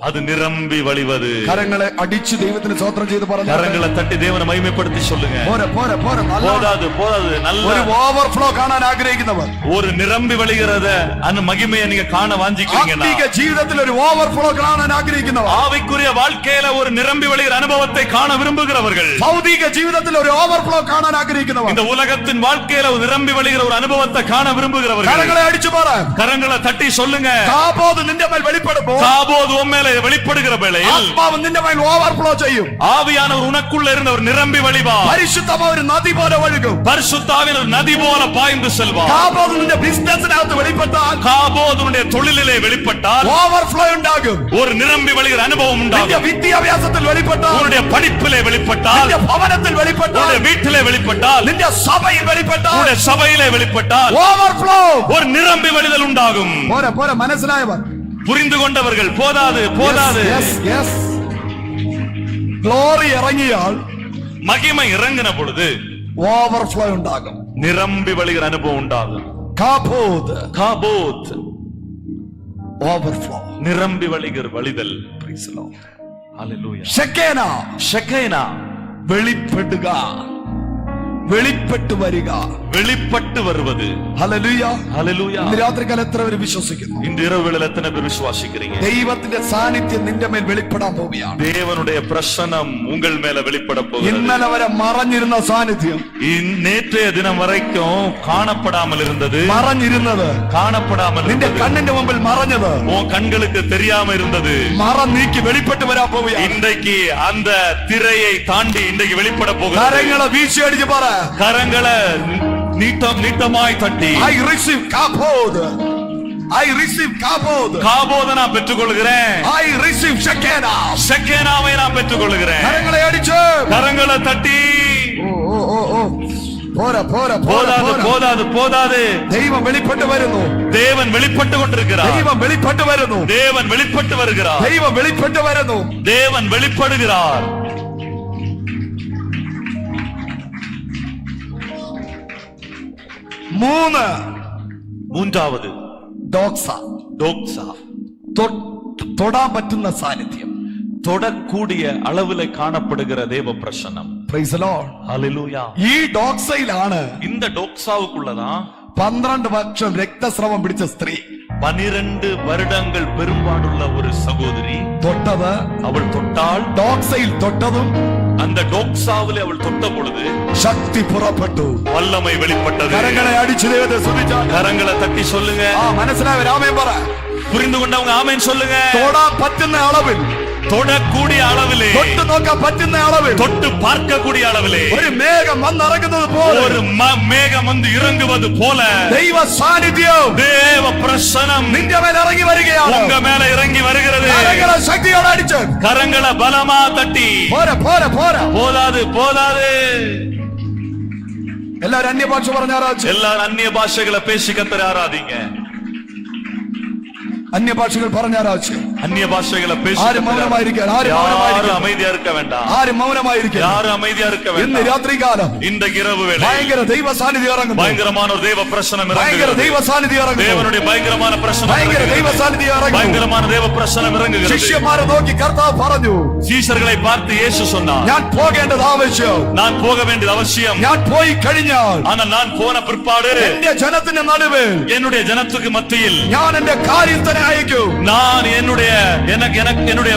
அது நிரம்பி வழிவது. കരങ്ങളെ അടിച്ചു ദൈവത്തിന് സ്തോത്രം ചെയ്ത് പറഞ്ഞു. கரங்களை தட்டி தேவனை மகிமைப்படுத்தி சொல்லுங்க. പോരെ. போதாது. நல்ல ഒരു ഓവർഫ്ലോ കാണാൻ ആഗ്രഹിക്കുന്നവർ, ஒரு நிரம்பி வழிகிறத அந்த மகிமையை நீங்க காண வாஞ்சிக்கிறீங்கன்னா, ആത്മീക ജീവിതത്തിൽ ഒരു ഓവർഫ്ലോ കാണാൻ ആഗ്രഹിക്കുന്നവർ, ஆவிக்குரிய வாழ்க்கையில ஒரு நிரம்பி வழிகிற அனுபவத்தை காண விரும்புகிறவர்கள், ഭൗതിക ജീവിതത്തിൽ ഒരു ഓവർഫ്ലോ കാണാൻ ആഗ്രഹിക്കുന്നവർ, இந்த உலகத்தின் வாழ்க்கையில ஒரு நிரம்பி வழிகிற ஒரு அனுபவத்தை காண விரும்புகிறவர்கள், കരങ്ങളെ അടിച്ചു പറ, கரங்களை தட்டி சொல்லுங்க. കാബോദ് നിന്റെ മേൽ വെളിപ്പെടും. വെളിപ്പെടുമ്പോൾ காபோத் உன் மேல வெளிப்படுகிற வேளையில் ആത്മാവ് നിന്റെ മേൽ ഓവർഫ്ലോ ചെയ്യും. ஆவியானவர் உனக்குள்ள இருந்தவர் நிரம்பி வழிவார். പരിശുദ്ധമായ ഒരു നദി പോലെ ഒഴുകും. பரிசுத்தாவின் ஒரு நதி போல பாய்ந்து செல்வார். കാബോദ് നിന്റെ ബിസിനസ്സിനകത്ത് വെളിപ്പെട്ടാൽ, காபோத் உன்னுடைய தொழிலிலே வெளிப்பட்டால் ഓവർഫ്ലോ ഉണ്ടാകും. ஒரு நிரம்பி வழிகிற அனுபவம் നിന്റെ உண்டாகும். വിദ്യാഭ്യാസത്തിൽ വെളിപ്പെട്ടാൽ, உன்னுடைய படிப்பிலே வெளிப்பட்டால், നിന്റെ ഭവനത്തിൽ വെളിപ്പെട്ടാൽ, உன்னுடைய வீட்டிலே வெளிப்பட்டால், നിന്റെ സഭയിൽ വെളിപ്പെട്ടാൽ, உன்னுடைய சபையிலே வெளிப்பட்டால் ഓവർഫ്ലോ. ஒரு நிரம்பி வழிதல் உண்டாகும். പോരെ പോരെ, മനസ്സിലായവർ? புரிந்து கொண்டவர்கள் போதாது போதாது. ഗ്ലോറി ഇറങ്ങിയാൽ, மகிமை இறங்கின பொழுது ഓവർഫ്ലോ ഉണ്ടാകും. நிரம்பி வழிகிற அனுபவம் உண்டாகும். കാബോദ്, காபோத் ഓവർഫ്ലോ. நிரம்பி வழிகிற வழிதல். ஹல்லேலூயா. ഷെക്കേന, ஷெகேனா വെളിപ്പെടുക, വെളിപ്പെട്ടു വരിക, வெளிப்பட்டு வருவது. ഹല്ലേലൂയ. ஹல்லேலூயா. ഇന്ന് രാത്രികാലം എത്ര പേര് വിശ്വസിക്കുന്നു? இந்த இரவுகளில் எத்தனை பேர் விசுவாசிக்கிறீங்க? ദൈവത്തിന്റെ സാന്നിധ്യം നിന്റെ മേൽ വെളിപ്പെടാൻ പോവുകയാണ്. தேவனுடைய பிரசன்னம் உங்கள் மேல வெளிப்பட போகிறது. ഇന്നലെ വരെ മറഞ്ഞിരുന്ന സാന്നിധ്യം, நேற்றைய தினம் வரைக்கும் காணப்படாமல் இருந்தது, മറഞ്ഞിരുന്നത്, காணப்படாமல் നിന്റെ இருந்தது, കണ്ണിന്റെ മുമ്പിൽ മറഞ്ഞത്, உன் கண்களுக்கு தெரியாம இருந்தது, മറ നീക്കി വെളിപ്പെട്ട് വരാൻ പോവുകയാണ്. இன்றைக்கு அந்த திரையை தாண்டி இன்றைக்கு வெளிப்பட போகிறது. കരങ്ങളെ വീശിയടിച്ച് പറ, கரங்களை நீட்டமாய் தட்டி, I receive kabod, I receive kabod, காபோதை நான் பெற்றுக்கொள்கிறேன், I receive ഷെക്കേന, ஷெகேனாவை நான் பெற்றுக்கொள்கிறேன். കരങ്ങളെ അടിച്ച്, கரங்களை தட்டி. പോരാ പോരാ போதாது போதாது போதாது. ദൈവം വെളിപ്പെട്ട് വരുന്നു, தேவன் வெளிப்பட்டு கொண்டிருக்கிறார். ദൈവം വെളിപ്പെട്ട് വരുന്നു, தேவன் வெளிப்பட்டு வருகிறார். ദൈവം വെളിപ്പെട്ട് വരുന്നു. தேவன் வெளிப்படுகிறார். மூன்றாவது ഡോക്സ, டோக்ஸா, തൊടാൻ പറ്റുന്ന സാന്നിധ്യം, தொடக்கூடிய அளவில் காணப்படுகிற தேவ பிரசன்னம். Praise the Lord. ஹல்லேலூயா. ഈ ഡോക്സയിലാണ് இந்த டோக்ஸாவுக்குள்ளதான் 12 വർഷം രക്തസ്രവം പിടിച്ച സ്ത്രീ 12 வருடங்கள் பெரும்பாடுள்ள ஒரு சகோதரி തൊട്ടത്, அவள் தொட்டாள். ഡോക്സയിൽ തൊട്ടതും அந்த டோக்ஸாவிலே அவள் தொட்ட பொழுது ശക്തി പുറപ്പെട്ടു, வல்லமை வெளிப்பட்டது. കരങ്ങളെ അടിച്ചു ദൈവത്തെ സ്തുതിച്ചാൽ. கரங்களை தட்டி சொல்லுங்க. മനസ്സിലായവർ ആമേൻ പറ. புரிந்து கொண்டவங்க ஆமென் சொல்லுங்க. തൊടാൻ പറ്റുന്ന അളവിൽ, தொடக்கூடிய அளவிலே, തൊട്ട് നോക്കാൻ പറ്റുന്ന അളവിൽ, தொட்டு பார்க்கக்கூடிய அளவிலே ഒരു മേഘം വന്നിറങ്ങുന്നത് പോലെ, ஒரு மேகம் வந்து இறங்குவது போல ദൈവ സാന്നിധ്യം தேவ பிரசனம் നിന്റെ മേൽ ഇറങ്ങി വരികയാണ്. உங்க மேல இறங்கி வருகிறது. കരങ്ങളെ ശക്തിയോടെ അടിച്ച്, கரங்களை பலமா தட்டி. പോരാ പോരാ പോരാ, போதாது போதாது. എല്ലാവരും അന്യഭാഷ പറഞ്ഞാരാച്ചു, எல்லாரும் அந்நிய பாஷைகளை பேசி கத்தரை ஆராதிங்க. അന്യഭാഷകൾ പറഞ്ഞാരാച്ചു. அந்நிய பாஷைகளை பேசி ആരും മൗനമായിരിക്കാൻ, ആരും யாரும் മൗനമായിരിക്കാൻ, அமைதியா இருக்க வேண்டாம். ആരും മൗനമായിരിക്കാൻ. யாரும் அமைதியா இருக்க ഇന്ന് வேண்டாம். രാത്രികാലം இன்றைக்கு இரவு வேளை ഭയങ്കര ദൈവ സാന്നിധ്യം ഇറങ്ങുന്നു, பயங்கரமான ஒரு தேவ பிரசனம் ഭയങ്കര இறங்குகிறது. ദൈവ സാന്നിധ്യം ഇറങ്ങുന്നു, தேவனுடைய பயங்கரமான பிரசனம் ഭയങ്കര ദൈവ இறங்குகிறது. സാന്നിധ്യം ഇറങ്ങുന്നു. பயங்கரமான தேவ பிரசனம் இறங்குகிறது. ശിഷ്യന്മാരെ നോക്കി കർത്താവ് പറഞ്ഞു, சீஷர்களை பார்த்து இயேசு சொன்னார், ഞാൻ പോകേണ്ടത് ആവശ്യം, நான் போக வேண்டியது அவசியம். ഞാൻ പോയി കഴിഞ്ഞാൽ ஆனால் நான் போன பிற்பாடு എന്റെ ജനത്തിന്റെ നടുവിൽ என்னுடைய ஜனத்துக்கு மத்தியில் ഞാൻ എന്റെ കാര്യസ്ഥനെ അയക്കും. நான் என்னுடைய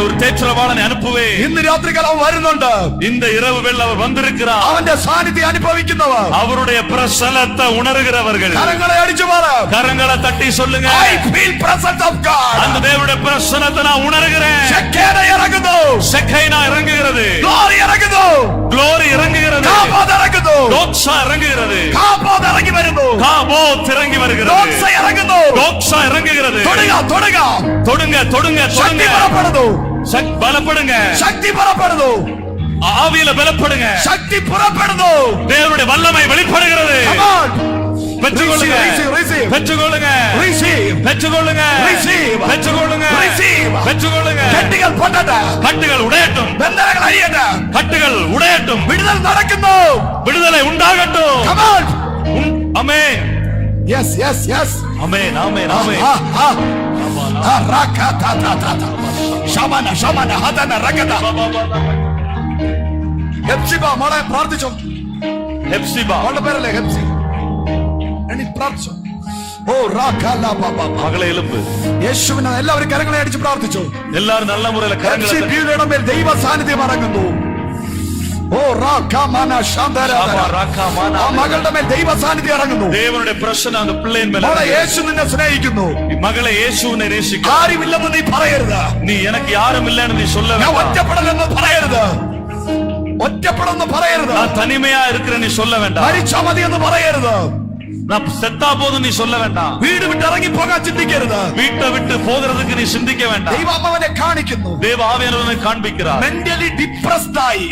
ஒரு தேற்றவாளனை அனுப்புவேன். ഇന്ന് രാത്രികാലം അവൻ വരുന്നുണ്ട്. இந்த இரவு வேளை அவர் வந்திருக்கிறார். അവന്റെ സാന്നിധ്യം അനുഭവിക്കുന്നവർ, அவருடைய பிரசன்னத்தை உணர்கிறவர்கள் കരങ്ങളെ അടിച്ചു പറ, கரங்களை தட்டி சொல்லுங்க. I feel presence of God. அந்த தேவனுடைய பிரசன்னத்தை நான் உணர்கிறேன். ഷെക്കേന ഇറങ്ങുന്നു, ஷெகைனா இறங்குகிறது, ഗ്ലോറി ഇറങ്ങുന്നു, ഗ്ലോറി இறங்குகிறது, കാബോദ് ഇറങ്ങുന്നു, டோக்ஸா இறங்குகிறது, കാബോദ് ഇറങ്ങി വരുന്നു, காபோத் இறங்கி வருகிறது, ഡോക്സ ഇറങ്ങുന്നു, டோக்ஸா இறங்குகிறது. തൊടുക തൊടുക, தொடுங்க தொடுங்க ശക്തി தொடுங்க. പുറപ്പെടുന്നു, பலப்படுங்க. ശക്തി പുറപ്പെടുന്നു, ஆவியில பலப்படுங்க. ശക്തി പുറപ്പെടുന്നു. தேவனுடைய வல்லமை வெளிப்படுகிறது. Come on. பெற்றுக்கொள்ளுங்க, Receive, receive. பெற்றுக்கொள்ளுங்க, Receive. பெற்றுக்கொள்ளுங்க, Receive. பெற்றுக்கொள்ளுங்க, Receive. பெற்றுக்கொள்ளுங்க. കെട്ടുകൾ പൊട്ടട്ടെ, கட்டுகள் உடையட்டும், ബന്ധനങ്ങൾ അഴിയട്ടെ, கட்டுகள் உடையட்டும், വിടുതൽ നടക്കുന്നു. விடுதலை உண்டாகட்டும். Come on. Amen, Yes, yes, yes. Amen, amen, amen. Rakatatatata. ശമന ശമന ഹതന രഗത. ഹെപ്സിബ മോളെ പ്രാർത്ഥിച്ചോ. ഹെപ്സിബ അവളുടെ പേരല്ലേ ഹെപ്സി? എണീ പ്രാർത്ഥിച്ചോ. ഓ റാഖല ബാബാ. മകളെ എലുമ്പ്. യേശുവിനെ എല്ലാവരും കരങ്ങളെ അടിച്ച് പ്രാർത്ഥിച്ചോ. എല്ലാവരും നല്ല മുറയിലെ കരങ്ങളെ ഹെപ്സി ബിയുടെ മേൽ ദൈവ സാന്നിധ്യം ഇറങ്ങുന്നു. ഓ റാഖമാന ശാന്തരാധന. ആ മകളുടെ മേൽ ദൈവ സാന്നിധ്യം ഇറങ്ങുന്നു. தேவனுடைய பிரசன்னம் அந்த பிள்ளையின் மேல മോളെ യേശു നിന്നെ സ്നേഹിക്കുന്നു. மகளே இயேசுவை நேசிக்கிறார். ആരുമില്ലെന്ന് നീ പറയരുത്. நீ எனக்கு யாரும் இல்லன்னு நீ சொல்ல ഞാൻ வேண்டாம். ഒറ്റപ്പെടലെന്ന് പറയരുത്. ഒറ്റപ്പെടെന്ന് പറയരുത്. நான் தனிமையா இருக்கிறேன் நீ சொல்ல வேண்டாம். മരിച്ചാ മതി എന്ന് പറയരുത്. நான் செத்தா போதும் நீ சொல்ல வேண்டாம். വീട് വിട്ട് ഇറങ്ങി പോകാൻ ചിന്തിക്കരുത്. வீட்டை விட்டு போகிறதுக்கு நீ சிந்திக்க வேண்டாம். ദൈവം അവനെ കാണിക്കുന്നു. தேவ ஆவியானவரை காண்பிக்கிறார். മെന്റലി ഡിപ്രസ്ഡ് ആയി,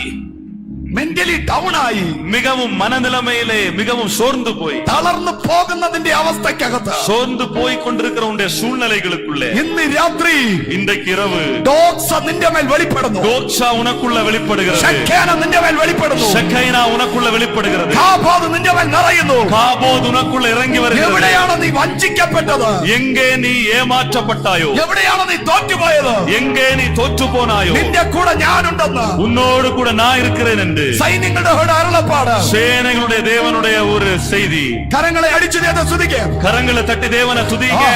മെന്റലി ഡൗൺ ആയി, மிகவும் மனநிலைமையிலே மிகவும் சோர்ந்து போய் തളർന്നു പോകുന്നതിന്റെ അവസ്ഥക്കകത്ത് சோர்ந்து போய் கொண்டிருக்கிற உன்னுடைய சூழ்நிலைகளுக்குள்ளே ഇന്ന് രാത്രി இன்றைக்கு இரவு ദോക്സ നിന്റെ മേൽ വെളിപ്പെടുന്നു. தோக்ஷா உனக்குள்ள வெளிப்படுகிறது. ശെഖേന നിന്റെ മേൽ വെളിപ്പെടുന്നു. ஷெக்கைனா உனக்குள்ள வெளிப்படுகிறது. കാബോദ് നിന്റെ മേൽ നിറയുന്നു. காபோத் உனக்குள்ள இறங்கி வருகிறது. എവിടെയാണ് നീ വഞ്ചിക്കപ്പെട്ടത്? எங்கே நீ ஏமாற்றப்பட்டாயோ, എവിടെയാണ് നീ തോറ്റുപോയത്? எங்கே நீ தோற்று போனாயோ, നിന്റെ കൂടെ ഞാനുണ്ടെന്ന് உன்னோடு கூட நான் இருக்கிறேன் என்று സൈന്യങ്ങളുടെ യഹോവയുടെ അരുളപ്പാട്. சேனைகளுடைய தேவனுடைய ஒரு செய்தி. കരങ്ങളെ അടിച്ചു നീ സ്തുതിക്കാം. கரங்களை தட்டி தேவனை துதிங்க.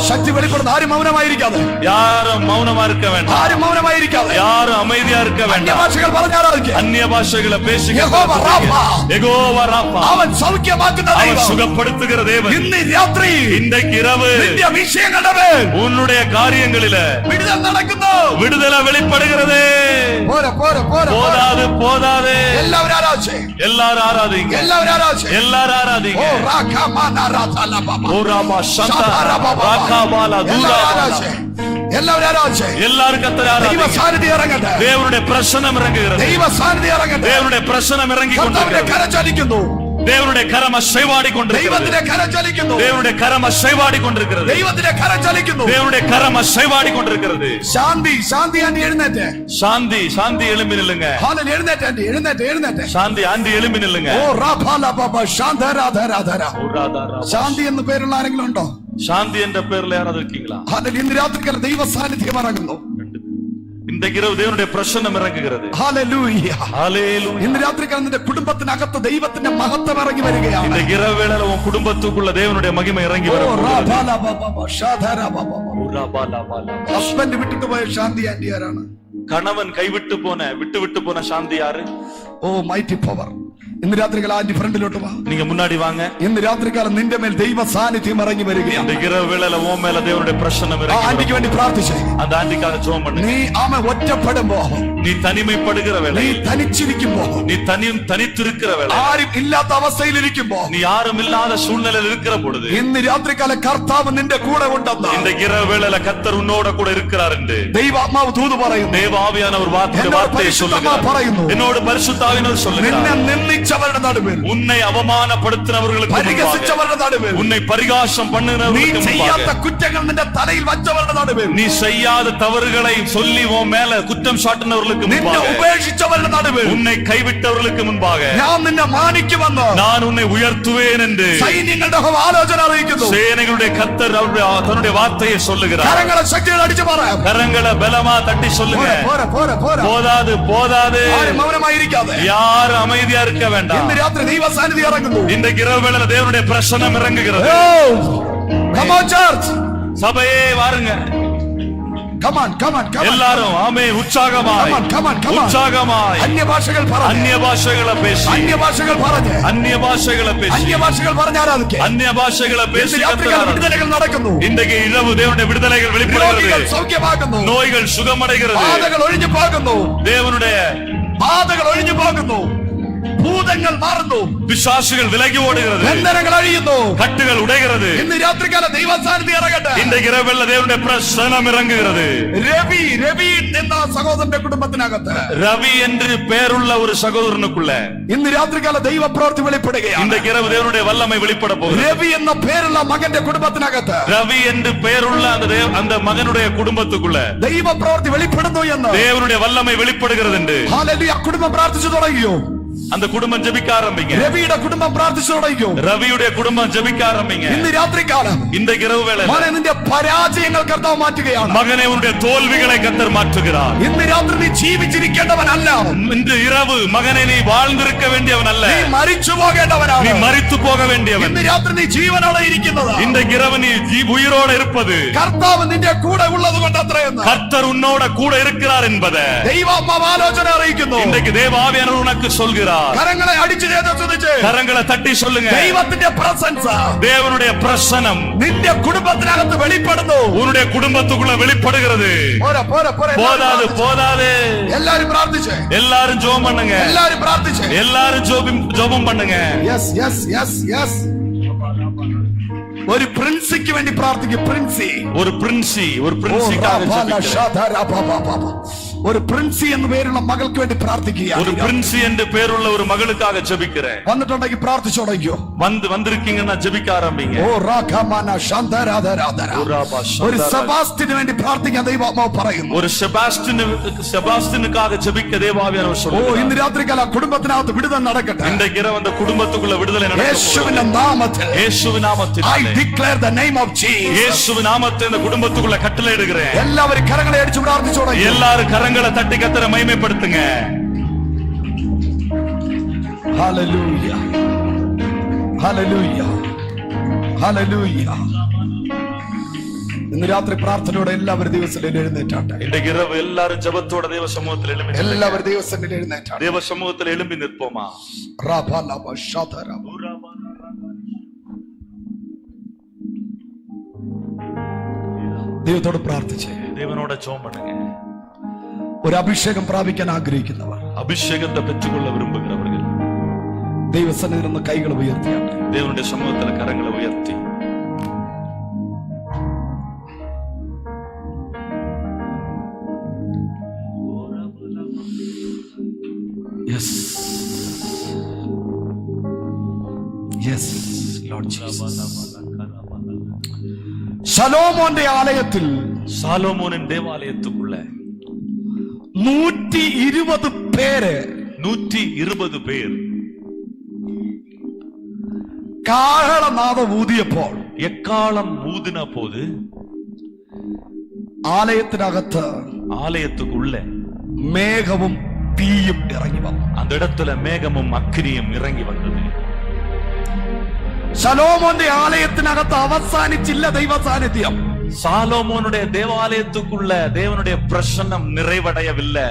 ശക്തി വെളിപ്പെടുന്ന ആരും മൗനമായിരിക്കാതെ, யாரும் மௌனமா இருக்க வேண்டாம். ആരും മൗനമായിരിക്കാതെ, யாரும் அமைதியா இருக்க வேண்டாம். ഭാഷകൾ പറഞ്ഞാരാധിക്കുക. அந்நிய பாஷைகளை பேசி യഹോവ റാഫാ. யெகோவா ராப்பா, അവൻ സൗഖ്യമാക്കുന്ന அவன் ദൈവം. சுகப்படுத்துகிற தேவன். ഇന്ന് രാത്രി இன்றைக்கு இரவு നിന്റെ വിഷയങ്ങളുടെ മേൽ உன்னுடைய காரியங்களில വിടുതൽ നടക്കുന്നു. விடுதலை வெளிப்படுகிறது. പോരെ പോരെ പോരെ. போதாது போதாது. എല്ലാവരും ആരാധിച്ചേ, எல்லாரும் ஆராதிங்க, എല്ലാവരും ആരാധിച്ചേ. எல்லாரும் ഓ ஆராதிங்க. റാഖമാന റാതല ബാബ. ஓ ராமா சந்தா ராகாபாலா എല്ലാവരും தூராபாலா. ആരാധിച്ചേ, എല്ലാവരും ആരാധിച്ചേ. எல்லாரும் கர்த்தரை ദൈവ ஆராதிங்க. സാന്നിധ്യം ഇറങ്ങട്ടെ. தேவனுடைய பிரசன்னம் இறங்குகிறது. ദൈവ സാന്നിധ്യം ഇറങ്ങട്ടെ. தேவனுடைய பிரசன்னம் இறங்கி കർത്താവിന്റെ கொண்டிருக்கிறது. കരം ചലിക്കുന്നു. தேவனுடைய கரம் அசைவாடி கொண்டிருக்கிறது. ദൈവത്തിന്റെ കരം ചലിക്കുന്നു. தேவனுடைய கரம் அசைவாடி கொண்டிருக்கிறது. ദൈവത്തിന്റെ കരം ചലിക്കുന്നു. தேவனுடைய கரம் அசைவாடி கொண்டிருக்கிறது. ശാന്തി ശാന്തി ആന്റി എഴുന്നേറ്റ്. சாந்தி சாந்தி எழும்பி நில்லுங்க. ഹാലൽ എഴുന്നേറ്റ് ആന്റി എഴുന്നേറ്റ് എഴുന്നേറ്റ്. சாந்தி ஆண்டி எழும்பி நில்லுங்க. ഓ റാഫാല ബാബ ശാന്തരാധരാധര. ஓ ராதா ராபா. ശാന്തി എന്ന് പേരുള്ള ആരെങ്കിലും ഉണ്ടോ? சாந்தி என்ற பேர்ல யாராவது இருக்கீங்களா? ഹാലൽ ഇന്ന് രാത്രിക്കാല ദൈവ സാന്നിധ്യം ഇറങ്ങുന്നു. இந்த இரவு தேவனுடைய பிரசன்னம் இறங்குகிறது. ഹല്ലേലൂയ. ஹalleluya. ഇന്ന് രാത്രിക്കാല നിന്റെ കുടുംബത്തിനകത്ത് ദൈവത്തിന്റെ മഹത്വം ഇറങ്ങി இந்த വരികയാണ്. இரவு வேளையில உன் குடும்பத்துக்குள்ள தேவனுடைய மகிமை இறங்கி ഓ வரும். റാഫാല ബാബ ശാന്തര ബാബ. ഹസ്ബൻഡ് വിട്ടിട്ട് പോയ ശാന്തി ആന്റി ആരാണ്? கணவன் கைவிட்டு போன சாந்தி யாரு? ഓ മൈറ്റി പവർ. ഇന്ന് രാത്രികാലം ആന്റി ഫ്രണ്ടിലോട്ട് വാ. நீங்க முன்னாடி வாங்க. ഇന്ന് രാത്രികാലം നിന്റെ മേൽ ദൈവ സാന്നിധ്യം ഇറങ്ങി വരികയാണ്. இந்த இரவு வேளையில உன் மேல தேவனுடைய பிரசன்னம் ആ இறங்கி ആന്റിക്ക് വേണ്ടി പ്രാർത്ഥിച്ചേ. அந்த ஆண்டிக்காக ஜெபம் பண்ணு. നീ ആമ ഒറ്റപ്പെടുമ്പോ, நீ தனிமைப்படுகிற നീ வேளை, തനിച്ചിരിക്കുമ്പോ, நீ தனித்திருக்கிற வேளை, ആരും ഇല്ലാത്ത അവസ്ഥയിലിരിക്കുമ്പോ, நீ யாரும் இல்லாத சூழ்நிலையில் இருக்கிற பொழுது ഇന്ന് രാത്രികാല കർത്താവ് നിന്റെ കൂടെ ഉണ്ടെന്ന് இந்த இரவு வேளையில கர்த்தர் உன்னோட கூட இருக்கிறார் என்று ദൈവാത്മാവ് തൂത് പറയുന്നു. தேவாவியான ஒரு வார்த்தையை എന്നോട് சொல்லுகிறார். പരിശുദ്ധാത്മാവ് പറയുന്നു. என்னோடு பரிசுத்தாவினர் നിന്നെ சொல்லுகிறார். നിന്ദിച്ചവരുടെ നടുവിൽ, உன்னை அவமானப்படுத்தினவர்களுக்கு முன்பாக, പരിഹസിച്ചവരുടെ നടുവിൽ, உன்னை பரிகாசம் നീ பண்ணுகிறவர்களுக்கு ചെയ്യാത്ത முன்பாக, കുറ്റങ്ങൾ നിന്റെ തലയിൽ വച്ചവരുടെ നടുവിൽ, நீ செய்யாத தவறுகளை சொல்லி உன் மேல குற்றம் சாட்டினவர்களுக்கு നിന്നെ முன்பாக, ഉപേക്ഷിച്ചവരുടെ നടുവിൽ, உன்னை கைவிட்டவர்களுக்கு முன்பாக ഞാൻ നിന്നെ മാനിക്കുമെന്ന് நான் உன்னை உயர்த்துவேன் என்று സൈന്യങ്ങളുടെ യഹോവ ആലോചന അറിയിക്കുന്നു. சேனைகளுடைய கர்த்தர் தன்னுடைய வார்த்தையை சொல்லுகிறார். കരങ്ങളെ ശക്തികൾ അടിച്ചു പറയാം. கரங்களை பலமா தட்டி சொல்லுங்க. പോരാ പോരാ പോരാ. போதாது போதாது. ആരും മൗനമായിരിക്കാതെ யாரும் அமைதியா இருக்க வேண்டாம். ഇന്ന് രാത്രി ദൈവ സാന്നിധ്യം ഇറങ്ങുന്നു. இன்றைக்கு இரவு வேளையில தேவனுடைய பிரசன்னம் இறங்குகிறது. Come on church. சபையே வாருங்க. Come on, come on, come on. எல்லாரும் ஆமென் உற்சாகமாய், Come on, come on, come on. உற்சாகமாய் അന്യഭാഷകൾ പറഞ്ഞ്, அந்நிய பாஷைகளை பேசி, അന്യഭാഷകൾ പറഞ്ഞ്, அந்நிய பாஷைகளை பேசி, അന്യഭാഷകൾ പറഞ്ഞ് ആരാധിക്കുക. அந்நிய பாஷைகளை பேசி ഇന്ന് രാത്രികാല വിടുതലകൾ നടക്കുന്നു. இன்றைக்கு இரவு தேவனுடைய விடுதலைகள் രോഗികൾ வெளிப்படுகிறது. സൗഖ്യമാകുന്നു. நோய்கள் சுகமடைகிறது. ബാധകൾ ഒഴിഞ്ഞു പോകുന്നു. தேவனுடைய ബാധകൾ ഒഴിഞ്ഞു പോകുന്നു. ഭൂതങ്ങൾ മാറുന്നു. பிசாசுகள் விலகி ஓடுகிறது. ബന്ധനങ്ങൾ അഴിയുന്നു. கட்டுகள் உடைகிறது. ഇന്ന് രാത്രികാല ദൈവ സാന്നിധ്യം ഇറങ്ങട്ടെ. இன்றைக்கு இரவில் தேவனுடைய பிரசன்னம் இறங்குகிறது. രവി എന്ന സഹോദരന്റെ കുടുംബത്തിനകത്ത് ரவி என்று பெயருள்ள ஒரு சகோதரனுக்குள்ள ഇന്ന് രാത്രികാല ദൈവ പ്രവൃത്തി വെളിപ്പെടുകയാണ്. இன்றைக்கு இரவு தேவனுடைய வல்லமை வெளிப்பட போகிறது. രവി എന്ന പേരുള്ള മകന്റെ കുടുംബത്തിനകത്ത് ரவி என்று பெயருள்ள அந்த மகனுடைய குடும்பத்துக்குள்ள ദൈവ പ്രവൃത്തി വെളിപ്പെടുന്നു എന്ന് தேவனுடைய வல்லமை வெளிப்படுகிறது என்று ഹല്ലേലൂയ. കുടുംബം പ്രാർത്ഥിച്ചു തുടങ്ങിയോ? அந்த குடும்பம் ஜெபிக்க ஆரம்பிங்க. രവിയുടെ കുടുംബം പ്രാർത്ഥിച്ചു തുടങ്ങിക്കോ. ரவியுடைய குடும்பம் ஜெபிக்க ஆரம்பிங்க. ഇന്ന് രാത്രികാലം இந்த இரவு வேளை മോനെ നിന്റെ പരാജയങ്ങൾ കർത്താവ് മാറ്റുകയാണ്. மகனே உன்னுடைய தோல்விகளை கர்த்தர் மாற்றுகிறார். ഇന്ന് രാത്രി നീ ജീവിച്ചിരിക്കേണ്ടവനല്ല. இன்று இரவு மகனே நீ வாழ்ந்திருக்க வேண்டியவன் அல்ல, നീ മരിച്ചു പോകേണ്ടവനാണ്. நீ மரித்து போக வேண்டியவன். ഇന്ന് രാത്രി നീ ജീവനോടെ ഇരിക്കുന്നത് இந்த இரவு நீ உயிரோடு இருப்பது കർത്താവ് നിന്റെ കൂടെ ഉള്ളത് കൊണ്ട് അത്രയെന്ന്. கர்த்தர் உன்னோட கூட இருக்கிறார் என்பதை ദൈവാത്മാവ് ആലോചന അറിയിക്കുന്നു. இன்றைக்கு தேவ ஆவியானவர் உனக்கு சொல்கிறார். കരങ്ങളെ അടിച്ചു ചോദിച്ച് கரங்களை தட்டி சொல்லுங்க. ദൈവത്തിന്റെ പ്രസൻസ്, தேவனுடைய பிரசன்னம் നിന്റെ കുടുംബത്തിനകത്ത് വെളിപ്പെടുന്നു. உன்னுடைய குடும்பத்துக்குள்ள வெளிப்படுகிறது. போதாது போதாது, എല്ലാരും പ്രാർത്ഥിച്ചേ, எல்லாரும் ஜெபம் பண்ணுங்க, എല്ലാരും പ്രാർത്ഥിച്ചേ, எல்லாரும் ஜெபம் பண்ணுங்க. Yes yes yes yes. ഒരു പ്രിൻസിക്ക് വേണ്ടി പ്രാർത്ഥിക്കും. പ്രിൻസി, ஒரு பிரின்சிக்காக ஜெபிக்கிறேன். ഒരു പ്രിൻസി എന്ന് പേരുള്ള മകൾക്ക് വേണ്ടി പ്രാർത്ഥിക്കുക. ஒரு பிரின்சி என்று பேருள்ள ஒரு மகளுக்காக ஜெபிக்கிறேன். വന്നിട്ടുണ്ടെങ്കിൽ പ്രാർത്ഥിച്ചു തുടങ്ങിയോ. வந்திருக்கீங்கன்னா ஜெபிக்க ஆரம்பிங்க. ഓ റാഖമാന ശാന്തരാധരാധര. ഒരു സെബാസ്റ്റിന് വേണ്ടി പ്രാർത്ഥിക്കാൻ ദൈവാത്മാവ് പറയുന്നു. ஒரு செபாஸ்டினுக்காக ஜெபிக்க தேவாவியானவர் ഓ சொல்றார். ഇന്ന് രാത്രികാല കുടുംബത്തിനകത്ത് വിടുതൽ നടക്കട്ടെ. இன்றைக்கு இரவு அந்த குடும்பத்துக்குள்ள விடுதலை യേശുവിന്റെ நடக்கும். നാമത്തിൽ இயேசுவின் I நாமத்தினாலே declare the name of Jesus. இயேசுவின் நாமத்தை இந்த குடும்பத்துக்குள்ள கட்டளையிடுகிறேன். എല്ലാവരും കരങ്ങളെ അടിച്ചു പ്രാർത്ഥിച്ചു തുടങ്ങി. எல்லாரும் கரங்களை தட்டி கர்த்தரை மகிமைப்படுத்துங்க. Hallelujah hallelujah hallelujah. ഇന്ന് രാത്രി പ്രാർത്ഥനയോടെ എല്ലാവരും ദിവസത്തിൽ എഴുന്നേറ്റാട്ടെ. இன்றைக்கு இரவு எல்லாரும் ஜெபத்தோட தேவ சமூகத்தில் எழும்பி நில்லுங்க. എല്ലാവരും ദിവസത്തിൽ എഴുന്നേറ്റാട്ടെ. தேவ சமூகத்தில் எழும்பி நிற்போமா. ദൈവത്തോട് പ്രാർത്ഥിച്ചേ. தேவனோட ஜெபம் பண்ணுங்க. ഒരു അഭിഷേകം പ്രാപിക്കാൻ ആഗ്രഹിക്കുന്നവർ, அபிஷேகத்தை பெற்றுக்கொள்ள விரும்புகிறவர்கள் ദൈവസന്നിധിയിൽ നിന്ന് കൈകൾ ഉയർത്തിയാട്ടെ. தேவனுடைய சமூகத்துல கரங்களை உயர்த்தி Yes. Yes, Lord Jesus. ശലോമോന്റെ ആലയത്തിൽ சாலோமோனின் தேவாலயத்துக்குள்ள 120 പേര് 120 பேர் കാഹളനാദം ഊതിയപ്പോൾ எக்காலம் ஊதின போது ആലയത്തിനകത്ത് ஆலயத்துக்குள்ள മേഘവും തീയും ഇറങ്ങി വന്നു. அந்த இடத்துல மேகமும் அக்கினியும் இறங்கி வந்தது. ശലോമോന്റെ ആലയത്തിനകത്ത് അവസാനിച്ചില്ല ദൈവ സാന്നിധ്യം. சாலோமோனுடைய தேவாலயத்துக்குள்ள தேவனுடைய பிரசன்னம் நிறைவடையவில்லை.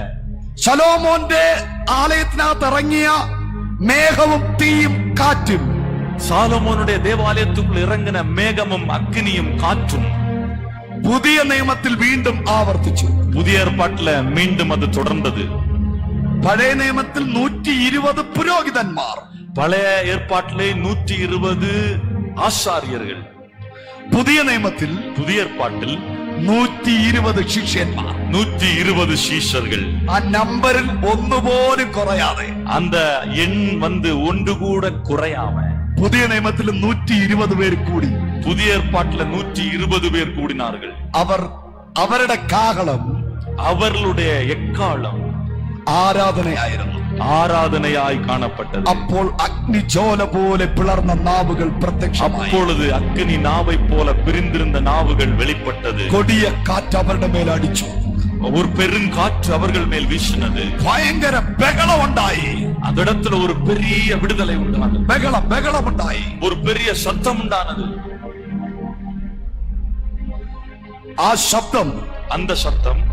ശലോമോന്റെ ആലയത്തിനകത്ത് ഇറങ്ങിയ മേഘവും തീയും കാറ്റും சாலோமோனுடைய தேவாலயத்துக்குள்ள இறங்கின மேகமும் அக்கினியும் காற்றும் പുതിയ നിയമത്തിൽ വീണ്ടും ആവർത്തിച്ചു. புதிய ஏற்பாட்டுல மீண்டும் அது தொடர்ந்தது. പഴയ നിയമത്തിൽ 120 പുരോഹിതന്മാർ, பழைய ஏற்பாட்டிலே 120 ஆசாரியர்கள், പുതിയ നിയമത്തിൽ புதிய ஏற்பாட்டில் 120 ശിഷ്യന്മാർ, 120 சீஷர்கள். ആ നമ്പറിൽ ഒന്നുപോലും കുറയാതെ, அந்த எண் ஒன்று கூட குறையாம പുതിയ നിയമത്തിൽ 120 പേര് കൂടി. புதிய ஏற்பாட்டுல 120 பேர் கூடினார்கள். അവരുടെ കാഹളം, அவர்களுடைய எக்காலம் ആരാധനയായിരുന്നു, ஆராதனையாய் காணப்பட்டது. അപ്പോൾ അഗ്നിജ്വാല പോലെ പിളർന്ന നാവുകൾ പ്രത്യക്ഷമായി. அப்பொழுது அக்கினி நாவை போல பிரிந்திருந்த நாவுகள் வெளிப்பட்டது. കൊടിയ കാറ്റ് അവരുടെ മേൽ അടിച്ചു. ஒரு பெருங்காற்று அவர்கள் மேல் வீசினது. ഭയങ്കര ബഹളമുണ്ടായി. அந்த இடத்துல ஒரு பெரிய விடுதலை உண்டானது. ബഹളമുണ്ടായി. ஒரு பெரிய சத்தம் உண்டானது. ആ ശബ്ദം, அந்த சத்தம்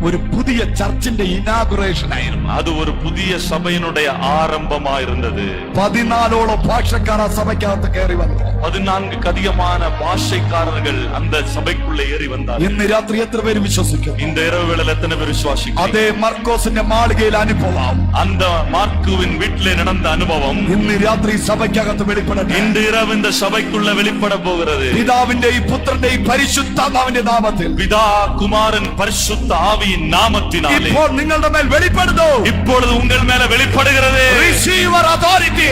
ഒരു പുതിയ ചർച്ചിന്റെ ഇനാഗുറേഷൻ ആയിരുന്നു. அது ஒரு புதிய சபையினுடைய ஆரம்பமா இருந்தது. 14ഓളം ഭാഷക്കാർ ആ സഭയ്ക്കകത്ത് കയറി വന്നു. 14க்கு அதிகமான பாஷைக்காரர்கள் அந்த சபைக்குள்ள ஏறி வந்தார்கள். ഇന്ന് രാത്രി എത്ര പേര് വിശ്വസിക്കും? இந்த இரவு வேளையில் எத்தனை பேர் விசுவாசிக்கிறீங்க? അതേ മർക്കോസിന്റെ മാളികയിൽ അനുഭവം, அந்த மார்க்குவின் வீட்டிலே நடந்த அனுபவம் ഇന്ന് രാത്രി സഭയ്ക്കകത്ത് വെളിപ്പെടട്ടെ. இன்று இரவு இந்த சபைக்குள்ள வெளிப்பட போகிறது. പിതാവിന്റെയും പുത്രന്റെയും പരിശുദ്ധാത്മാവിന്റെ നാമത്തിൽ, பிதா குமாரன் பரிசுத்த ஆவியின் நாமத்தினாலே ഇപ്പോൾ നിങ്ങളുടെ മേൽ വെളിപ്പെടുന്നു. இப்பொழுது உங்கள் மேல வெளிப்படுகிறது. Receive your authority.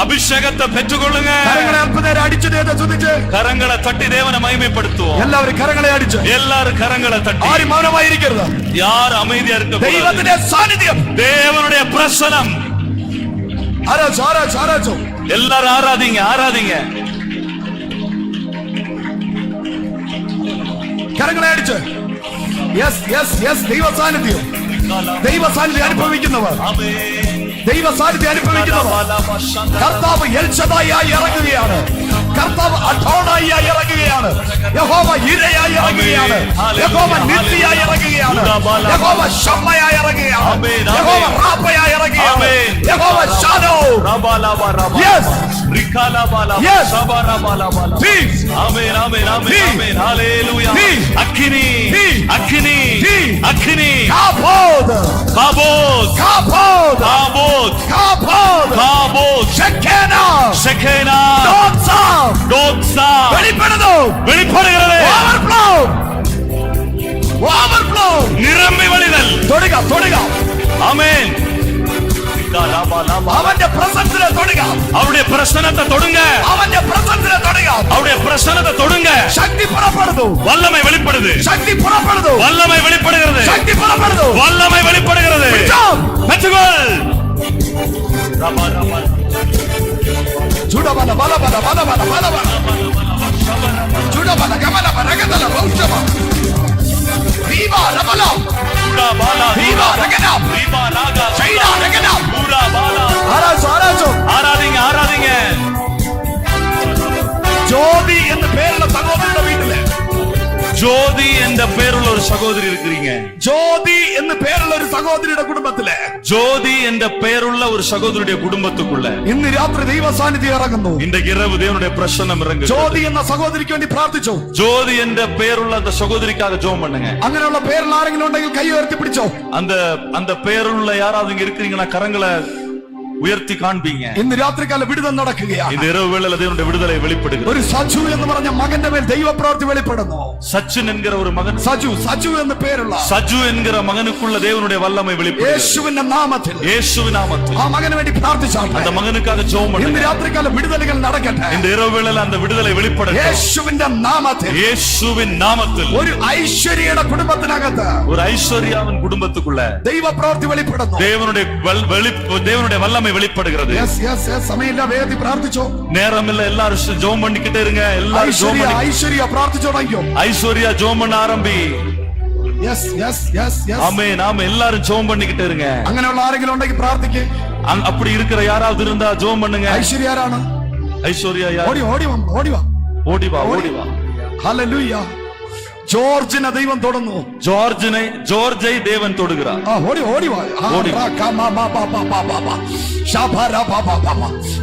அபிஷேகத்தை பெற்றுக்கொள்ளுங்க. കരങ്ങളെ അല്പനേരം അടിച്ചു ശ്രദ്ധിച്ച് கரங்களை தட்டி தேவனை மகிமைப்படுத்துவோம். എല്ലാവരും കരങ്ങളെ അടിച്ച്. எல்லாரும் கரங்களை தட்டி. ആരും മൗനമായിരിക്കരുത്. யார் அமைதியா இருக்க கூடாது. ദൈവത്തിന്റെ സാന്നിധ്യം, தேவனுடைய பிரசனம் ஆராய்ச்சி ஆராய்ச்சி ஆராய்ச்சி. எல்லாரும் ஆராதிங்க ஆராதிங்க. கரங்களை அடிச்சு. Yes yes yes. தெய்வ சாநித்தியம், தெய்வ சாநித்தியம் അനുഭവിക്കുന്നവർ, ദൈവ സാന്നിധ്യം അനുഭവിക്കുന്നവർ. കർത്താവ് എൽ ശദായായി ഇറങ്ങുകയാണ്. കർത്താവ് അഡോണായി ഇറങ്ങുകയാണ്. യഹോവ ഇരയായി ഇറങ്ങുകയാണ്. യഹോവ നിത്യയായി ഇറങ്ങുകയാണ്. യഹോവ ശമ്മയായി ഇറങ്ങുകയാണ്. യഹോവ റാപ്പയായി ഇറങ്ങുകയാണ്. യഹോവ ഷാലോ. Yes yes. Peace. ആമേൻ ആമേൻ ആമേൻ ആമേൻ. ഹല്ലേലൂയ. അഗ്നി അഗ്നി അഗ്നി. കാബോദ് കാബോദ് കാബോദ് കാബോദ് കാബോദ് കാബോദ്. ഷെക്കേന ഷെഖേന ദോത്സ ദോത്സ. വെളിപ്പെടുന്നു വെളിപ്പെടുகிறது. Overflow overflow. നിറമ്പി വളിതൽ. തൊടുക തൊടുക. ആമേൻ. അവന്റെ പ്രസന്നത്തിനെ തൊടുക. அவருடைய பிரசன்னத்தை தொடுங்க. അവന്റെ പ്രസന്നത്തിനെ തൊടുക. அவருடைய பிரசன்னத்தை தொடுங்க. ശക്തി പുറപ്പെടുന്നു. வல்லமை வெளிப்படுது. ശക്തി പുറപ്പെടുന്നു. வல்லமை வெளிப்படுகிறது. ശക്തി പുറപ്പെടുന്നു. வல்லமை வெளிப்படுகிறது. பெற்றுக்கொள். ചുടബല ബലബല ബലബല ബലബല ചുടബല ഗമന രഗതല റൗഷമ ദീവ രബല ദീവ രഗന ரீபா நாகா ചൈന രഗന. பூரா பாலா. ആരാധു ആരാധു. ஆராதிங்க ஆராதிங்க. ஜோதி என்ற பேருள்ள சகோதரிയുടെ வீட்டிല് ஜோதி என்ற பேருள்ள ஒரு சகோதரி இருக்கிறீங்க. ஜோதி എന്ന് പേരുള്ള ഒരു സഹോദരിയുടെ കുടുംബത്തില് ஜோதி என்ற பெயருள்ள ஒரு சகோதரியுடைய குடும்பத்துக்குள்ள ഇന്ന് രാത്രി ദൈവ സാന്നിധ്യം ഇറങ്ങുന്നു. இந்த இரவு தேவனுடைய பிரசன்னம் இறங்கு. ஜோதி എന്ന സഹോദരിക്ക് വേണ്ടി പ്രാർത്ഥിച്ചു. ஜோதி என்ற பெயருள்ள அந்த சகோதரிக்காக ஜெபம் பண்ணுங்க. അങ്ങനെയുള്ള പേരുള്ള ആരെങ്കിലും ഉണ്ടെങ്കിൽ കൈ ഉയർത്തി പിടിച്ചോ. அந்த அந்த பெயருள்ள யாராவது இங்க இருக்கிறீங்கன்னா கரங்களை உயர்த்தி காண்பீங்க. ഇന്ന് രാത്രികാല വിടുതൽ നടക്കുകയാണ്. இந்த இரவு வேளையில தேவனுடைய விடுதலை வெளிப்படுகிறது. ഒരു സജു എന്ന് പറഞ്ഞ മകന്റെ മേൽ ദൈവപ്രവൃത്തി വെളിപ്പെടുന്നു. சச்சின் என்கிற ஒரு மகன், സജു എന്ന പേരുള്ള சஜு என்கிற மகனுக்குள்ள தேவனுடைய வல்லமை வெளிப்படுகிறது. യേശുവിന്റെ നാമത്തിൽ இயேசுவின் நாமத்தில் ആ மகന് വേണ്ടി പ്രാർത്ഥിച്ചാട്ടെ. அந்த മകனுக்காக ஜெபம் ഇന്ന് பண்ணுங்க. രാത്രികാല വിടുതലുകൾ നടക്കട്ടെ. இந்த இரவு வேளையில அந்த விடுதலை வெளிப்படட்டும். യേശുവിന്റെ നാമത്തിൽ இயேசுவின் நாமத்தில் ഒരു ഐശ്വര്യയുടെ കുടുംബത്തിനകത്ത് ஒரு ஐஸ்வர்யாவின் குடும்பத்துக்குள்ள ദൈവപ്രവൃത്തി വെളിപ്പെടുന്നു. தேவனுடைய வல்லமை வெளிப்படுகிறது. സമയമില്ല, വേഗത്തിൽ പ്രാർത്ഥിച്ചോ. நேரம் இல்ல, எல்லாரும் ஜெபம் பண்ணிக்கிட்டே இருங்க. எல்லாரும் ஜெபம் பண்ணி ഐശ്വര്യ പ്രാർത്ഥിച്ചോ. ஐஸ்வர்யா ஜெபம் பண்ண ஆரம்பி. ஆமென் ஆமென். எல்லாரும் ஜெபம் பண்ணிக்கிட்டே இருங்க. അങ്ങനെയുള്ള ആരെങ്കിലും ഉണ്ടെങ്കിൽ പ്രാർത്ഥിക്ക്. அப்படி இருக்கிற யாராவது இருந்தா ஜெபம் பண்ணுங்க. ഐശ്വര്യ ആരാണ്? ஐஸ்வர்யா யார்? ഓടി ഓടി വാ ഓടി വാ ஓடி வா ஓடி வா. ഹല്ലേലൂയ. ജോർജിനെ ദൈവം തൊടുന്നു. ஜோர்ஜை தேவன் தொடுகிறார். ഓടി ഓടി വാ.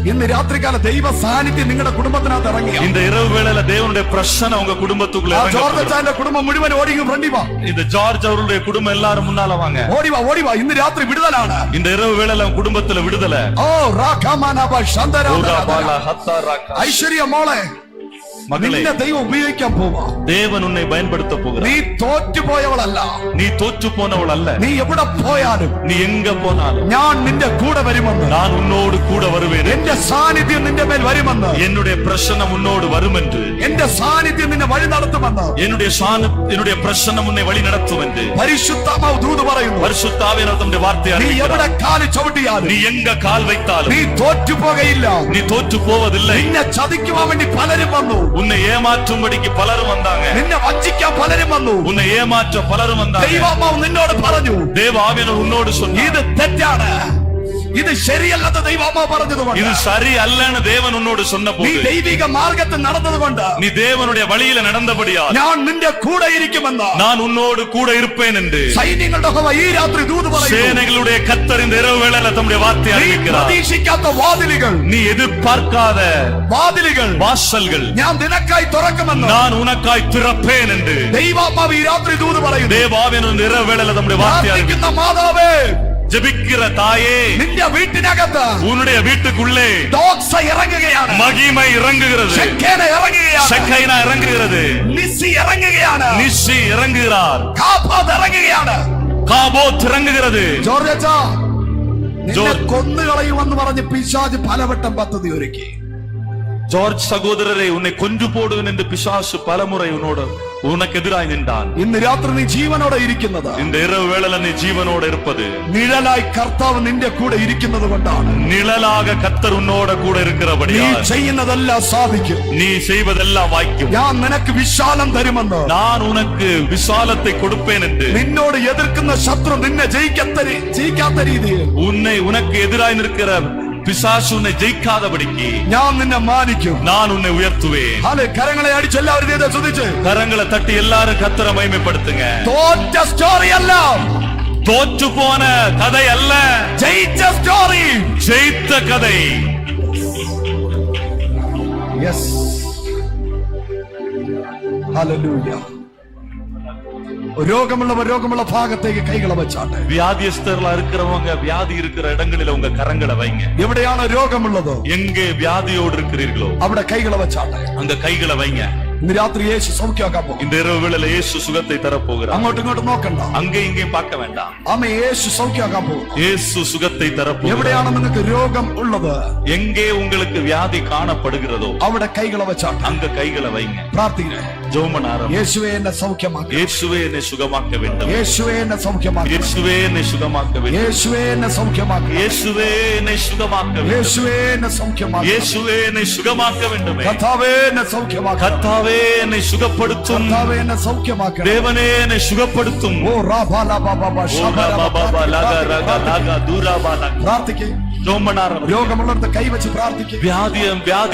ഇന്ന് രാത്രികാല ദൈവ സാന്നിധ്യം നിങ്ങളുടെ കുടുംബത്തിനകത്ത് ഇറങ്ങി. இந்த இரவு வேளையில தேவனுடைய பிரசன்னம் உங்க குடும்பத்துக்குள்ள இறங்க. ജോർജ് കുടുംബം മുഴുവൻ ഓടിയും ഫ്രണ്ടി വാ. இந்த ஜார்ஜ் அவருடைய குடும்பம் எல்லாரும் முன்னால வாங்க. ഓടി വാ ഓടി വാ. ഇന്ന് രാത്രി വിടുതലാണ്. இந்த இரவு வேளையில உங்க குடும்பத்துல விடுதலை. ഐശ്വര്യ മോളെ, നിന്നെ ദൈവം ഉപയോഗിക്കാൻ പോവാ. தேவன் உன்னை பயன்படுத்த போகிறார். നീ തോറ്റുപോയവളല്ല. நீ தோற்று போனவள் அல்ல. നീ എവിടെ പോയാലും, நீ എങ്ക போனாலும் ഞാൻ നിന്റെ കൂടെ വരുമെന്ന്, நான் உன்னோடு கூட வருவேன். എന്റെ സാന്നിധ്യം നിന്റെ മേൽ വരുമെന്ന്, என்னுடைய பிரசன்னம் உன்னோடு வரும் என்று, എന്റെ സാന്നിധ്യം നിന്നെ വഴി നടത്തുമെന്ന്, என்னுடைய பிரசன்னம் உன்னை வழி நடத்தும் என்று പരിശുദ്ധാത്മാവ് ദൂത് പറയുന്നു. பரிசுத்த ஆவியானவர் தம்முடைய வார்த்தையை നീ அறிவிக்கிறார். എവിടെ കാല് ചവിട്ടിയാലും, நீ எங்க கால் வைத்தாலும் നീ തോറ്റുപോകയില്ല. நீ தோற்று போவதில்லை. നിന്നെ ചതിക്കുവാൻ വേണ്ടി പലരും വന്നു. உன்னை ஏமாற்றும்படிக்கு பலரும் வந்தாங்க. നിന്നെ വഞ്ചിക്കാൻ പലരും വന്നു. உன்னை ஏமாற்ற பலரும் வந்தாங்க. ദൈവാത്മാവ് നിന്നോട് പറഞ്ഞു, தேவ ஆவியானவர் உன்னோடு சொன்னார், ഇത് തെറ്റാണ്, ഇത് ശരിയല്ലെന്ന് ദൈവാത്മാവ് പറഞ്ഞതുകൊണ്ട്, இது சரி அல்லன்னு தேவன் உன்னோடு சொன்ன നീ போது, ദൈവിക മാർഗത്തിൽ നടന്നതുകൊണ്ട്, நீ தேவனுடைய வழியில நடந்தபடியால் ഞാൻ നിന്റെ കൂടെ ഇരിക്കുമെന്ന്, நான் உன்னோடு கூட இருப்பேன் என்று സൈന്യങ്ങളുടെ യഹോവ ഈ രാത്രി ദൂത് പറയുന്നു. சேனைகளுடைய கர்த்தர் இந்த இரவு வேளையில தம்முடைய வார்த்தையை നീ அறிவிக்கிறார். പ്രതീക്ഷിക്കാത്ത വാതിലുകൾ, நீ எதிர்பார்க்காத വാതിലുകൾ வாசல்கள் ഞാൻ നിനക്കായി തുറക്കുമെന്ന് நான் உனக்காய் திறப்பேன் என்று ദൈവാത്മാവ് ഈ രാത്രി ദൂത് പറയുന്നു. தேவ ஆவியானவர் இந்த இரவு வேளையில தம்முடைய வார்த்தையை அறிவிக்கிறார். പ്രാർത്ഥിക്കുന്ന മാതാവേ, ஜெபிக்கிற தாயே, നിന്റെ വീട്ടിനകത്ത് உன்னுடைய வீட்டுக்குள்ளே ദോക്സ ഇറങ്ങുകയാണ്. மகிமை இறங்குகிறது. ഷെക്കേന ഇറങ്ങുകയാണ്. ஷெக்கைனா இறங்குகிறது. നിസ്സി ഇറങ്ങുകയാണ്. நிஷி இறங்குகிறார். കാബോത്ത് ഇറങ്ങുകയാണ്. காபோத் இறங்குகிறது. ജോർജ് അച്ഛാ, നിന്നെ കൊന്നുകളയുമെന്ന് പറഞ്ഞ് പിശാച് പലവട്ടം പദ്ധതി ഒരുക്കി. ஜார்ஜ் சகோதரரை உன்னை கொன்று போடுவேன் என்று பிசாசு பலமுறை உனக்கு எதிராய் நின்றான். ഇന്ന് രാത്രി നീ ജീവനോടെ ഇരിക്കുന്നത് இந்த இரவு வேளையில நீ ஜீவனோட இருப்பது നിഴലായി കർത്താവ് നിന്റെ കൂടെ ഇരിക്കുന്നത് കൊണ്ടാണ്. நிழலாக கர்த்தர் உன்னோட கூட നീ இருக்கிறபடியால் ചെയ്യുന്നതെല്ലാം സാധിക്കും. நீ செய்வதெல்லாம் வாய்க்கும். ഞാൻ നിനക്ക് വിശാലം തരുമെന്ന്, நான் உனக்கு விசாலத்தை கொடுப்பேன் என்று, നിന്നോട് എതിർക്കുന്ന ശത്രു നിന്നെ ജയിക്കാത്ത രീതിയിൽ உனக்கு எதிராய் நிற்கிற பிசாசு உன்னை ஜெயிக்காதபடிக்கு ഞാൻ നിന്നെ മാനിക്കും. நான் உன்னை உயர்த்துவேன். അല്ലെ, കരങ്ങളെ അടിച്ച് എല്ലാവരും ദൈവത്തെ സ്തുതിച്ച് கரங்களை தட்டி எல்லாரும் கர்த்தரை மகிமைப்படுத்துங்க. തോറ്റ സ്റ്റോറി അല്ല, தோற்று போன கதை அல்ல, ജയിച്ച സ്റ്റോറി, ஜெயித்த கதை. Yes, hallelujah. രോഗമുള്ള ഭാഗത്തേക്ക് കൈകളെ വെച്ചാട്ടെ. வியாதியஸ்தர்களா இருக்கிறவங்க வியாதி இருக்கிற இடங்களில உங்க கரங்களை வைங்க. എവിടെയാണ് രോഗമുള്ളത്, எங்கே வியாதியோடு இருக்கிறீர்களோ അവിടെ കൈകളെ വെച്ചാട്ടെ. அங்க கைகளை வைங்க. ഇന്ന് രാത്രി യേശു സൗഖ്യമാക്കാൻ പോകും. இந்த இரவு வேளையில இயேசு சுகத்தை தரப்போகிறார். അങ്ങോട്ടും ഇങ്ങോട്ടും നോക്കണ്ട. அங்கே இங்கேயும் பார்க்க வேண்டாம். ആമേ, യേശു സൗഖ്യമാക്കാൻ പോകും. இயேசு சுகத்தை தரப்போகிறார். എവിടെയാണ് നിങ്ങൾക്ക് രോഗം ഉള്ളത്, எங்கே உங்களுக்கு வியாதி காணப்படுகிறதோ അവിടെ കൈകളെ വെച്ചാട്ടെ. அங்க கைகளை வைங்க. പ്രാർത്ഥിക്കണേ. ஜெபம் பண்ண ஆரம்பிங்க. യേശുവേ എന്നെ സൗഖ്യമാക്കുക, இயேசுவே என்னை சுகமாக்க வேண்டும், യേശുവേ എന്നെ സൗഖ്യമാക്കുക, இயேசுவே என்னை சுகமாக்க வேண்டும், യേശുവേ എന്നെ സൗഖ്യമാക്കുക, இயேசுவே என்னை சுகமாக்க வேண்டும், യേശുവേ എന്നെ സൗഖ്യമാക്കുക, இயேசுவே என்னை சுகமாக்க வேண்டும், കർത്താവേ എന്നെ സൗഖ്യമാക്കുക, கர்த்தாவே என்னை சுகப்படுத்தும், കർത്താവേ എന്നെ സൗഖ്യമാക്കുക, தேவனே என்னை சுகப்படுத்தும். ഓ റാബാല ബാബാ പ്രാർത്ഥിക്കേ. ஜெபம் பண்ண ஆரம்பிங்க. രോഗമുള്ളിടത്ത് കൈവച്ച് പ്രാർത്ഥിക്കേ. வியாதி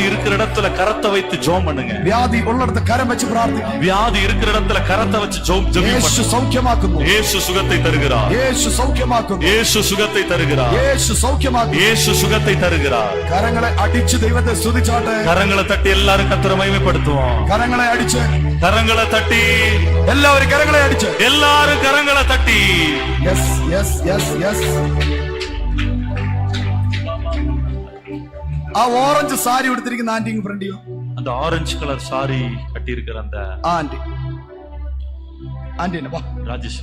இருக்கிற இடத்துல கரத்தை வைத்து ஜெபம் பண்ணுங்க. വ്യാധി ഉള്ളിടത്ത് കരം വെച്ച് പ്രാർത്ഥിക്കേ. வியாதி இருக்கிற இடத்துல கரத்தை வச்சு ஜெபம் യേശു பண்ணுங்க. സൗഖ്യമാക്കുന്നു, இயேசு சுகத்தை தருகிறார், യേശു സൗഖ്യമാക്കുന്നു, இயேசு சுகத்தை தருகிறார், യേശു സൗഖ്യമാക്കുന്നു. இயேசு சுகத்தை தருகிறார். കരങ്ങളെ അടിച്ച് ദൈവത്തെ സ്തുതിച്ചാട്ടെ. கரங்களை தட்டி எல்லாரும் கர்த்தரை மகிமைப்படுத்துவோம். കരങ്ങളെ അടിച്ച് கரங்களை தட்டி എല്ലാവരും കരങ്ങളെ അടിച്ച് எல்லாரும் கரங்களை தட்டி. Yes yes yes yes. ആ ഓറഞ്ച് സാരി ഉടുത്തിരിക്കുന്ന ആന്റി ഫ്രണ്ടിയോ, அந்த ஆரஞ்சு கலர் சாரி கட்டி இருக்கிற அந்த ആന്റി എന്നെ വാ, ராஜேஷ்,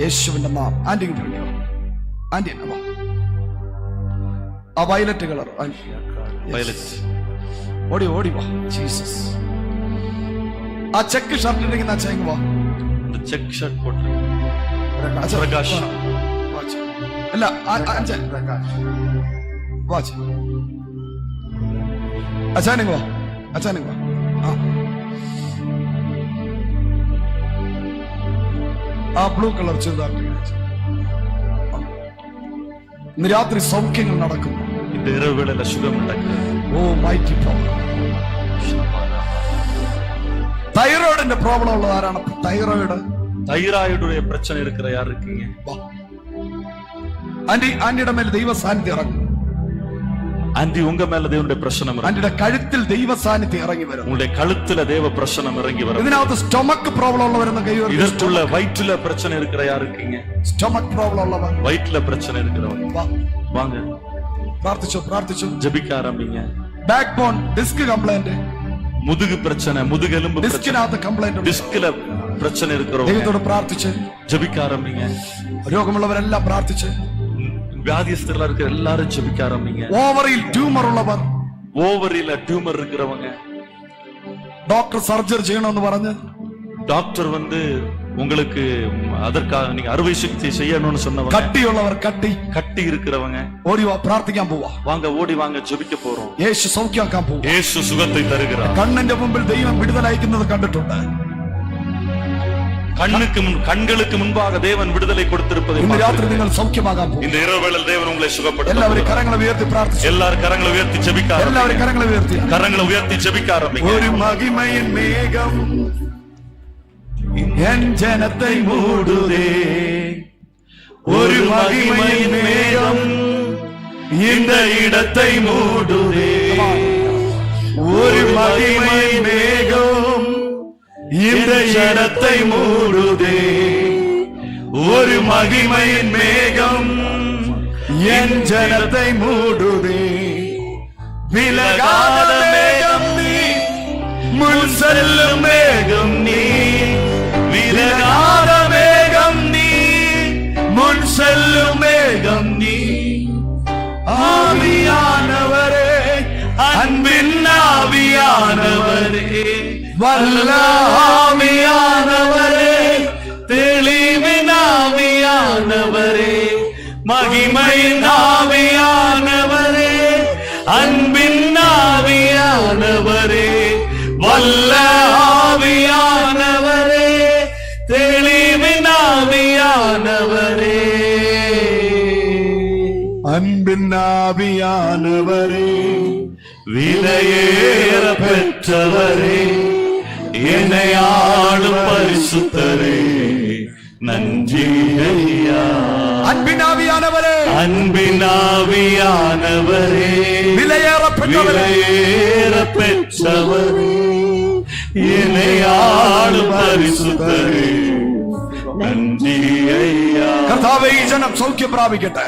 യേശുവിന്റെ നാം. ആന്റി ഫ്രണ്ടിയോ, ആന്റി എന്നെ വാ. ആ വയലറ്റ് കളർ வயலட், ഓടി വാ. ജീസസ്. ആ ചെക്ക് ഷർട്ട് ഇട്ടിരിക്കുന്ന അച്ഛൻ വാ. அந்த செக் ஷர்ட் போட்டு അച്ഛൻ, പ്രകാശ്. വാ അച്ഛൻ. അല്ല, അച്ഛൻ വാ അച്ഛൻ. അച്ഛാനിങ് വാ, അച്ഛാനിങ് വാ. ആ ബ്ലൂ കളർ ചുരിദാർ. ഇന്ന് രാത്രി സൗഖ്യങ്ങൾ നടക്കുന്നു. இந்த இரவு வேளையில சுகம் நடக்குது. ഓ മൈറ്റി പവർ. തൈറോയിഡിന്റെ പ്രോബ്ലം ഉള്ളത് ആരാണ്? தைராய்டுடைய பிரச்சனை இருக்கிற யார் இருக்கீங்க? ആന്റിയുടെ മേൽ ദൈവ സാന്നിധ്യം ഇറങ്ങും. ஆண்டி உங்க மேல தேவனுடைய பிரசனம் இறங்கி, ആന്റിയുടെ കഴുത്തിൽ ദൈവ സാന്നിധ്യം ഇറങ്ങി വരും. உங்களுடைய கழுத்துல தேவ பிரசனம் இறங்கி வரும். ഇതിനകത്ത് സ്റ്റൊമക്ക് പ്രോബ്ലം ഉള്ളവരെന്ന് കൈ ഉയർത്തി. இதற்குள்ள வயிற்றுல பிரச்சனை இருக்கிற யார் இருக்கீங்க? സ്റ്റൊമക്ക് പ്രോബ്ലം ഉള്ളവർ வயிற்றுல பிரச்சனை இருக்கிறவங்க വാ. வாங்க, പ്രാർത്ഥിച്ചു. ஜெபிக்க ஆரம்பிங்க. ബാക്ക് ബോൺ ഡിസ്ക് കംപ്ലൈന്റ്, முதுகு பிரச்சனை, முதுகெலும்பு பிரச்சனை, ഡിസ്കിനകത്ത് കംപ്ലൈന്റ്, டிஸ்க்ல பிரச்சனை இருக்கிறவங்க ദൈവത്തോട് പ്രാർത്ഥിച്ച്. ஜெபிக்க ஆரம்பிங்க. രോഗമുള്ളവരെല്ലാം പ്രാർത്ഥിച്ച്. வியாதிஸ்தர்களா இருக்கிற எல்லாரும் ஜெபிக்க ஆரம்பிங்க. ഓവറിൽ ട്യൂമർ ഉള്ളവർ, ஓவரில டியூமர் இருக்கிறவங்க, ഡോക്ടർ സർജറി ചെയ്യണമെന്ന് പറഞ്ഞ് டாக்டர் வந்து உங்களுக்கு அதற்காக நீங்க அறுவை சிகிச்சை செய்யணும்னு சொன்னவங்க, കട്ടിയുള്ളവർ கட்டி இருக்கிறவங்க ഓടി വാ, പ്രാർത്ഥിക്കാൻ പോവാ. வாங்க, ஓடி வாங்க, ஜெபிக்க போறோம். യേശു സൗഖ്യമാക്കാൻ പോവാ. இயேசு சுகத்தை தருகிறார். കണ്ണിന്റെ മുമ്പിൽ ദൈവം വിടുതലയക്കുന്നത് കണ്ടിട്ടുണ്ട്. கண்களுக்கு முன்பாக தேவன் விடுதலை கொடுத்திருப்பதை ഇന്ന് രാത്രി பார்த்திருக்கிறேன். നിങ്ങൾ സൗഖ്യമാകാൻ പോകും. இந்த இரவு வேளையில் தேவன் உங்களை சுகப்படுத்த എല്ലാവരും போகிறார். കരങ്ങളെ ഉയർത്തി പ്രാർത്ഥിച്ചു. எல்லாரும் கரங்களை உயர்த்தி ஜெபிக்க എല്ലാവരും ஆரம்பிங்க. കരങ്ങളെ ഉയർത്തി. கரங்களை உயர்த்தி ஜெபிக்க ஆரம்பிங்க. ഒരു മഹിമയിൻ മേഘം എൻ ജനത്തെ മൂടുതേ, ഒരു മഹിമയിൻ മേഘം இந்த இடத்தை மூடுதே, ஒரு மகிமையின் மேகம் இந்த இடத்தை மூடுதே, ஒரு மகிமையின் மேகம் என் ஜனத்தை மூடுதே. விலகாத மேகம் நீ, முன் செல்லும் மேகம் நீ, விலகாத மேகம் நீ, முன் செல்லும் மேகம் நீ. ஆவியானவரே, அந்த அன்பின் ஆவியானவரே, வல்ல ஆவியானவரே, தெளிவின் ஆவியானவரே, மகிமையின் ஆவியானவரே, அன்பின் ஆவியானவரே, வல்ல ஆவியானவரே, தெளிவின் ஆவியானவரே. அன்பின் ஆவியானவரே, விலையேற பெற்றவரே, என்னை ஆளும் பரிசுத்தரே, நன்றி ஐயா. அன்பின் ஆவியானவரே, அன்பின் ஆவியானவரே, விலையேற பெற்றவரே, விலையேற பெற்றவரே, என்னை ஆளும் பரிசுத்தரே, நன்றி ஐயா. கர்த்தாவே ഈ ജനം സൗഖ്യം പ്രാപിക്കട്ടെ.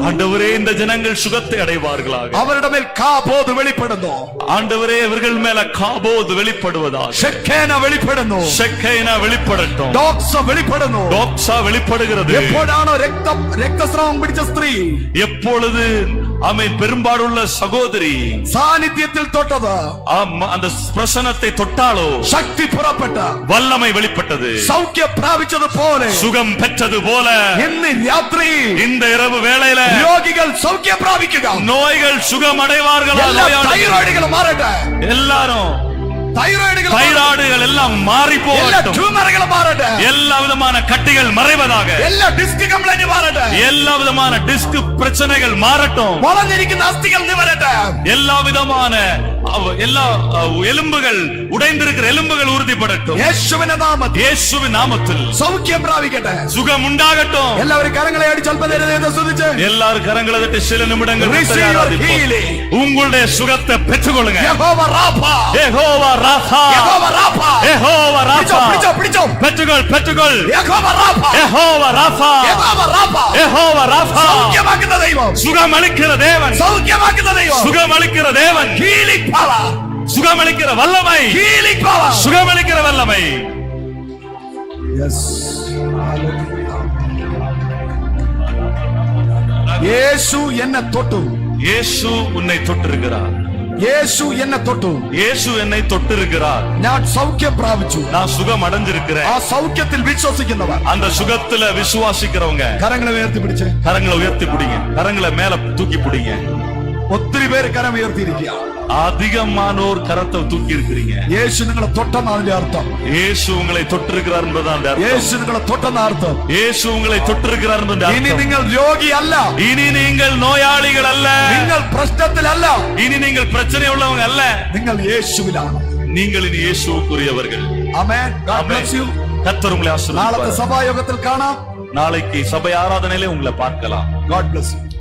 ஆண்டவரே, இந்த ஜனங்கள் சுகத்தை அடைவார்களாக. അവരുടെ മേൽ കാബോദ് വെളിപ്പെടുന്നു. ஆண்டவரே, இவர்கள் மேல காபோது வெளிப்படுவதாக. ഷെക്കേന വെളിപ്പെടുന്നു. ஷெக்கைனா வெளிப்படட்டும். ഡോക്സ വെളിപ്പെടുന്നു. டோக்ஸா வெளிப்படுகிறது. എപ്പോഴാണോ രക്തസ്രാവം പിടിച്ച സ്ത്രീ எப்பொழுது ஆமென் பெரும்பாடுள்ள சகோதரி സാന്നിധ്യത്തിൽ തൊട്ടത് அந்த பிரசனத்தை தொட்டாலோ ശക്തി പുറപ്പെട്ട வல்லமை வெளிப்பட்டது. സൗഖ്യം പ്രാപിച്ചത് പോലെ சுகம் பெற்றது போல ഇന്ന് രാത്രി இந்த இரவு வேளையில രോഗികൾ സൗഖ്യം പ്രാപിക്കുക. நோய்கள் சுகம் அடைவார்களா? എല്ലാ തൈറോയിഡുകളും മാറട്ടെ. எல்லாரும் തൈറോയിഡുകൾ தைராய்டுகள் எல்லாம் மாறி എല്ലാ போகட்டும். ട്യൂമറുകളും മാറട്ടെ. எல்லா விதமான கட்டிகள் மறைவதாக. എല്ലാ ഡിസ്ക് കംപ്ലൈന്റ് മാറട്ടെ. எல்லா விதமான டிஸ்க் பிரச்சனைகள் மாறட்டும். വളഞ്ഞിരിക്കുന്ന അസ്ഥികൾ നിവരട്ടെ. எல்லா விதமான எல்லா எலும்புகள் உடைந்திருக்கிற எலும்புகள் உறுதிப்படட்டும். യേശുവിന്റെ നാമത്തിൽ இயேசுவின் நாமத்தில் സൗഖ്യം പ്രാപിക്കട്ടെ. சுகம் உண்டாகட்டும். എല്ലാവരും കരങ്ങളെ അടിച്ച് അല്പനേരം സ്തുതിച്ച് எல்லாரும் கரங்களை தட்டி சில நிமிடங்கள் Receive கர்த்தரை your ஆராதிப்போம். healing. உங்களுடைய சுகத்தை பெற்றுக்கொள்ளுங்க. യഹോവ റാഫ. யெகோவா ராஃபா, യഹോവ റാഫ. யெகோவா പിടിച്ചോ, ராஃபா. പിടിച്ചോ, പിടിച്ചോ. பெற்றுக்கொள், பெற்றுக்கொள். യഹോവ റാഫ. யெகோவா ராஃபா, യഹോവ റാഫ. யெகோவா ராஃபா. സൗഖ്യമാക്കുന്ന ദൈവം. சுகமளிக்கிற தேவன், സൗഖ്യമാക്കുന്ന ദൈവം. சுகமளிக்கிற தேவன், Healing power. சுகமளிக்கிற வல்லமை, Healing power. சுகமளிக்கிற வல்லமை. Yes. യേശു എന്നെ തൊട്ടു. இயேசு உன்னை தொட்டிருக்கிறார். യേശു എന്നെ തൊട്ടു. இயேசு என்னை தொட்டிருக்கிறார். ഞാൻ സൗഖ്യം പ്രാപിച്ചു. நான் சுகம் அடைஞ்சிருக்கிறேன். ആ സൗഖ്യത്തിൽ വിശ്വസിക്കുന്നവർ அந்த சுகத்துல விசுவாசிக்கிறவங்க കരങ്ങളെ ഉയർത്തി പിടിച്ച് கரங்களை உயர்த்தி பிடிங்க. கரங்களை மேல தூக்கி பிடிங்க. ഒത്തിരി പേര് കരം ഉയർത്തിയിരിക്കുക. அதிகமானோர் கரத்தை தூக்கி இருக்கிறீங்க. യേശു നിങ്ങളെ തൊട്ടെന്ന അതിന്റെ അർത്ഥം. இயேசு உங்களை தொட்டிருக்கிறார் என்பதுதான் அந்த அர்த்தம். യേശു നിങ്ങളെ തൊട്ടെന്ന അർത്ഥം. இயேசு உங்களை தொட்டிருக்கிறார் என்பது ഇനി அர்த்தம். നിങ്ങൾ രോഗിയല്ല. இனி நீங்கள் நோயாளிகள் அல்ல. നിങ്ങൾ പ്രശ്നത്തിലല്ല. இனி நீங்கள் பிரச்சனை உள்ளவங்க அல்ல. നിങ്ങൾ യേശുവിലാണ്. நீங்கள் ഇനി இயேசுவுக்குரியவர்கள். ആമേൻ. God bless you. கர்த்தர் உங்களை നാളത്തെ ஆசீர்வதிப்பார். സഭായോഗത്തിൽ കാണാം. நாளைக்கு சபை ஆராதனையிலே உங்களை பார்க்கலாம். God bless you.